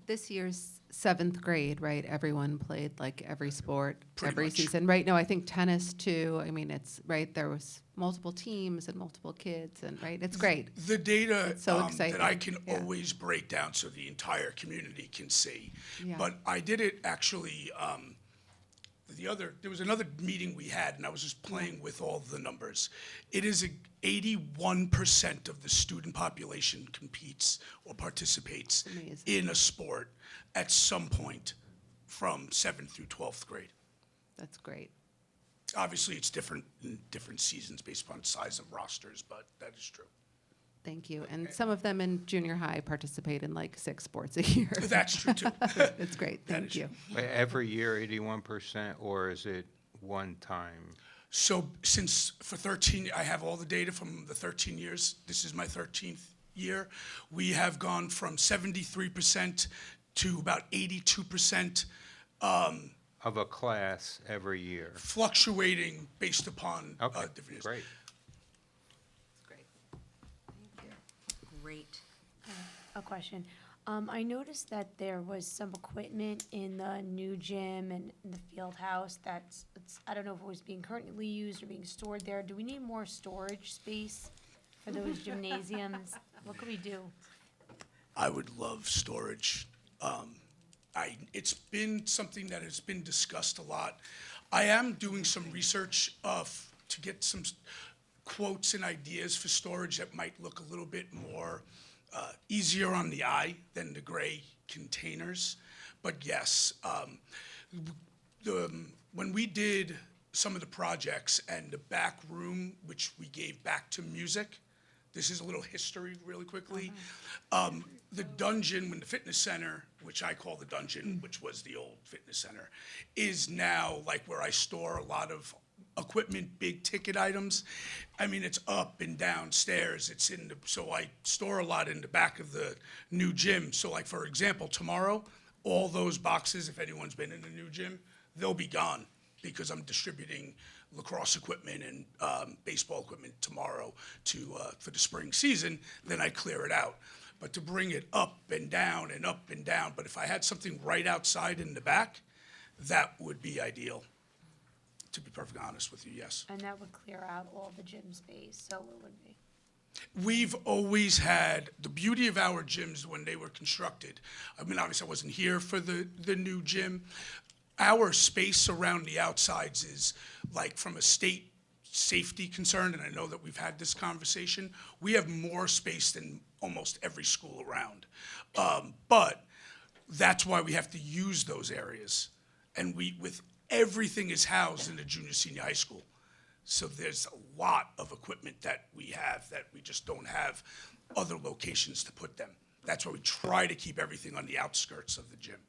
This year's seventh grade, right? Everyone played like every sport, Pretty every much. season. Right, no, I think tennis too. I mean, it's, right, there was multiple teams and multiple kids and, right, it's great. The data It's so exciting. that I can Yeah. always break down so the entire community can see. Yeah. But I did it actually, there was another meeting we had, and I was just playing with all the numbers. It is 81% of the student population competes or participates Amazing. in a sport at some point from 7th through 12th grade. That's great. Obviously, it's different in different seasons based upon size of rosters, but that is true. Thank you. And some of them in junior high participate in like 6 sports a year. That's true, too. It's great. Thank you. Every year, 81%, or is it one time? So since for 13, I have all the data from the 13 years. This is my 13th year. We have gone from 73% to about 82%, Of a class every year? fluctuating based upon Okay, different years. great. Great. A question. I noticed that there was some equipment in the new gym and in the field house I don't know if it was being currently used or being stored there. Do we need more storage space for those gymnasiums? What could we do? I would love storage. It's been something that has been discussed a lot. I am doing some research to get some quotes and ideas for storage that might look a little bit more easier on the eye than the gray containers. But yes, when we did some of the projects and the back room, which we gave back to music, this is a little history really quickly. The dungeon, when the fitness center, which I call the dungeon, which was the old fitness center, is now like where I store a lot of equipment, big ticket items. I mean, it's up and downstairs. So I store a lot in the back of the new gym. So like, for example, tomorrow, all those boxes, if anyone's been in the new gym, they'll be gone because I'm distributing lacrosse equipment and baseball equipment tomorrow for the spring season. Then I clear it out. But to bring it up and down and up and down, but if I had something right outside in the back, that would be ideal. To be perfectly honest with you, yes. And that would clear out all the gym space, so it would be. We've always had, the beauty of our gyms when they were constructed, I mean, obviously I wasn't here for the new gym. Our space around the outsides is like from a state safety concern, and I know that we've had this conversation, we have more space than almost every school around. But that's why we have to use those areas. And everything is housed in the junior, senior high school. So there's a lot of equipment that we have that we just don't have other locations to put them. That's why we try to keep everything on the outskirts of the gym.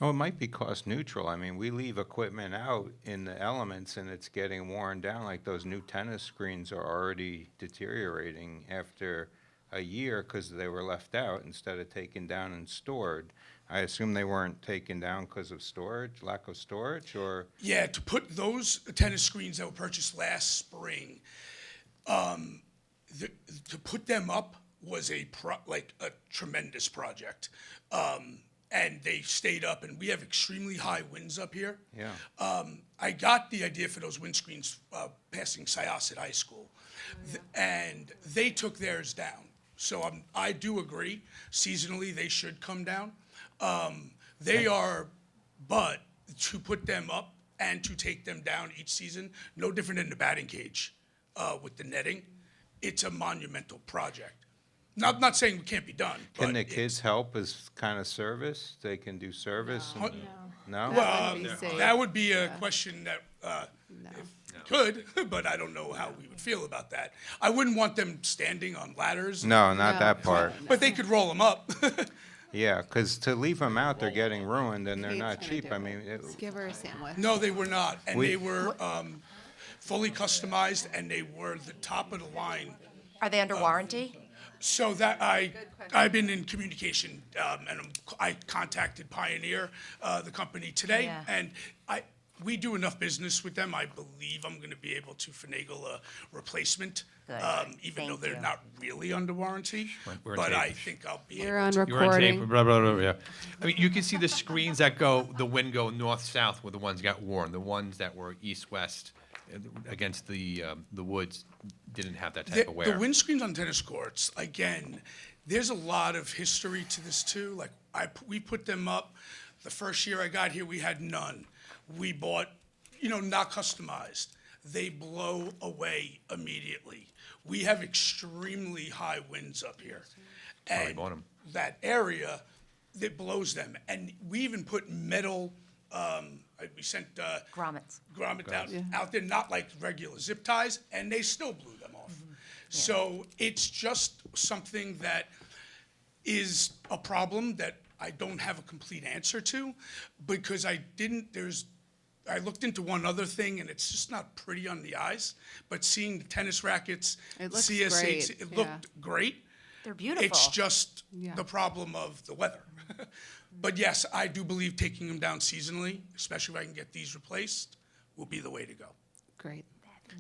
Oh, it might be cost neutral. I mean, we leave equipment out in the elements and it's getting worn down. Like those new tennis screens are already deteriorating after a year because they were left out instead of taken down and stored. I assume they weren't taken down because of storage, lack of storage, or? Yeah, to put those tennis screens that were purchased last spring, to put them up was a tremendous project. And they stayed up, and we have extremely high winds up here. Yeah. I got the idea for those windscreens passing Syosset High School, and they took theirs down. So I do agree, seasonally, they should come down. They are, but to put them up and to take them down each season, no different than the batting cage with the netting. It's a monumental project. Not saying it can't be done. Can but the it's- kids help as kind of service? They can do service? No. No? Well, wouldn't be safe. that would be a question that could, but I don't know how we would feel about that. I wouldn't want them standing on ladders. No, not No. that part. But they could roll them up. Yeah, because to leave them out, they're getting ruined and they're Kate's not gonna cheap. do I it. mean, Give her a sandwich. No, they were not, and We- they were fully customized, and they were the top of the line. Are they under warranty? So that I've been in communication, and I contacted Pioneer, the company today, Yeah. and we do enough business with them. I believe I'm going to be able to finagle a replacement, Good. even though Thank they're you. not really under warranty. We're on But tape. I think I'll be You're able on to. You're on tape, recording. blah, blah, blah, yeah. I mean, you can see the screens that go, the wind go north-south were the ones that got worn. The ones that were east-west against the woods didn't have that type of wear. The windscreens on tennis courts, again, there's a lot of history to this too. Like we put them up. The first year I got here, we had none. We bought, not customized. They blow away immediately. We have extremely high winds up here. Probably And bought 'em. that area, that blows them. And we even put metal, we sent Grommets. grommet out there, not like regular zip ties, and they still blew them off. So it's just something that is a problem that I don't have a complete answer to, because I looked into one other thing, and it's just not pretty on the eyes, but seeing the tennis rackets, It looks CSH, great, it yeah. looked great. They're beautiful. It's just Yeah. the problem of the weather. But yes, I do believe taking them down seasonally, especially if I can get these replaced, will be the way to go. Great.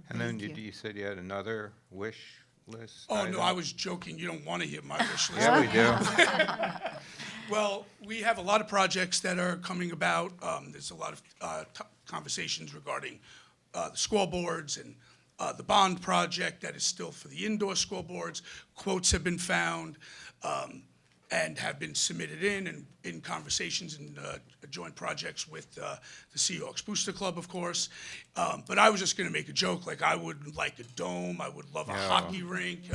and then Thank you. you said you had another wish list? Oh, item? no, I was joking. You don't want to hear my wish list. Yeah, we do. Well, we have a lot of projects that are coming about. There's a lot of conversations regarding the scoreboards and the bond project that is still for the indoor scoreboards. Quotes have been found and have been submitted in conversations and joint projects with the Seahawks Booster Club, of course. But I was just going to make a joke, like I would like a dome. I would love a hockey rink.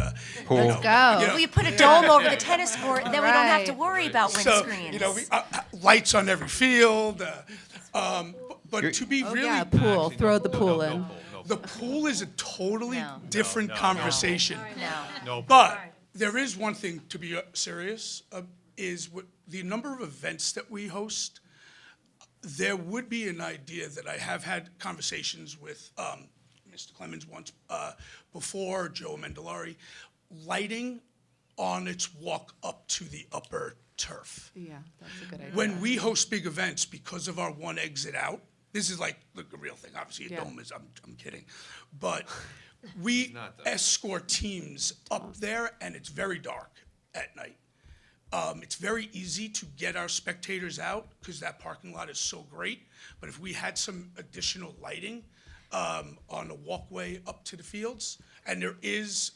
Pool. you know, Let's go. you know, Well, you put a dome over the tennis court, and then we don't have to Right. worry about so, windscreens. lights on every field. But to be Oh, really, yeah, pool. Throw the pool in. the pool is a totally No. different No, no, conversation. No. No, But there is one thing to be serious, is the number of events that we host. There would be an idea that I have had conversations with Mr. Clemens once before, Joe Mendolari, lighting on its walk up to the upper turf. Yeah, that's a good idea. When we host big events, because of our one exit out, this is like the real thing. Obviously, a Yeah. dome is, I'm kidding. But we escort teams up there, and it's very dark at night. It's very easy to get our spectators out because that parking lot is so great. But if we had some additional lighting on the walkway up to the fields, and there is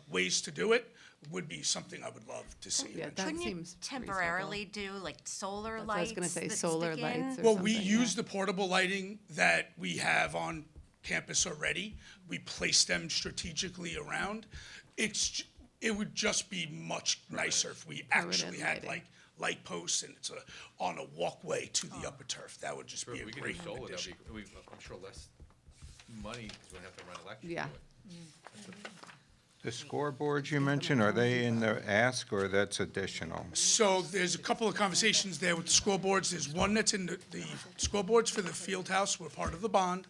ways to do it, would be something I would love to see. Yeah, that Couldn't you seems temporarily do like solar That's what I was lights? gonna say, that solar stick in? lights or Well, we something, use the portable lighting that we have on campus already. We place them strategically around. It would just be much nicer if we actually had lighting. like light posts and it's on a walkway to the upper turf. That would just be a we could great do solar, addition. I'm sure less money, because we don't have to run electric. Yeah. The scoreboards you mentioned, are they in the ask or that's additional? So there's a couple of conversations there with the scoreboards. There's one that's in the scoreboards for the field house were part of the bond.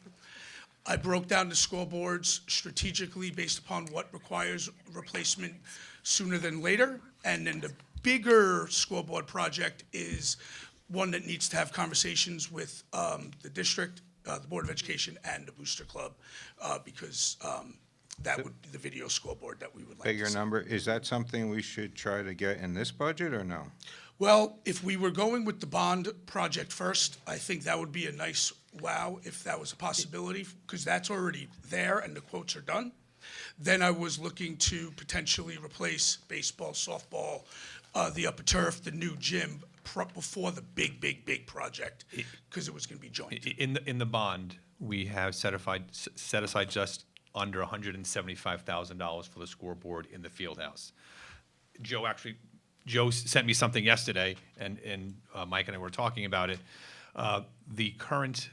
I broke down the scoreboards strategically based upon what requires replacement sooner than later. And then the bigger scoreboard project is one that needs to have conversations with the district, the Board of Education, and the Booster Club, because that would be the video scoreboard that we would like to Bigger see. number, is that something we should try to get in this budget or no? Well, if we were going with the bond project first, I think that would be a nice wow if that was a possibility, because that's already there and the quotes are done. Then I was looking to potentially replace baseball, softball, the upper turf, the new gym, before the big project, because it was going to be joint. In the bond, we have set aside just under $175,000 for the scoreboard in the field house. Joe sent me something yesterday, and Mike and I were talking about it. The current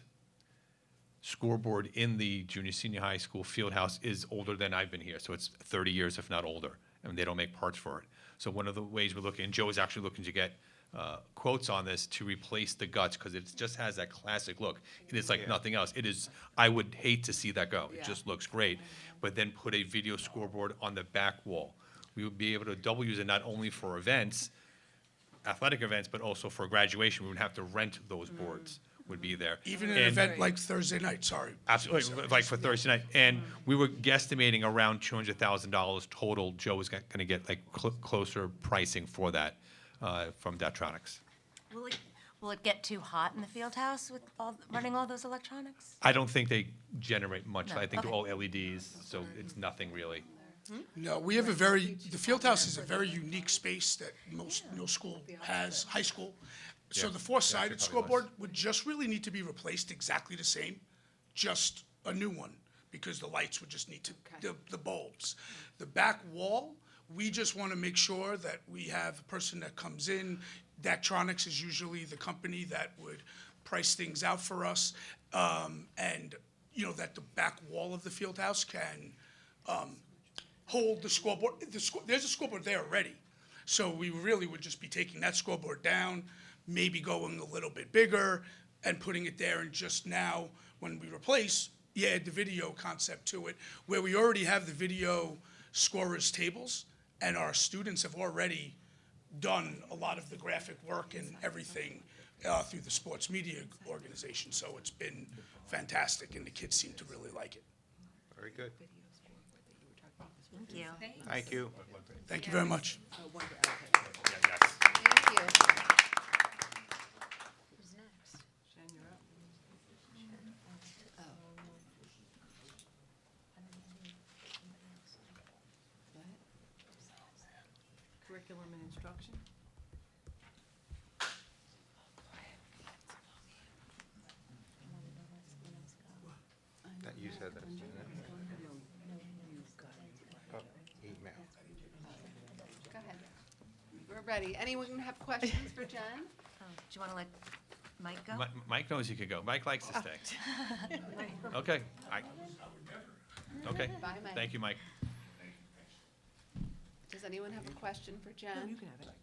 scoreboard in the junior high school field house is older than I've been here, so it's 30 years, if not older, and they don't make parts for it. So one of the ways we're looking, and Joe is actually looking to get quotes on this to replace the guts, because it just has that classic look. It is like nothing else. It is, I would hate to see that go. It just looks great. But then put a video scoreboard on the back wall. We would be able to double use it not only for events, athletic events, but also for graduation. We would have to rent those boards, would be there. Even an event like Thursday night, sorry. Absolutely, like for Thursday night. And we were guesstimating around $200,000 total. Joe was going to get like closer pricing for that from Datronics. Will it get too hot in the field house with running all those electronics? I don't think they generate much. No, I think okay. they're all LEDs, so it's nothing really. No, we have the field house is a very unique space that most middle school has, high school. So Yeah. the four-sided Yeah, it probably scoreboard would just really need to be replaced exactly the same, just a new one, because the lights would just need to, the bulbs. The back wall, we just want to make sure that we have a person that comes in. Daktronics is usually the company that would price things out for us, and, you know, that the back wall of the field house can hold the scoreboard. There's a scoreboard there already. So we really would just be taking that scoreboard down, maybe going a little bit bigger and putting it there, and just now, when we replace, add the video concept to it, where we already have the video scorers tables, and our students have already done a lot of the graphic work and everything through the sports media organization. So it's been fantastic, and the kids seem to really like it. Very good. Thank you. Thank you. Thank you very much. Thank you. Who's next? Curriculum and instruction? That you said that. Oh, email. Go ahead. We're ready. Anyone have questions for Jen? Do you want to let Mike go? Mike knows he could go. Mike likes to stay. Okay. Okay. Bye, Mike. Thank you, Mike. Does anyone have a question for Jen? You can have it.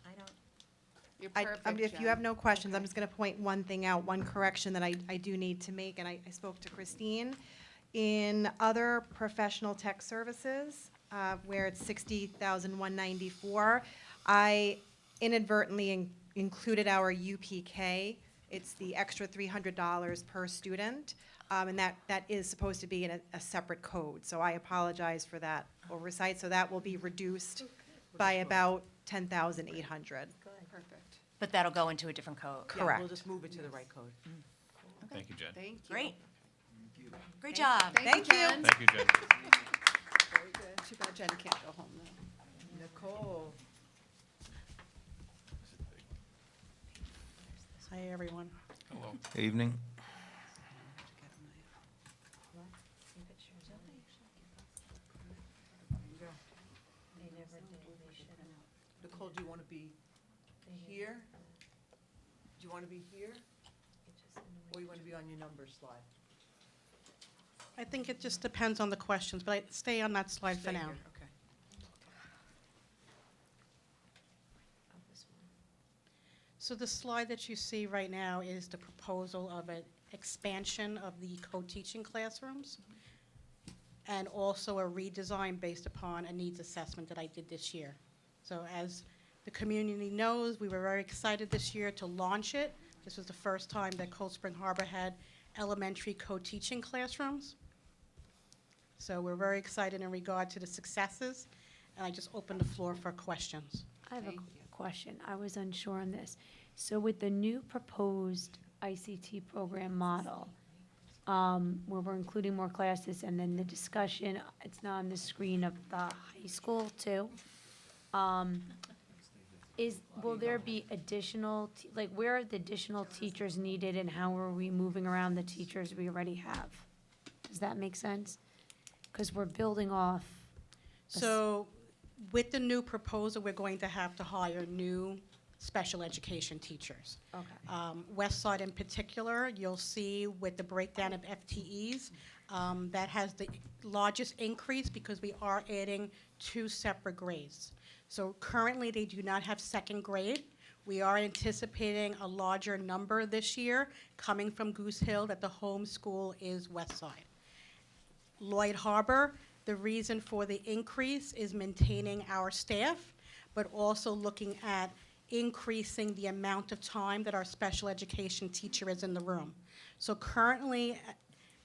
I don't. You're I- perfect, If you Jen. have no questions, I'm just going to point one thing out, one correction that I do need to make, and I spoke to Christine. In other professional tech services, where it's $60,194, I inadvertently included our UPK. It's the extra $300 per student, and that is supposed to be in a separate code. So I apologize for that oversight. So that will be reduced by about $10,800. Perfect. But that'll go into a different code. Yeah, Correct. we'll just move it to the right code. Thank you, Jen. Thank you. Great. Great job. Thank you. Jen. Thank you, Jen. Very good. Too bad Jen can't go home, though. Nicole. Hi, everyone. Hello. Evening. Nicole, do you want to be here? Do you want to be here? Or you want to be on your number slide? I think it just depends on the questions, but I stay on that slide for Stay now. here, okay. So the slide that you see right now is the proposal of an expansion of the co-teaching classrooms, and also a redesign based upon a needs assessment that I did this year. So as the community knows, we were very excited this year to launch it. This was the first time that Cold Spring Harbor had elementary co-teaching classrooms. So we're very excited in regard to the successes, and I just open the floor for questions. I have a, Thank you. question. I was unsure on this. So with the new proposed ICT program model, where we're including more classes, and then the discussion, it's not on the screen, of the high school too. Will there be additional, like, where are the additional teachers needed, and how are we moving around the teachers we already have? Does that make sense? Because we're building off. So with the new proposal, we're going to have to hire new special education teachers. Okay. West Side in particular, you'll see with the breakdown of FTEs, that has the largest increase because we are adding 2 separate grades. So currently, they do not have second grade. We are anticipating a larger number this year coming from Goose Hill, that the home school is West Side. Lloyd Harbor, the reason for the increase is maintaining our staff, but also looking at increasing the amount of time that our special education teacher is in the room. So currently,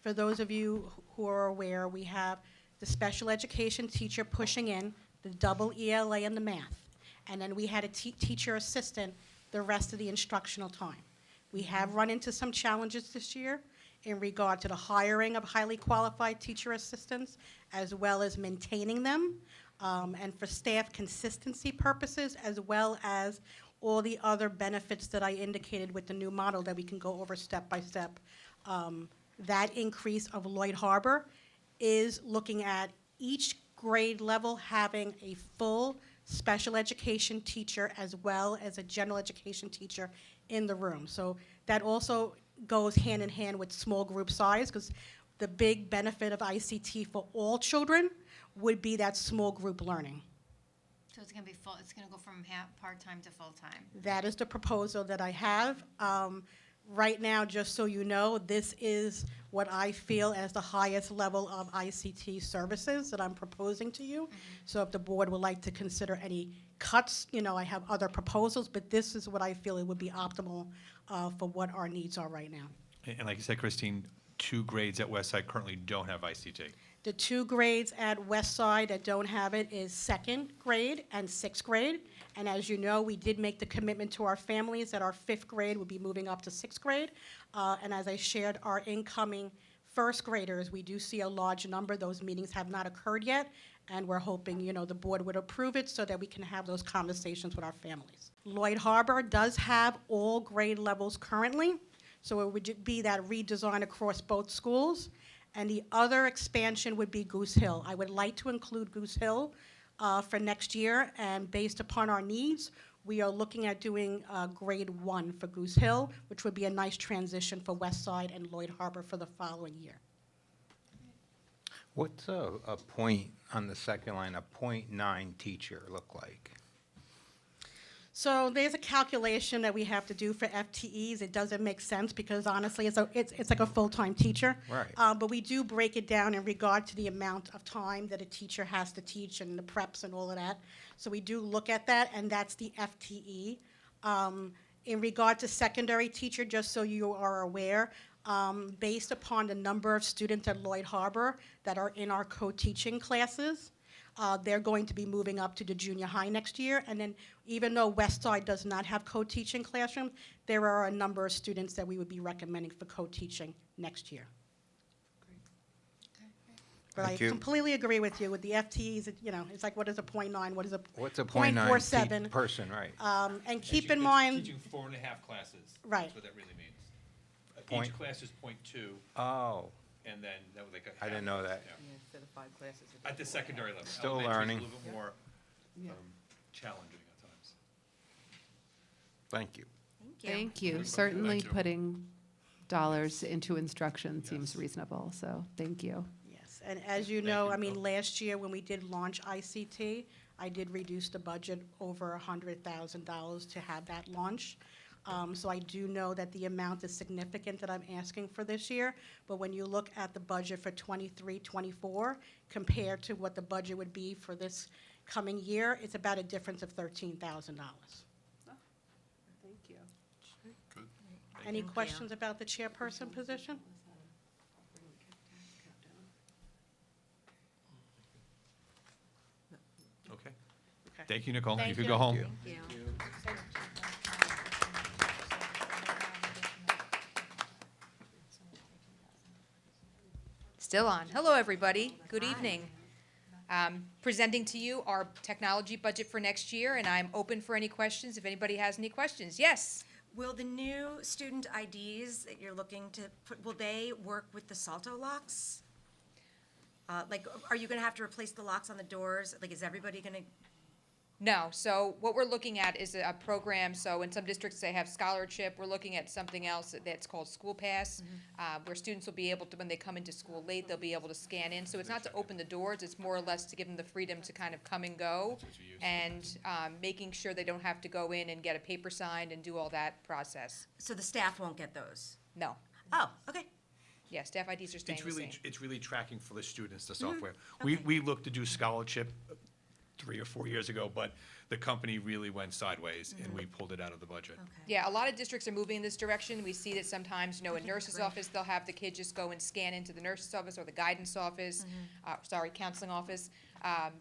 for those of you who are aware, we have the special education teacher pushing in the double ELA and the math. And then we had a teacher assistant the rest of the instructional time. We have run into some challenges this year in regard to the hiring of highly qualified teacher assistants, as well as maintaining them, and for staff consistency purposes, as well as all the other benefits that I indicated with the new model that we can go over step by step. That increase of Lloyd Harbor is looking at each grade level having a full special education teacher as well as a general education teacher in the room. So that also goes hand in hand with small group size, because the big benefit of ICT for all children would be that small group learning. So it's gonna be full, it's gonna go from part-time to full-time? That is the proposal that I have. Right now, just so you know, this is what I feel as the highest level of ICT services that I'm proposing to you. So if the board would like to consider any cuts, I have other proposals, but this is what I feel it would be optimal for what our needs are right now. And like you said, Christine, 2 grades at Westside currently don't have ICT. The 2 grades at West Side that don't have it is 2nd grade and 6th grade. And as you know, we did make the commitment to our families that our 5th grade would be moving up to 6th grade. And as I shared, our incoming 1st graders, we do see a large number. Those meetings have not occurred yet. And we're hoping, the board would approve it so that we can have those conversations with our families. Lloyd Harbor does have all grade levels currently. So it would be that redesign across both schools. And the other expansion would be Goose Hill. I would like to include Goose Hill for next year, and based upon our needs, we are looking at doing grade 1 for Goose Hill, which would be a nice transition for West Side and Lloyd Harbor for the following year. What's a point on the second line, a .9 teacher look like? So there's a calculation that we have to do for FTEs. It doesn't make sense because honestly, it's like a full-time teacher. Right. But we do break it down in regard to the amount of time that a teacher has to teach and the preps and all of that. So we do look at that, and that's the FTE. In regard to secondary teacher, just so you are aware, based upon the number of students at Lloyd Harbor that are in our co-teaching classes, they're going to be moving up to the junior high next year. And then even though West Side does not have co-teaching classrooms, there are a number of students that we would be recommending for co-teaching next year. But Thank I you. completely agree with you. With the FTEs, it's like, what is a .9? What is a What's a .9 .47? person, right? And keep in mind, Teaching 4.5 classes. Right. That's what that really means. Point- Each class is .2, Oh, and then that was like a. I didn't know that. Yeah. Instead of 5 classes. At the secondary level. Still Elementary's learning. a little bit more Yeah. challenging at times. Thank you. Thank you. Thank Certainly you. putting dollars into instruction seems reasonable, so thank you. yes, and as you know, last year when we did launch ICT, I did reduce the budget over $100,000 to have that launch. So I do know that the amount is significant that I'm asking for this year, but when you look at the budget for 23-24 compared to what the budget would be for this coming year, it's about a difference of $13,000. Thank you. Good. Any questions about the chairperson position? Okay. Okay. Thank you, Nicole. You Thank could you. go home. Thank you. Still on. Hello, everybody. Good evening. Presenting to you our technology budget for next year, and I'm open for any questions if anybody has any questions. Yes? Will the new student IDs that you're looking to put, will they work with the Salto locks? Like, are you gonna have to replace the locks on the doors? Like, is everybody gonna? No. So what we're looking at is a program, so in some districts they have scholarship. We're looking at something else that's called School Pass, where students will be able to, when they come into school late, they'll be able to scan in. So it's not to open the doors, it's more or less to give them the freedom to kind of come and go, and making sure they don't have to go in and get a paper signed and do all that process. So the staff won't get those? No. Oh, okay. Yeah, staff IDs are staying the same. It's really tracking for the students, the Mm-hmm. software. Okay. We looked to do scholarship 3 or 4 years ago, but the company really went sideways, and we pulled it out of the budget. Yeah, a lot of districts are moving in this direction. We see that sometimes, in nurse's office, they'll have the kid just go and scan into the nurse's office or the guidance office, counseling office,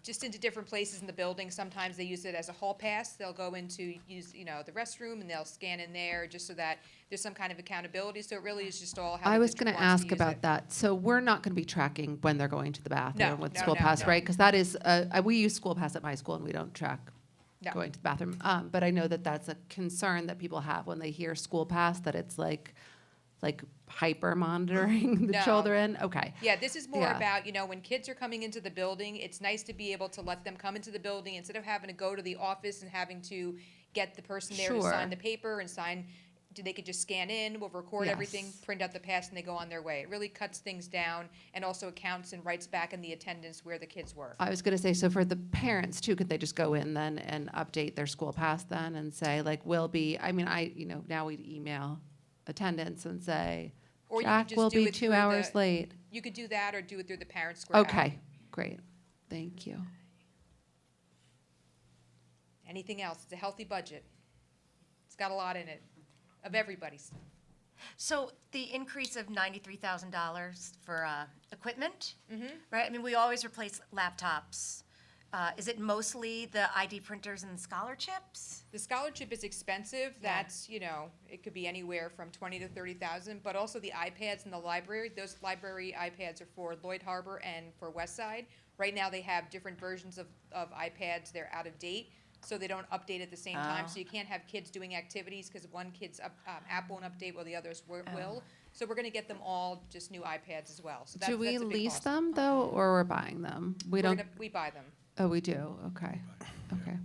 just into different places in the building. Sometimes they use it as a hall pass. They'll go into use, the restroom, and they'll scan in there just so that there's some kind of accountability. So it really is just all how I the was district going to wants ask use about it. that. So we're not going to be tracking when they're going to the bathroom No, with no, School no, Pass, no. right? Because that is, we use School Pass at my school, and we don't track No. going to the bathroom. But I know that that's a concern that people have when they hear School Pass, that it's like hyper monitoring the No. children. Okay. Yeah, this is more Yeah. about, when kids are coming into the building, it's nice to be able to let them come into the building instead of having to go to the office and having to get the person there to Sure. sign the paper and sign. They could just scan in, we'll record everything, Yes. print out the pass, and they go on their way. It really cuts things down and also accounts and writes back in the attendance where the kids were. I was going to say, so for the parents too, could they just go in then and update their School Pass then and say, like, will be, now we'd email attendance and say, Or you could Jack just will do be it 2 through hours the- late. You could do that or do it through the Parent Square app. Okay, great. Thank you. Anything else? It's a healthy budget. It's got a lot in it, of everybody's. So the increase of $93,000 for equipment, right? I mean, we always replace laptops. Is it mostly the ID printers and scholarships? The scholarship is expensive. That's, it could be anywhere from 20 to 30,000, but also the iPads in the library. Those library iPads are for Lloyd Harbor and for Westside. Right now, they have different versions of iPads. They're out of date, so they don't update at the same time. Oh. So you can't have kids doing activities because one kid's app won't update while the others will. So we're going to get them all just new iPads as well. So Do we that's a big lease cost. them though, or we're buying them? We don't. We buy them. Oh, we do. Okay. Okay.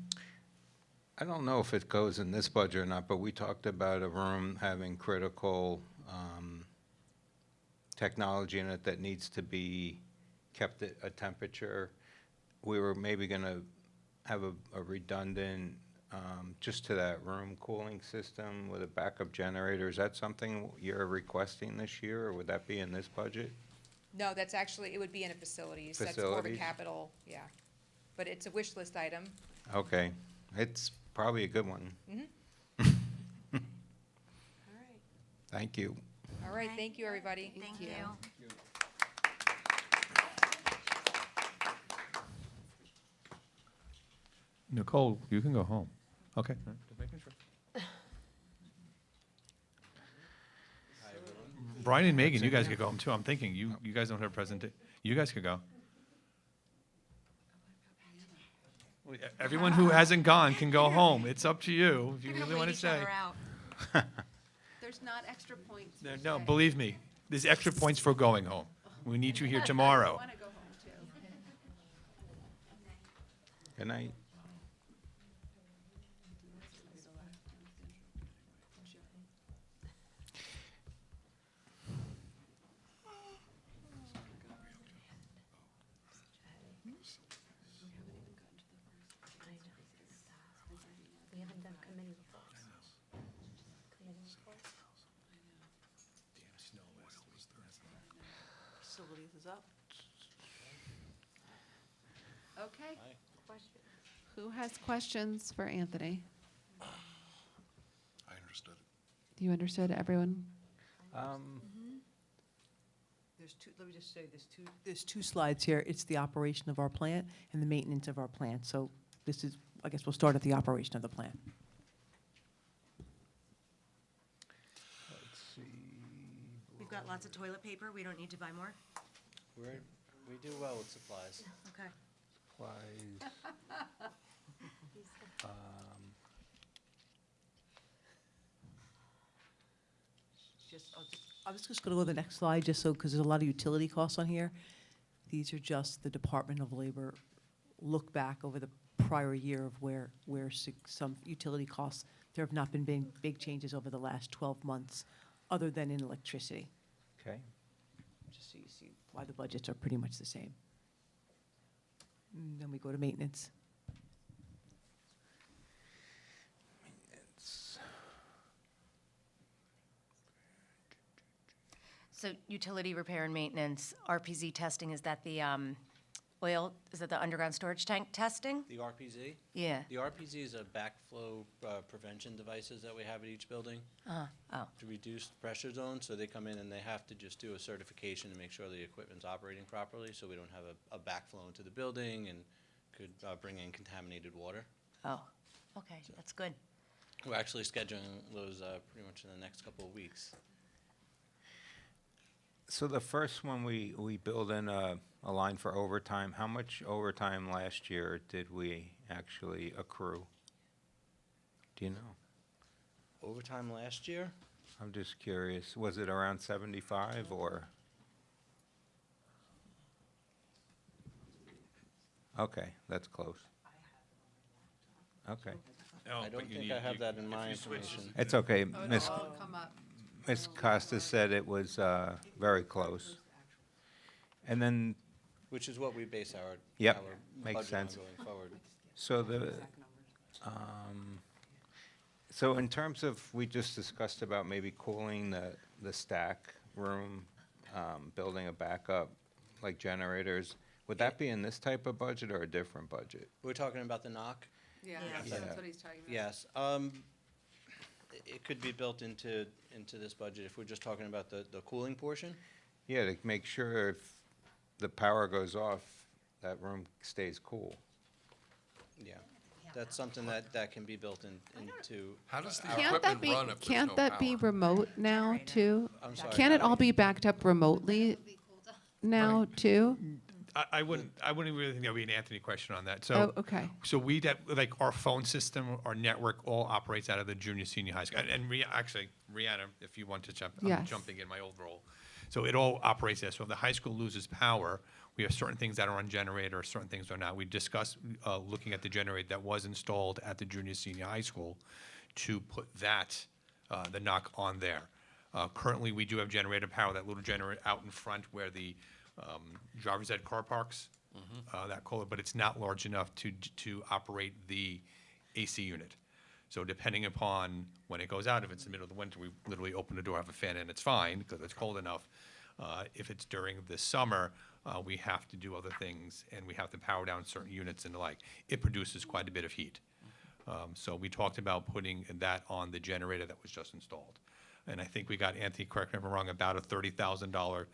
I don't know if it goes in this budget or not, but we talked about a room having critical technology in it that needs to be kept at a temperature. We were maybe going to have a redundant, just to that room cooling system with a backup generator. Is that something you're requesting this year, or would that be in this budget? No, that's actually, it would be in a facilities. That's more of a Facilities? capital, yeah. But it's a wish list item. Okay, it's probably a good one. Thank you. All right, thank you, everybody. Thank you. Nicole, you can go home. Okay. Just making sure. Brian and Megan, you guys could go home too. I'm thinking, you guys don't have a presentation. You guys could go. Well, everyone who hasn't gone can go home. It's up to you if you really want to stay. There's not extra points. No, believe me, there's extra points for going home. We need you here tomorrow. I want to go home too. Good night. We haven't done committee reports. Committee reports. Facilities is up. Okay. Who has questions for Anthony? I understood it. You understood, everyone? There's two, let me just say, there's two slides here. It's the operation of our plant and the maintenance of our plant. So this is, I guess we'll start at the operation of the plant. We've got lots of toilet paper. We don't need to buy more. We do well with supplies. Okay. Supplies. I was just going to go to the next slide, just so, because there's a lot of utility costs on here. These are just the Department of Labor look back over the prior year of where some utility costs, there have not been big changes over the last 12 months, other than in electricity, Okay. just so you see why the budgets are pretty much the same. Then we go to maintenance. So utility repair and maintenance, RPZ testing, is that the oil, is that the underground storage tank testing? The RPZ? Yeah. The RPZ is a backflow prevention devices that we have at each building Oh, to reduce the pressure zone. So they come in and they have to just do a certification to make sure the equipment's operating properly, so we don't have a backflow into the building and could bring in contaminated water. oh, okay, that's good. We're actually scheduling those pretty much in the next couple of weeks. So the first one, we build in a line for overtime. How much overtime last year did we actually accrue? Do you know? Overtime last year? I'm just curious. Was it around 75 or? Okay, that's close. Okay. I don't think I have that in my information. It's okay. Oh, Miss no, it'll come up. Ms. Costa said it was very close. And then, Which is what we base our Yep, our makes budget on sense. going forward. so so in terms of, we just discussed about maybe cooling the stack room, building a backup, like generators. Would that be in this type of budget or a different budget? We're talking about the knock? Yeah, Yeah. that's what he's talking about. Yes. It could be built into this budget if we're just talking about the cooling portion. Yeah, to make sure if the power goes off, that room stays cool. Yeah. That's something that can be built into. How does the our- Can't that equipment be, run if there's can't no that be power? remote now, too? I'm sorry. Can't it all be backed up remotely now, too? I wouldn't really think that would be an Anthony question on that. Oh, So, okay. so like our phone system, our network all operates out of the junior, senior high school. And actually, Rihanna, if you want to jump, I'm Yes. jumping in my old role. So it all operates there. So if the high school loses power, we have certain things that are on generator, certain things are not. We discussed looking at the generator that was installed at the junior, senior high school to put that, the knock on there. Currently, we do have generator power, that little generator out in front where the driver's ed car parks, that cooler, but it's not large enough to operate the AC unit. So depending upon when it goes out, if it's the middle of the winter, we literally open the door, have a fan in, it's fine, because it's cold enough. If it's during the summer, we have to do other things, and we have to power down certain units and the like. It produces quite a bit of heat. So we talked about putting that on the generator that was just installed. And I think we got, Anthony, correct me if I'm wrong, about a $30,000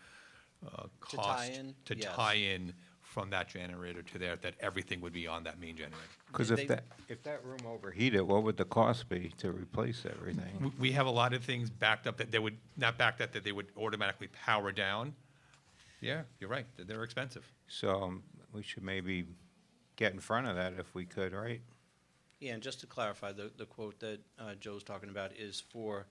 cost tie in? to Yes. tie in from that generator to there, that everything would be on that main generator. Because if that room overheated, what would the cost be to replace everything? We have a lot of things backed up that they would, not backed up, that they would automatically power down. Yeah, you're right, they're expensive. So we should maybe get in front of that if we could, right? Yeah, and just to clarify, the quote that Joe's talking about is for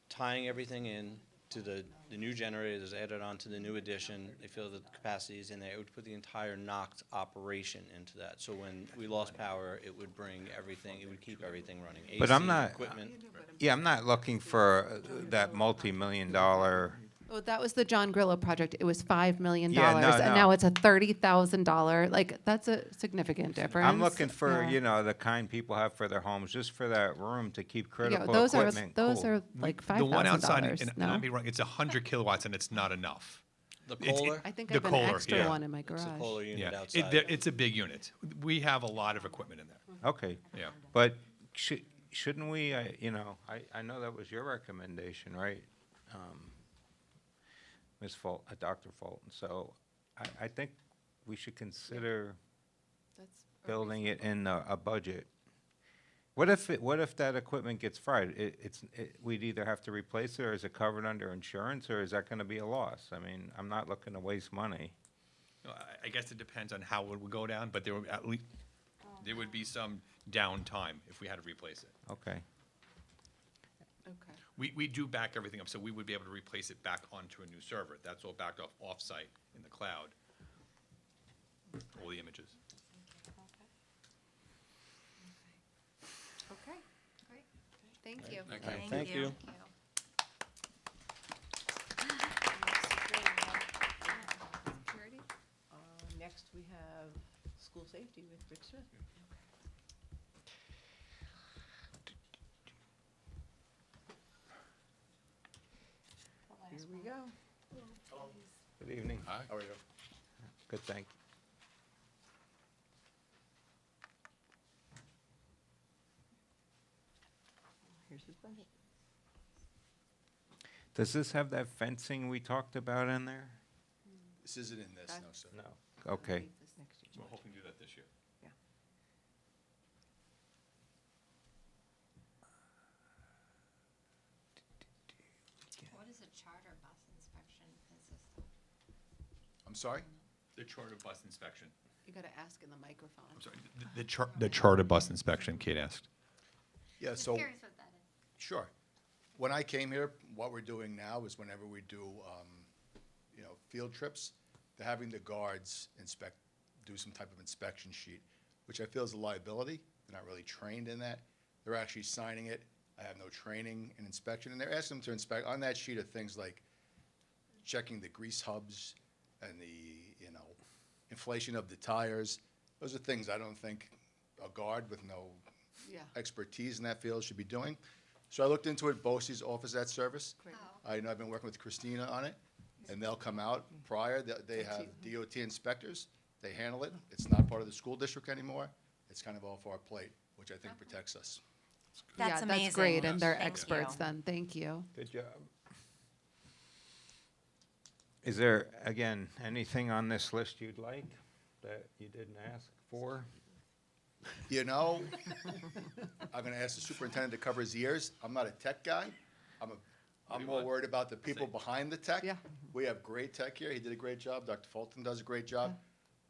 tying everything in to the new generator that's added on to the new addition. They feel that the capacity is in there. It would put the entire knocked operation into that. So when we lost power, it would bring everything, it would keep everything running. But AC, I'm not, equipment. yeah, I'm not looking for that multi-million-dollar. Oh, that was the John Grillo project. It was $5 million, Yeah, no, and no. now it's a $30,000. Like, that's a significant difference. I'm looking for, Yeah. the kind people have for their homes, just for that room to keep critical those equipment cool. are like $5,000. The one outside, and no? I'll be wrong, it's 100 kilowatts and it's not enough. The It's- Kohler? I think I the have an Kohler, extra yeah. one in my It's garage. a Kohler unit Yeah, outside. it's a big unit. We have a lot of equipment in there. Okay. Yeah. But shouldn't we, I know that was your recommendation, right? Ms. Dr. Fulton, so I think we should consider That's building it in a budget What if that equipment gets fried? We'd either have to replace it, or is it covered under insurance, or is that gonna be a loss? I mean, I'm not looking to waste money. No, I guess it depends on how it would go down, but there would at least, there would be some downtime if we had to replace it. Okay. Okay. We do back everything up, so we would be able to replace it back onto a new server. That's all backed off off-site in the cloud, all the images. Okay, great. Thank you. Thank you. Thank you. Security? Next, we have school safety with Rick Smith. Here we go. Good evening. Hi. How are you? Good, thank you. Here's his budget. Does this have that fencing we talked about in there? This isn't in this, no, sir. No. Okay. Next year. We're hoping to do that this year. What is a charter bus inspection consist of? I'm sorry? The charter bus inspection. You gotta ask in the microphone. I'm sorry, the charter bus inspection, Kate asked. Yeah, Just so, curious what that is. sure. When I came here, what we're doing now is whenever we do, field trips, they're having the guards do some type of inspection sheet, which I feel is a liability. They're not really trained in that. They're actually signing it. I have no training in inspection, and they're asking them to inspect. On that sheet are things like checking the grease hubs and the, inflation of the tires. Those are things I don't think a guard with no Yeah. expertise in that field should be doing. So I looked into it. BOCE's offers that service. Great. I know I've been working with Christina on it, and they'll come out prior. They have DOT inspectors. They handle it. It's not part of the school district anymore. It's kind of off our plate, which I think protects us. That's Yeah, amazing. that's great, and they're Thank experts you. then. Thank you. Good job. Is there, again, anything on this list you'd like that you didn't ask for? I'm going to ask the superintendent to cover his ears. I'm not a tech guy. I'm more worried about the people behind the tech. Yeah. We have great tech here. He did a great job. Dr. Fulton does a great job.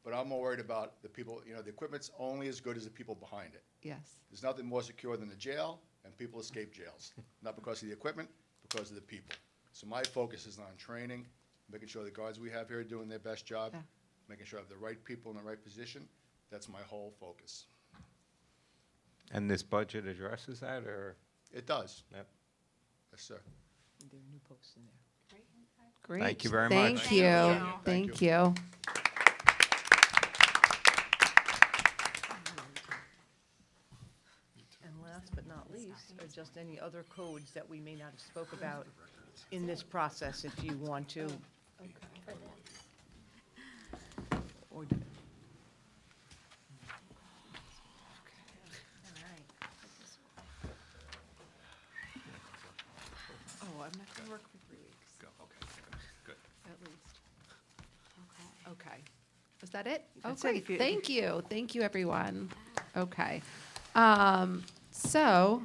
But I'm more worried about the people, the equipment's only as good as the people behind it. Yes. There's nothing more secure than a jail, and people escape jails. Not because of the equipment, because of the people. So my focus is on training, making sure the guards we have here are doing their best job, Yeah. making sure I have the right people in the right position. That's my whole focus. And this budget addresses that, or? It does. Yep. Yes, sir. There are new posts in there. Great. Thank you very Thank much. you. Thank Thank you. you. And last but not least, are just any other codes that we may not have spoke about in this process, if you want to. Or do- Oh, I'm not gonna work for 3 weeks, Go, okay, good. at least. Okay. Was that it? Oh, That's it. great. If you- Thank you. Thank you, everyone. Okay. So,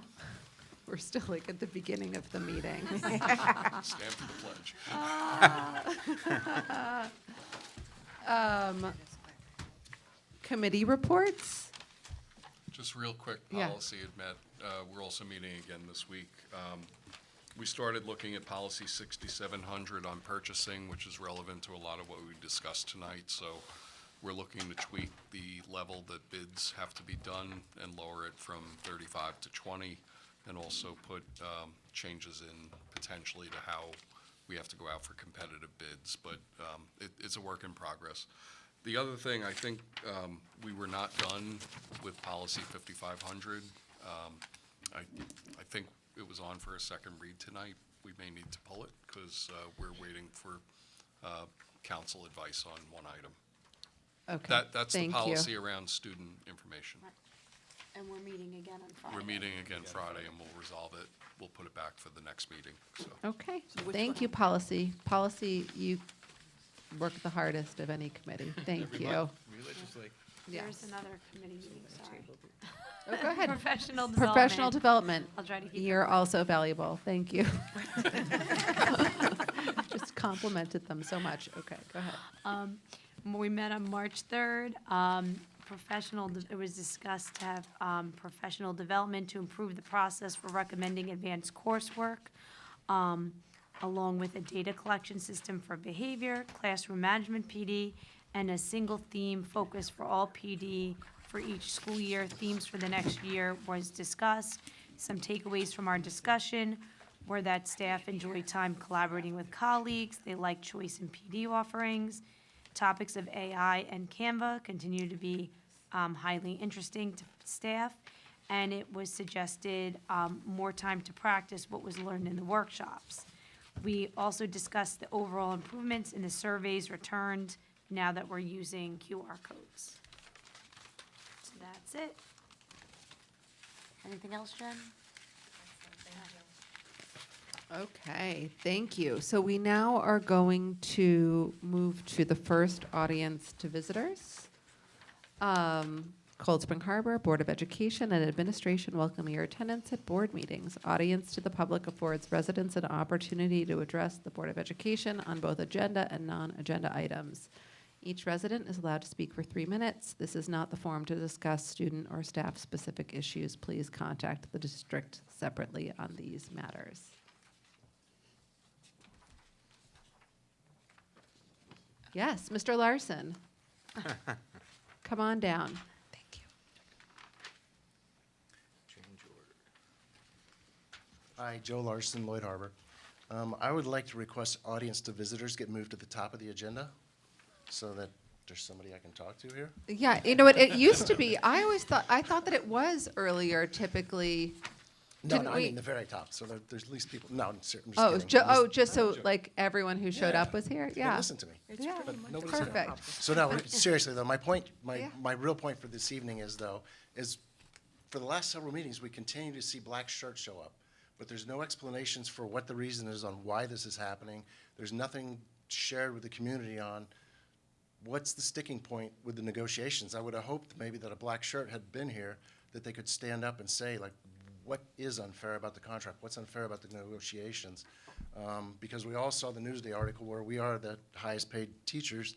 we're still like at the beginning of the meeting. Stand for the pledge. Committee reports? Just real quick, Yeah. policy had met. We're also meeting again this week. We started looking at policy 6700 on purchasing, which is relevant to a lot of what we discussed tonight. So we're looking to tweak the level that bids have to be done and lower it from 35 to 20, and also put changes in potentially to how we have to go out for competitive bids. But it's a work in progress. The other thing, I think we were not done with policy 5500. I think it was on for a second read tonight. We may need to pull it because we're waiting for council advice on one item. Okay. That's the Thank you. policy around student information. And we're meeting again on Friday. We're meeting again Friday and we'll resolve it. We'll put it back for the next meeting, so. Okay. which Thank one? you, policy. Policy, you work the hardest of any committee. Thank you. Religiously. There's another committee meeting, sorry. Oh, go ahead. Professional Professional development. I'll try to keep it You're quick. also valuable. Thank you. Just complimented them so much. Okay, go ahead. We met on March 3rd. It was discussed to have professional development to improve the process for recommending advanced coursework, along with a data collection system for behavior, classroom management PD, and a single theme focus for all PD for each school year. Themes for the next year was discussed. Some takeaways from our discussion were that staff enjoy time collaborating with colleagues. They like choice in PD offerings. Topics of AI and Canva continue to be highly interesting to staff. And it was suggested more time to practice what was learned in the workshops. We also discussed the overall improvements in the surveys returned now that we're using QR codes. So that's it. Anything else, Jen? Okay, thank you. So we now are going to move to the first audience to visitors. Cold Spring Harbor Board of Education and Administration welcome your attendance at board meetings. Audience to the public affords residents an opportunity to address the Board of Education on both agenda and non-agenda items. Each resident is allowed to speak for 3 minutes. This is not the forum to discuss student or staff-specific issues. Please contact the district separately on these matters. Yes, Mr. Larson. Come on down. Thank you. Hi, Joe Larson, Lloyd Harbor. I would like to request audience to visitors get moved to the top of the agenda so that there's somebody I can talk to here. Yeah, you know what, it used to be, I thought that it was earlier typically. No, Didn't no, I we- mean the very top, so there's at least people, no, I'm just Oh, it was kidding. just so like everyone who showed Yeah. up was here? Yeah, Yeah. listen to me. Yeah, But nobody's here. perfect. So no, seriously though, my point, Yeah. my real point for this evening is though, is for the last several meetings, we continue to see black shirts show up, but there's no explanations for what the reason is on why this is happening. There's nothing shared with the community on what's the sticking point with the negotiations. I would have hoped maybe that a black shirt had been here, that they could stand up and say, like, what is unfair about the contract? What's unfair about the negotiations? Because we all saw the Newsday article where we are the highest paid teachers,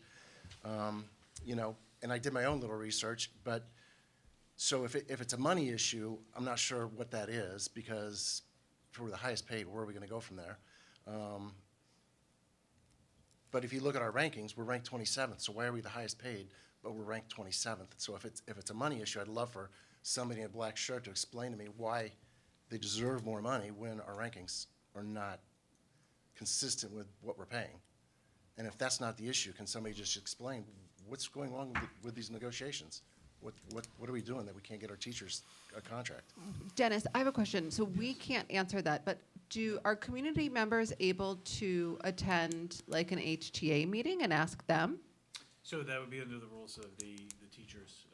you know, and I did my own little research, but so if it's a money issue, I'm not sure what that is, because if we're the highest paid, where are we gonna go from there? But if you look at our rankings, we're ranked 27th, so why are we the highest paid, but we're ranked 27th? So if it's a money issue, I'd love for somebody in a black shirt to explain to me why they deserve more money when our rankings are not consistent with what we're paying. And if that's not the issue, can somebody just explain what's going on with these negotiations? What are we doing that we can't get our teachers a contract? Dennis, I have a question. So we can't answer that, but are community members able to attend like an HTA meeting and ask them? So that would be under the rules of the teachers'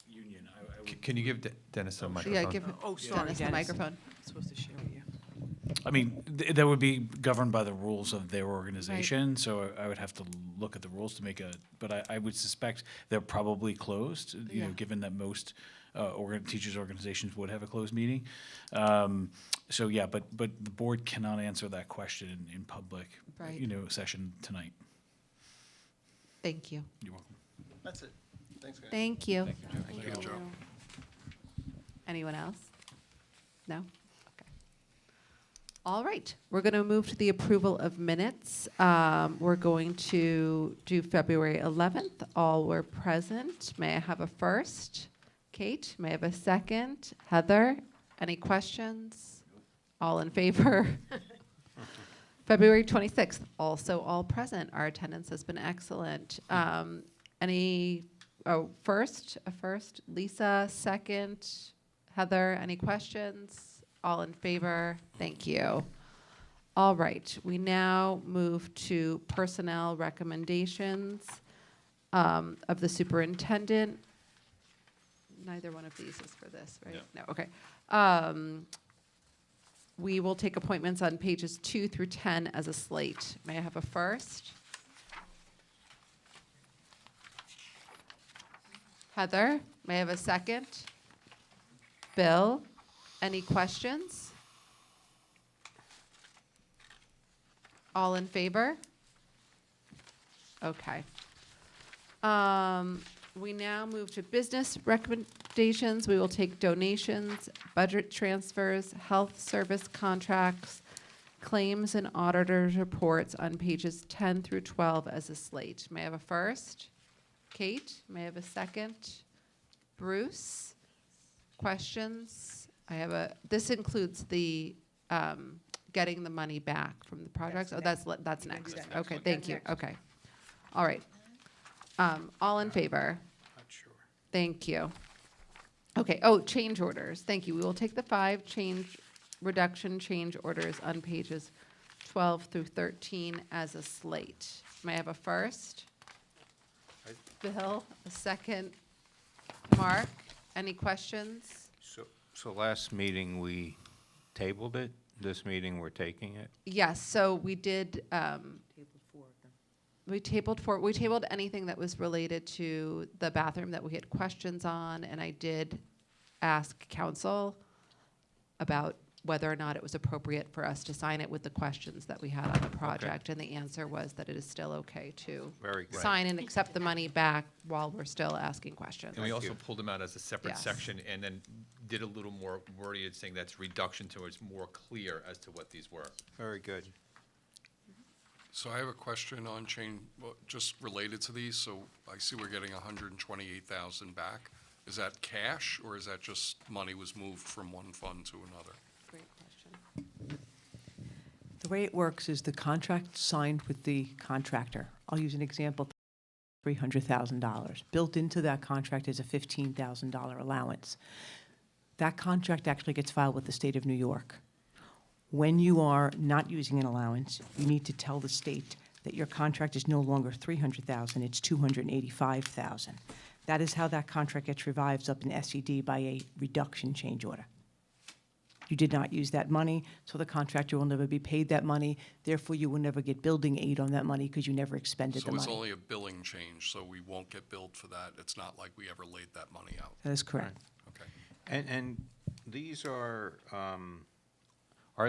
union. Can you give Dennis a microphone? Yeah, give Dennis the microphone. Supposed to share with you. I mean, that would be governed by the rules of their organization, so I would have to look at the rules to make but I would suspect they're probably closed, you know, Yeah. given that most teachers' organizations would have a closed meeting. So, yeah, but the board cannot answer that question in public, Right. you know, session tonight. Thank you. You're welcome. That's it. Thanks, guys. Thank you. Thank you, Joe. Anyone else? No? Okay. All right, we're going to move to the approval of minutes. We're going to do February 11th. All were present. May I have a first? Kate, may I have a second? Heather, any questions? All in favor? February 26th, also all present. Our attendance has been excellent. First, Lisa, second, Heather, any questions? All in favor? Thank you. All right, we now move to personnel recommendations of the superintendent. Neither one of these is for this, right? No, okay. We will take appointments on pages 2 through 10 as a slate. May I have a first? Heather, may I have a second? Bill, any questions? All in favor? Okay. We now move to business recommendations. We will take donations, budget transfers, health service contracts, claims and auditors' reports on pages 10 through 12 as a slate. May I have a first? Kate, may I have a second? Bruce, questions? This includes the getting the money back from the projects. Oh, that's next. Okay, thank you. Okay. All right. All in favor? Not sure. Thank you. Okay, oh, change orders. Thank you. We will take the 5 reduction change orders on pages 12 through 13 as a slate. May I have a first? Bill, a second. Mark, any questions? So last meeting, we tabled it. This meeting, we're taking it. Yes, so we did, we tabled anything that was related to the bathroom that we had questions on, and I did ask council about whether or not it was appropriate for us to sign it with the questions that we had on the project, and the answer was that it is still okay to Very good. sign and accept the money back while we're still asking questions. And we also pulled them out as a separate Yes. section and then did a little more worded saying that's reduction to it's more clear as to what these were. Very good. So I have a question on just related to these. So I see we're getting 128,000 back. Is that cash, or is that just money was moved from one fund to another? Great question. The way it works is the contract signed with the contractor. I'll use an example, $300,000. Built into that contract is a $15,000 allowance. That contract actually gets filed with the state of New York. When you are not using an allowance, you need to tell the state that your contract is no longer $300,000, it's $285,000. That is how that contract gets revised up in SED by a reduction change order. You did not use that money, so the contractor will never be paid that money. Therefore, you will never get building aid on that money because you never expended the So it's money. only a billing change, so we won't get billed for that. It's not like we ever laid that money out. That is correct. Okay. And these are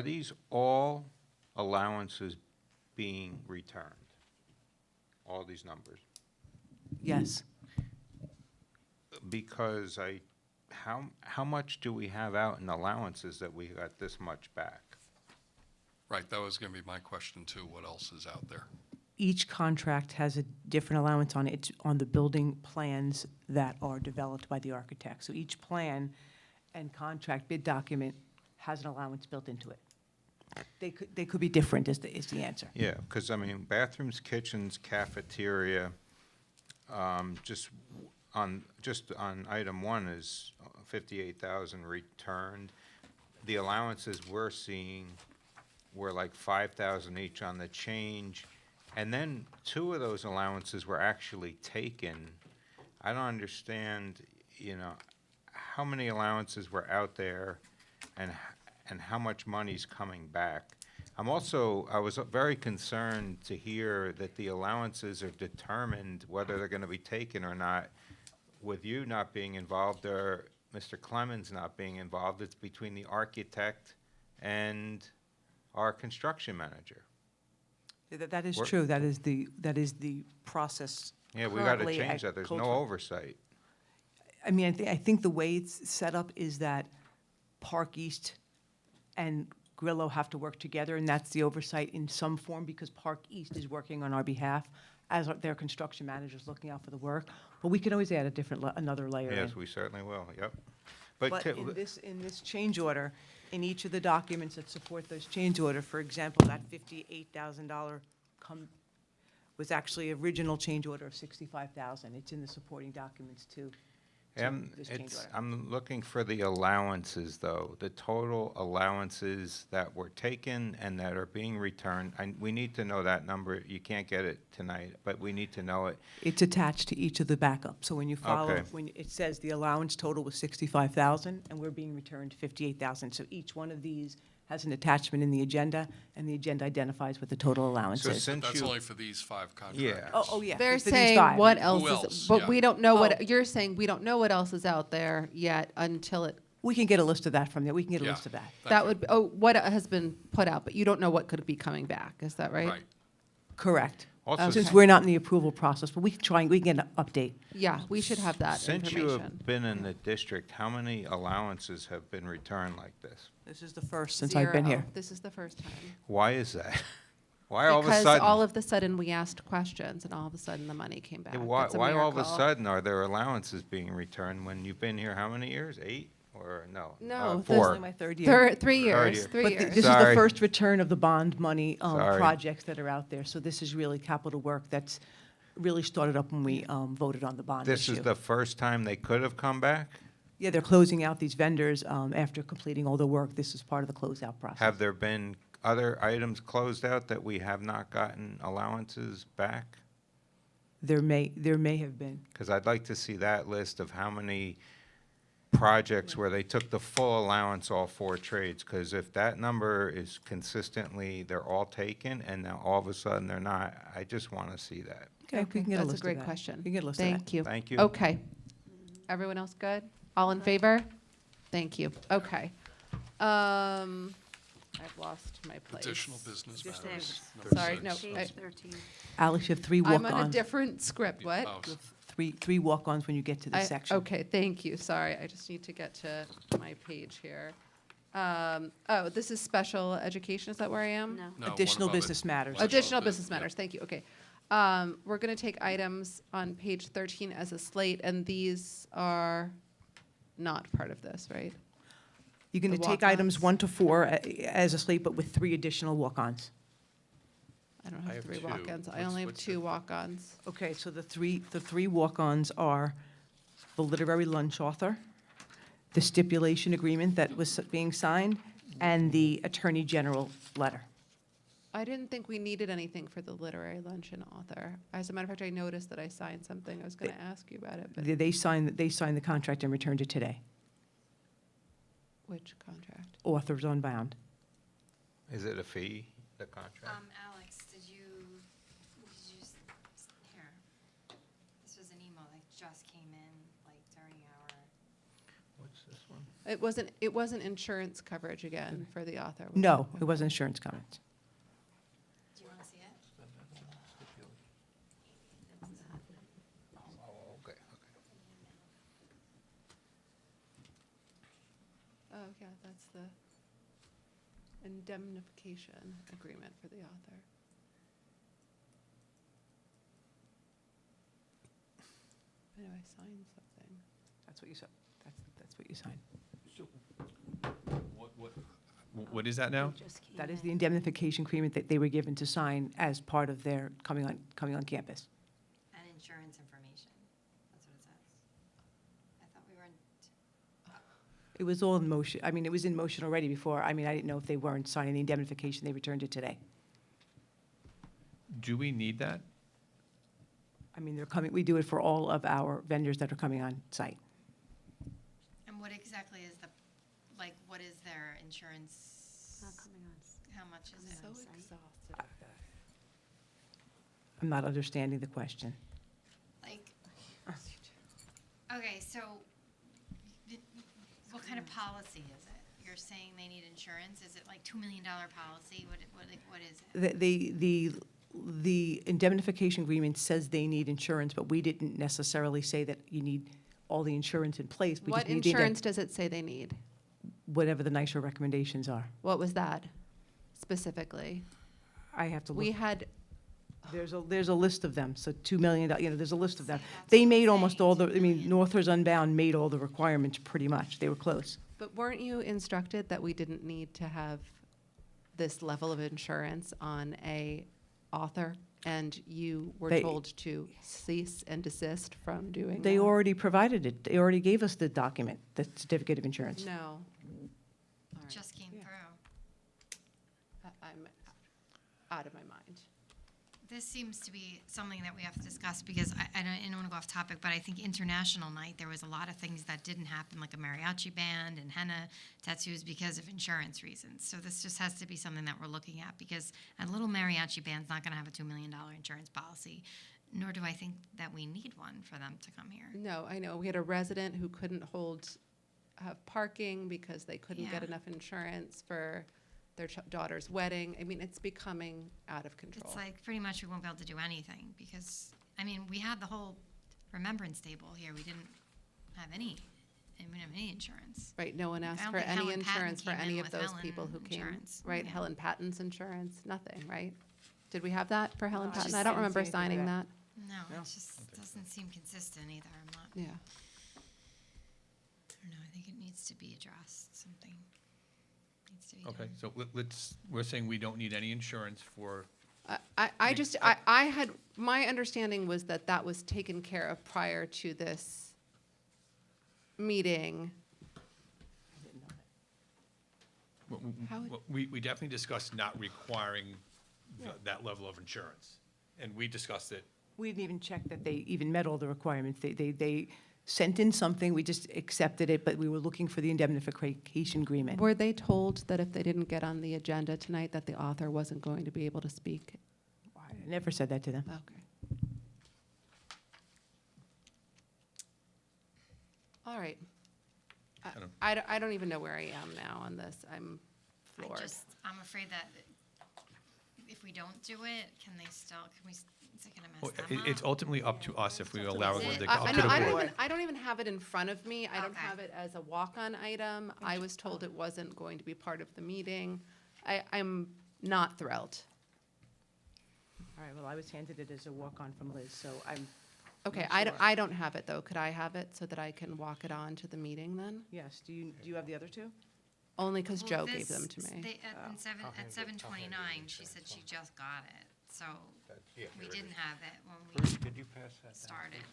these all allowances being returned? All these numbers? Yes. Because how much do we have out in allowances that we got this much back? Right, that was going to be my question too. What else is out there? Each contract has a different allowance on it. It's on the building plans that are developed by the architect. So each plan and contract bid document has an allowance built into it. They could be different is the answer. Yeah, because, I mean, bathrooms, kitchens, cafeteria, just on item 1 is 58,000 returned. The allowances we're seeing were like 5,000 each on the change. And then 2 of those allowances were actually taken. I don't understand, how many allowances were out there and how much money's coming back. I was very concerned to hear that the allowances are determined whether they're gonna be taken or not. With you not being involved or Mr. Clemens not being involved, it's between the architect and our construction manager. That is We're- true. That is the process. Yeah, we gotta currently at change that. There's no Coldwell. oversight. I mean, I think the way it's set up is that Park East and Grillo have to work together, and that's the oversight in some form, because Park East is working on our behalf as their construction managers looking out for the work. But we can always add another layer in. Yes, we certainly will, yep. But in this change order, in each of the documents that support those change order, for example, that $58,000 was actually original change order of $65,000. It's in the supporting documents too. This change order. I'm looking for the allowances, though, the total allowances that were taken and that are being returned. We need to know that number. You can't get it tonight, but we need to know it. It's attached to each of the backups. So when you follow, Okay. when it says the allowance total was $65,000 and we're being returned $58,000. So each one of these has an attachment in the agenda, and the agenda identifies what the total allowance So is. since That's you- only for these 5 contractors. Oh, yeah. They're for these saying five. what else Who is, else? but Yeah. we don't know Oh. what, you're saying we don't know what else is out there yet until it, We can get a list of that from there. We can get a Yeah. list of that. Thank that you. would, oh, what has been put out, but you don't know what could be coming back, is that right? Right. Correct. Also, Since Okay. we're not in the approval process, but we can try and we can get an update. Yeah, we should have that Since you information. have been in the district, how many allowances have been returned like this? This is the first since I've been here. 0. This is the first time. Why is that? Why all of a Because sudden? all of the sudden we asked questions and all of a sudden the money came back. Yeah, why, It's a why all of a miracle. sudden are there allowances being returned when you've been here how many years? 8 or no? No, this- 4. Only my third year. 3 years, Third year. 3 But years. this is the Sorry. first return of the bond money Sorry. projects that are out there. So this is really capital work that's really started up when we voted on the bond This issue. is the first time they could have come back? Yeah, they're closing out these vendors after completing all the work. This is part of the closeout process. Have there been other items closed out that we have not gotten allowances back? There may have been. Because I'd like to see that list of how many projects where they took the full allowance, all 4 trades. Because if that number is consistently, they're all taken, and now all of a sudden they're not, I just want to see that. Okay, we can get a That's list a great of that. question. We can get a list of that. Thank you. Thank you. Okay. Everyone else good? All in favor? Thank you. Okay. I've lost my place. Additional business Six. matters. Sorry, no. Six. Page 13. Alex, you have 3 I'm walk-ons. on a different script. What? Oh, Three walk-ons when you get to this section. Okay, thank you. Sorry, I just need to get to my page here. Oh, this is special education. Is that where I am? No. No, one Additional above it. business matters. Additional bit, business yeah. matters, thank you, okay. We're gonna take items on page 13 as a slate, and these are not part of this, right? You're going to The take items walk-ons. 1 to 4 as a slate, but with 3 additional walk-ons. I don't I have have 3 two. walk-ons, I What's- only have what's 2 the- walk-ons. Okay, so the three walk-ons are the literary lunch author, the stipulation agreement that was being signed, and the Attorney General letter. I didn't think we needed anything for the literary luncheon author. As a matter of fact, I noticed that I signed something, I was gonna ask you about it, but They signed the contract and returned it today. which contract? Authors Unbound. Is it a fee, the contract? Alex, did you here, this was an email that just came in, like, during our, What's this one? It wasn't insurance coverage again for the author? was No, it? it wasn't insurance coverage. do you want to see it? Oh, okay, okay. Oh, yeah, that's the indemnification agreement for the author. I know I signed something. That's what you said. That's what you signed. What is that now? Just came That is in. the indemnification agreement that they were given to sign as part of their coming on campus. And insurance information, that's what it says. I thought we were in, It was all in motion. I mean, it was in motion already before. I mean, I didn't know if they weren't signing the indemnification. They returned it today. Do we need that? I mean, they're coming, we do it for all of our vendors that are coming on site. and what exactly is the, like, what is their insurance? Not coming on. How much is it? So exhausted. I'm not understanding the question. Like, okay, so what kind of policy is it? You're saying they need insurance? Is it like $2 million policy? What is it? The indemnification agreement says they need insurance, but we didn't necessarily say that you need all the insurance in place. We What just need the insurance does it say they need? Whatever the nicer recommendations are. What was that specifically? I have to We look. had, There's a list of them, so $2 million, there's a list of them. See, that's They what I'm made almost saying, all the, 2 I mean, million. Northers Unbound made all the requirements pretty much. They were close. but weren't you instructed that we didn't need to have this level of insurance on a author? And you were They- told to cease and desist from doing They that? already provided it. They already gave us the document, the certificate of insurance. No. All right. Just came Yeah. through. I'm out of my mind. this seems to be something that we have to discuss because I don't want to go off topic, but I think International Night, there was a lot of things that didn't happen, like a mariachi band and henna tattoos because of insurance reasons. So this just has to be something that we're looking at because a little mariachi band's not going to have a $2 million insurance policy, nor do I think that we need one for them to come here. No, I know. We had a resident who couldn't have parking because they couldn't get Yeah. enough insurance for their daughter's wedding. I mean, it's becoming out of control. It's like pretty much we won't be able to do anything because, I mean, we had the whole remembrance table here. We didn't have any, and we didn't have any insurance. Right, no one asked don't for think any Helen Patton insurance for came in any of with those Helen people who came. insurance. Right, Yeah. Helen Patton's insurance, nothing, right? Did we have that for Helen I Patton? just I don't didn't remember see anything for signing that. that. No, it just doesn't seem consistent either. I'm not, Yeah. I don't know, I think it needs to be addressed, something needs to be Okay, done. so we're saying we don't need any insurance for, I had, my understanding was that that was taken care of prior to this meeting. How would- we definitely discussed not requiring that level of insurance. And we discussed it. We didn't even check that they even met all the requirements. They sent in something, we just accepted it, but we were looking for the indemnification agreement. Were they told that if they didn't get on the agenda tonight, that the author wasn't going to be able to speak? I never said that to them. Okay. All right. I don't even know where I am now on this. I'm floored. I'm afraid that if we don't do it, can we, is it gonna Well, mess them up? It's ultimately up to us if we allow it Is to it? go up to the board. I don't even have it in front of me. I don't Okay. have it as a walk-on item. I was told it wasn't going to be part of the meeting. I'm not thrilled. All right, well, I was handed it as a walk-on from Liz, so I'm. Okay, not I sure. I don't have it, though. Could I have it so that I can walk it on to the meeting then? Yes, do you have the other two? Only because Well, Joe gave this- them to me. they- At 7:29, she said she just got it, so we didn't have it when we Did you pass that down? started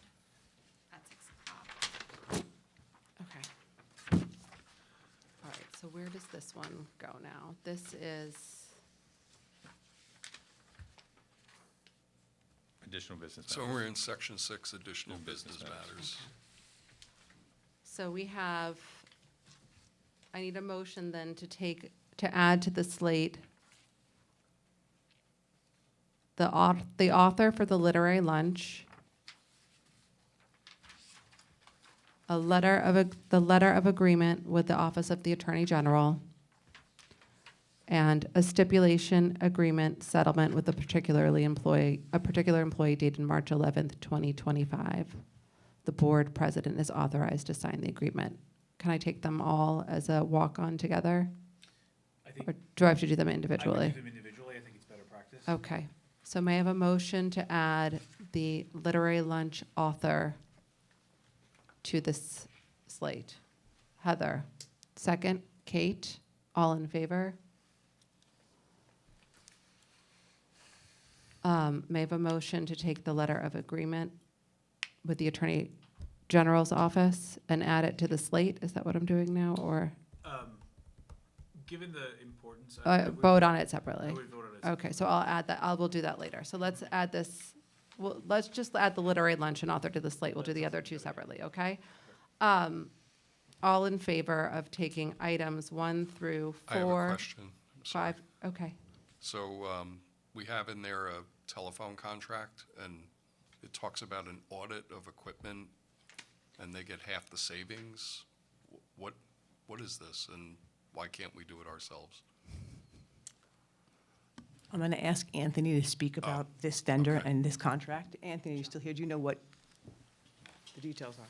at 6 o'clock. Okay. All right, so where does this one go now? This is, Additional business So matters. we're in section 6, additional business matters. so we have, I need a motion then to add to the slate the author for the literary lunch, the letter of agreement with the Office of the Attorney General, and a stipulation agreement settlement with a particular employee dated March 11th, 2025. The board president is authorized to sign the agreement. Can I take them all as a walk-on together? Or do I have to do them individually? I can do them individually, I think it's better practice. Okay, so may I have a motion to add the literary lunch author to this slate? Heather, second. Kate, all in favor? May I have a motion to take the letter of agreement with the Attorney General's office and add it to the slate? Is that what I'm doing now, or Given the importance. I would- vote on it separately? I would vote on it Okay, so I'll add that, we'll do that later. So let's add this, well, let's just add the literary lunch and author to the slate. We'll do the other two separately, okay? All in favor of taking items 1 through 4? I have a question. I'm sorry. 5, okay. So we have in there a telephone contract, and it talks about an audit of equipment, and they get half the savings. What is this, and why can't we do it ourselves? I'm going to ask Anthony to speak about this vendor and this contract. Anthony, you still here? Do you know what the details are?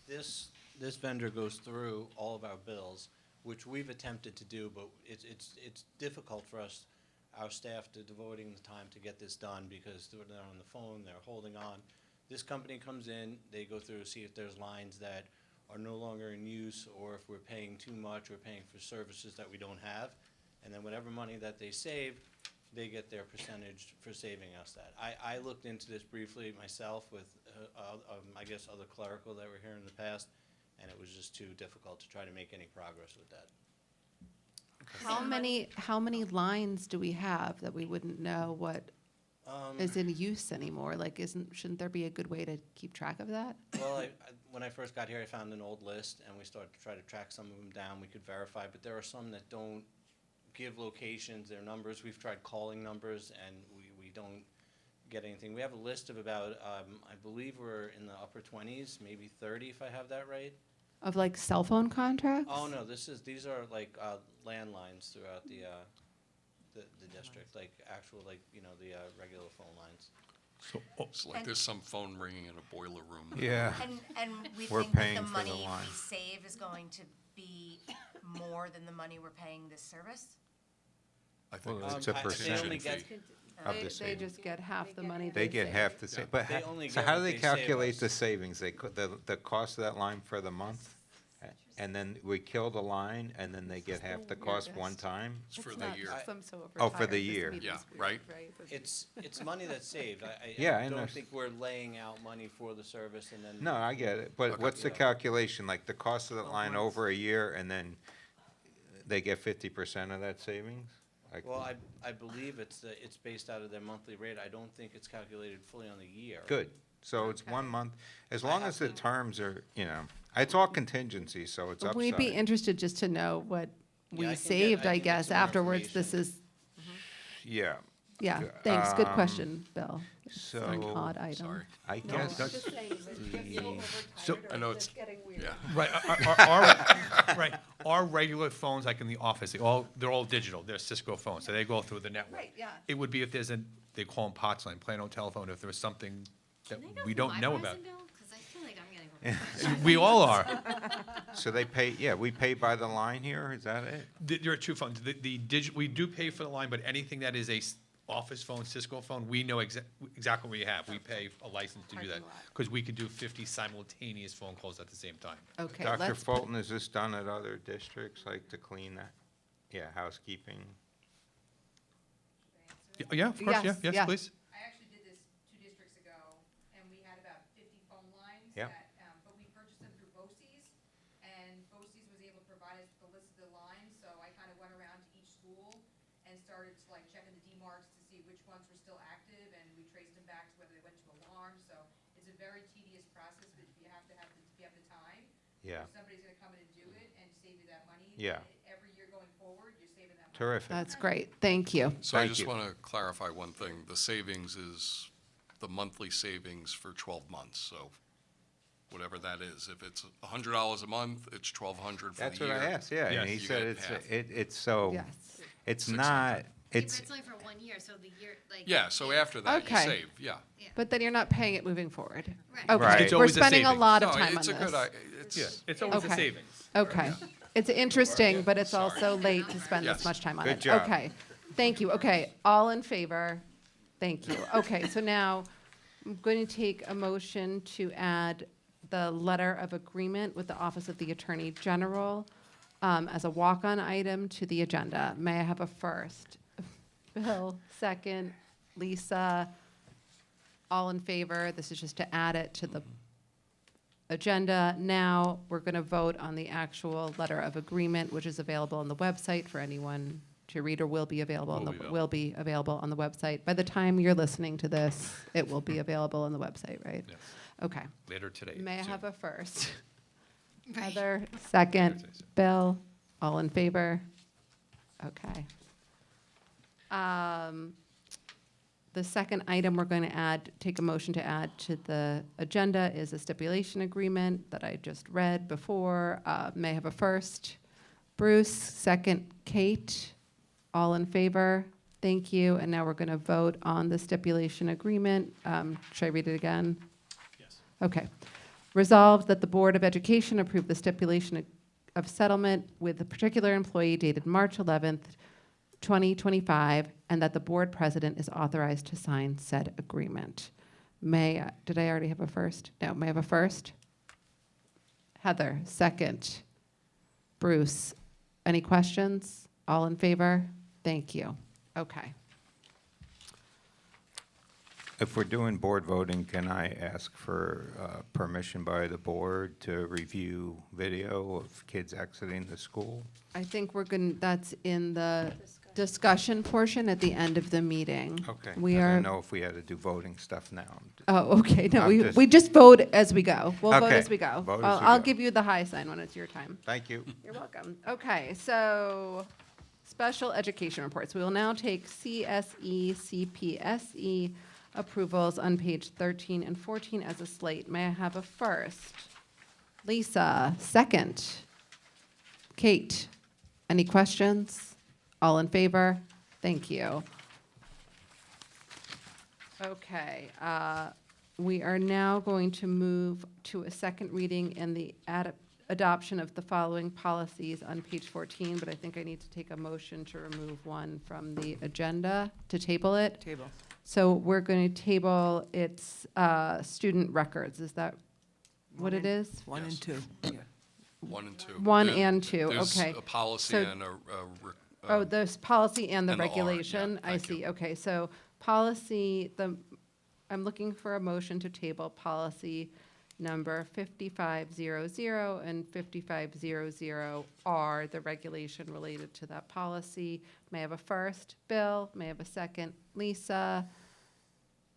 This vendor goes through all of our bills, which we've attempted to do, but it's difficult for us, our staff, to devoting the time to get this done because they're on the phone, they're holding on. This company comes in, they go through, see if there's lines that are no longer in use, or if we're paying too much or paying for services that we don't have. And then whatever money that they save, they get their percentage for saving us that. I looked into this briefly myself with, I guess, other clerical that were here in the past, and it was just too difficult to try to make any progress with that. How many lines do we have that we wouldn't know what is in use anymore? Like, shouldn't there be a good way to keep track of that? Well, when I first got here, I found an old list, and we started to try to track some of them down. We could verify, but there are some that don't give locations, their numbers. We've tried calling numbers, and we don't get anything. We have a list of about, I believe we're in the upper 20s, maybe 30, if I have that right. Of like cell phone contracts? Oh, no, these are like landlines throughout the district, like actual, like, the regular phone lines. So, It's like there's some phone ringing in a boiler room. Yeah. And we We're think that paying the for the money line. we save is going to be more than the money we're paying this service? I think Well, it's it's a a percentage contingent fee. of the They savings. just get half the money They get save. half the sa, but, They only so get how what do they they save calculate us. the savings? The cost of that line for the month? And then we kill the line, and then they get half the cost one time? It's for the year. Oh, for the year. Yeah, right? It's money that's saved. Yeah, I don't know. think we're laying out money for the service and then. No, I get it, but what's the calculation, like the cost of the line over a year, and then they get 50% of that savings? Like- Well, I believe it's based out of their monthly rate. I don't think it's calculated fully on the year. Good, so it's 1 month, as long as the terms are, it's all contingency, so it's upside. We'd be interested just to know what Yeah, we I can saved, get I some guess, more afterwards. This is, Yeah. yeah, thanks, good Um, question, Bill. It's So. an odd item. Sorry. I No, guess. I'm just saying, is it getting so So- overtired I know or it's- is it getting weird? Yeah. Right, right. Our regular phones, like in the office, they're all digital. They're Cisco phones, so they go through the network. Right, yeah. It would be if there's they call them POTS line, plan on telephone, if there was something that we don't know about. Because I feel like I'm getting We all are. So they pay, we pay by the line here, is that it? There are two phones. We do pay for the line, but anything that is a office phone, Cisco phone, we know exactly what we have. We pay a license to do that, because we could do 50 simultaneous phone calls at the same time. Okay, Dr. let's put- Fulton, is this done at other districts, like to clean that? Yeah, housekeeping? Yeah, of course, Yes, yes, yeah. please. I actually did this 2 districts ago, and we had about 50 phone lines. Yep. But we purchased them through BOCES, and BOCES was able to provide us with a list of the lines, so I kind of went around to each school and started to like checking the demarcs to see which ones were still active, and we traced them back to whether they went to alarm, so it's a very tedious process, but you have to have the time. Yeah. If somebody's gonna come in and do it and save you that money. Yeah. then every year going forward, you're saving that money. Terrific. That's great, thank you. So I Thank just you. want to clarify one thing. The savings is the monthly savings for 12 months, so whatever that is. If it's $100 a month, it's $1,200 for That's the what year. I asked, yeah, and Yes. he You said get half. it's so, Yes. it's 600. not, It's it's, only for 1 year, so the year, like. Yeah, so after that, you Okay. save, yeah. But then you're not paying it moving forward. Right. Okay, Right. It's we're always a spending a savings. lot of No, time on it's a good, this. Yeah, it's always a Okay. savings. Okay, it's interesting, but it's also late to spend this Yes. much time on Good it. job. Okay, thank you, okay, all in favor? Thank you. Okay, so now I'm going to take a motion to add the letter of agreement with the Office of the Attorney General as a walk-on item to the agenda. May I have a first? Bill, second. Lisa, all in favor? This is just to add it to the agenda. Now, we're going to vote on the actual letter of agreement, which is available on the website for anyone to read, or will be available on Will be will be available on the website. By the time you're listening to this, it will be available on the website, right? Yes. Okay. Later today. May I soon. have a first? Right. Heather, second. Bill, all in favor? Okay. The second item we're going to add, take a motion to add to the agenda is a stipulation agreement that I just read before. May I have a first? Bruce, second. Kate, all in favor? Thank you. And now we're going to vote on the stipulation agreement. Should I read it again? Yes. Okay. Resolved that the Board of Education approve the stipulation of settlement with a particular employee dated March 11th, 2025, and that the board president is authorized to sign said agreement. Did I already have a first? No, may I have a first? Heather, second. Bruce, any questions? All in favor? Thank you. Okay. If we're doing board voting, can I ask for permission by the board to review video of kids exiting the school? I think that's in the discussion portion at the end of the meeting. Okay. We I are, didn't know if we had to do voting stuff now. oh, okay, no, I'm just- we just vote as we go. We'll vote Okay, as we go. vote as I'll we I'll go. give you the high sign when it's your time. Thank you. You're welcome. Okay, so special education reports. We will now take CSE, CPSE approvals on page 13 and 14 as a slate. May I have a first? Lisa, second. Kate, any questions? All in favor? Thank you. Okay, we are now going to move to a second reading and the adoption of the following policies on page 14, but I think I need to take a motion to remove one from the agenda, to table it. Table. So we're going to table its student records. Is that what it is? 1 and 2. Yeah. 1 and 2. 1 There- and 2, There's okay. a policy So- and Oh, there's policy and the and the R, yeah, regulation, I thank you. see, okay, so policy, I'm looking for a motion to table policy number 5500 and 5500R, the regulation related to that policy. May I have a first? Bill, may I have a second? Lisa?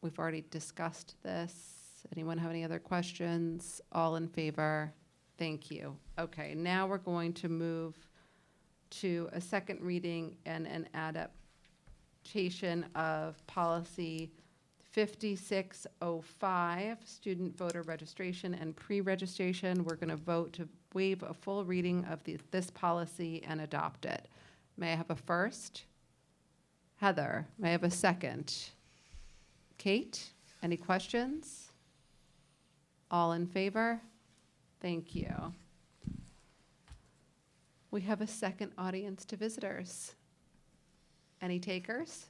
We've already discussed this. Anyone have any other questions? All in favor? Thank you. Okay, now we're going to move to a second reading and an adaptation of policy 5605, student voter registration and pre-registration. We're going to vote to waive a full reading of this policy and adopt it. May I have a first? Heather, may I have a second? Kate, any questions? All in favor? Thank you. We have a second audience to visitors. Any takers?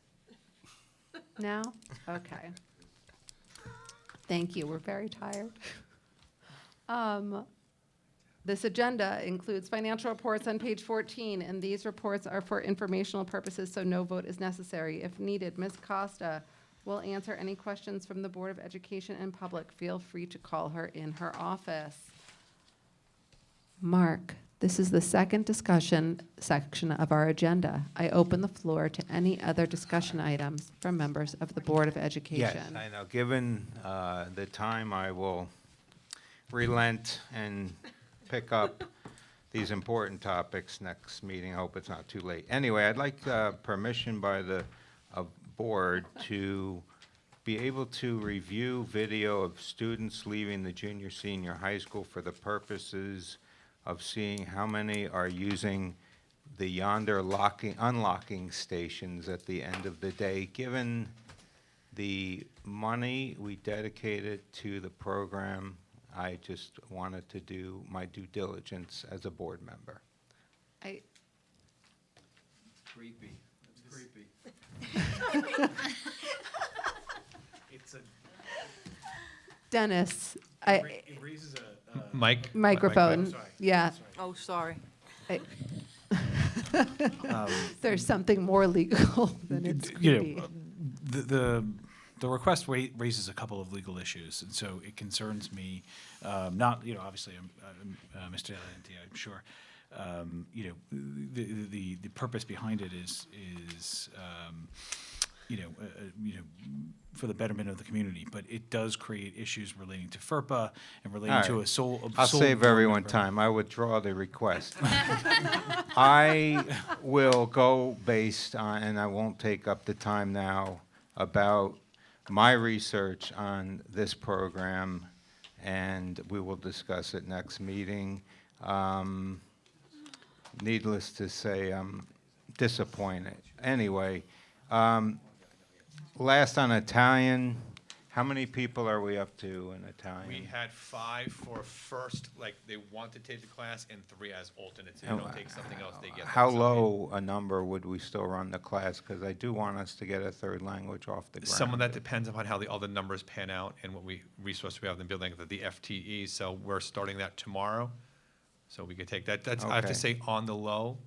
No? Okay. Thank you. We're very tired. This agenda includes financial reports on page 14, and these reports are for informational purposes, so no vote is necessary. If needed, Ms. Costa will answer any questions from the Board of Education and public. Feel free to call her in her office. Mark, this is the second discussion section of our agenda. I open the floor to any other discussion items from members of the Board of Education. Yes, I know. Given the time, I will relent and pick up these important topics next meeting. I hope it's not too late. Anyway, I'd like permission by the board to be able to review video of students leaving the junior, senior high school for the purposes of seeing how many are using the yonder unlocking stations at the end of the day. Given the money we dedicated to the program, I just wanted to do my due diligence as a board member. Creepy. It's creepy. It's a. Dennis, It raises a. microphone, Sorry. yeah. Oh, sorry. There's something more legal than it's creepy. You know, the request raises a couple of legal issues, and so it concerns me. Not, obviously, Mr. Valenti, I'm sure. The purpose behind it is for the betterment of the community, but it does create issues relating to FERPA and relating to a sole. I'll save board everyone member. time. I withdraw the request. I will go based on, and I won't take up the time now, about my research on this program, and we will discuss it next meeting. Needless to say, I'm disappointed. Anyway, last on Italian, how many people are we up to in Italian? We had 5 for first, like they want to take the class, and 3 as alternates. If they don't take something else, they get. How low a number would we still run the class? Because I do want us to get a third language off the ground. Some of that depends upon how the other numbers pan out and what resources we have in the building, the FTE. So we're starting that tomorrow. So we could take that. That's, I have to Okay. say, on the low,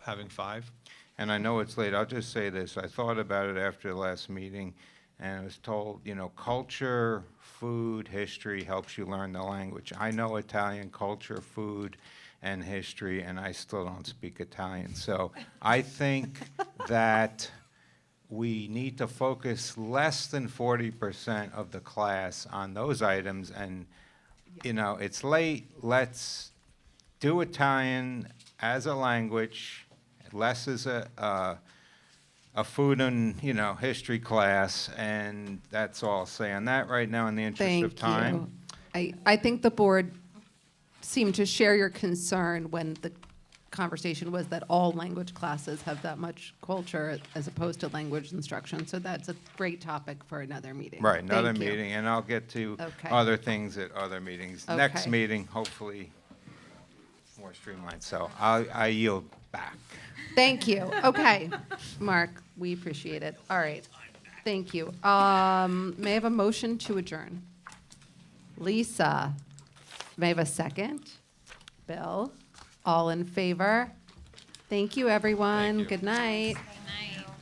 having 5. And I know it's late. I'll just say this. I thought about it after the last meeting, and I was told, you know, culture, food, history helps you learn the language. I know Italian culture, food, and history, and I still don't speak Italian. So I think that we need to focus less than 40% of the class on those items, and, you know, it's late, let's do Italian as a language, less as a food and, you know, history class, and that's all I'll say on that right now in the interest of time. I think the board seemed to share your concern when the conversation was that all language classes have that much culture as opposed to language instruction. So that's a great topic for another meeting. Right, another Thank you. meeting, and I'll get to Okay. other things at other meetings. Next Okay. meeting, hopefully, more streamlined, so I yield back. Thank you. Okay, Mark, we appreciate it. All right, thank you. May I have a motion to adjourn? Lisa, may I have a second? Bill, all in favor? Thank you, everyone. Good night.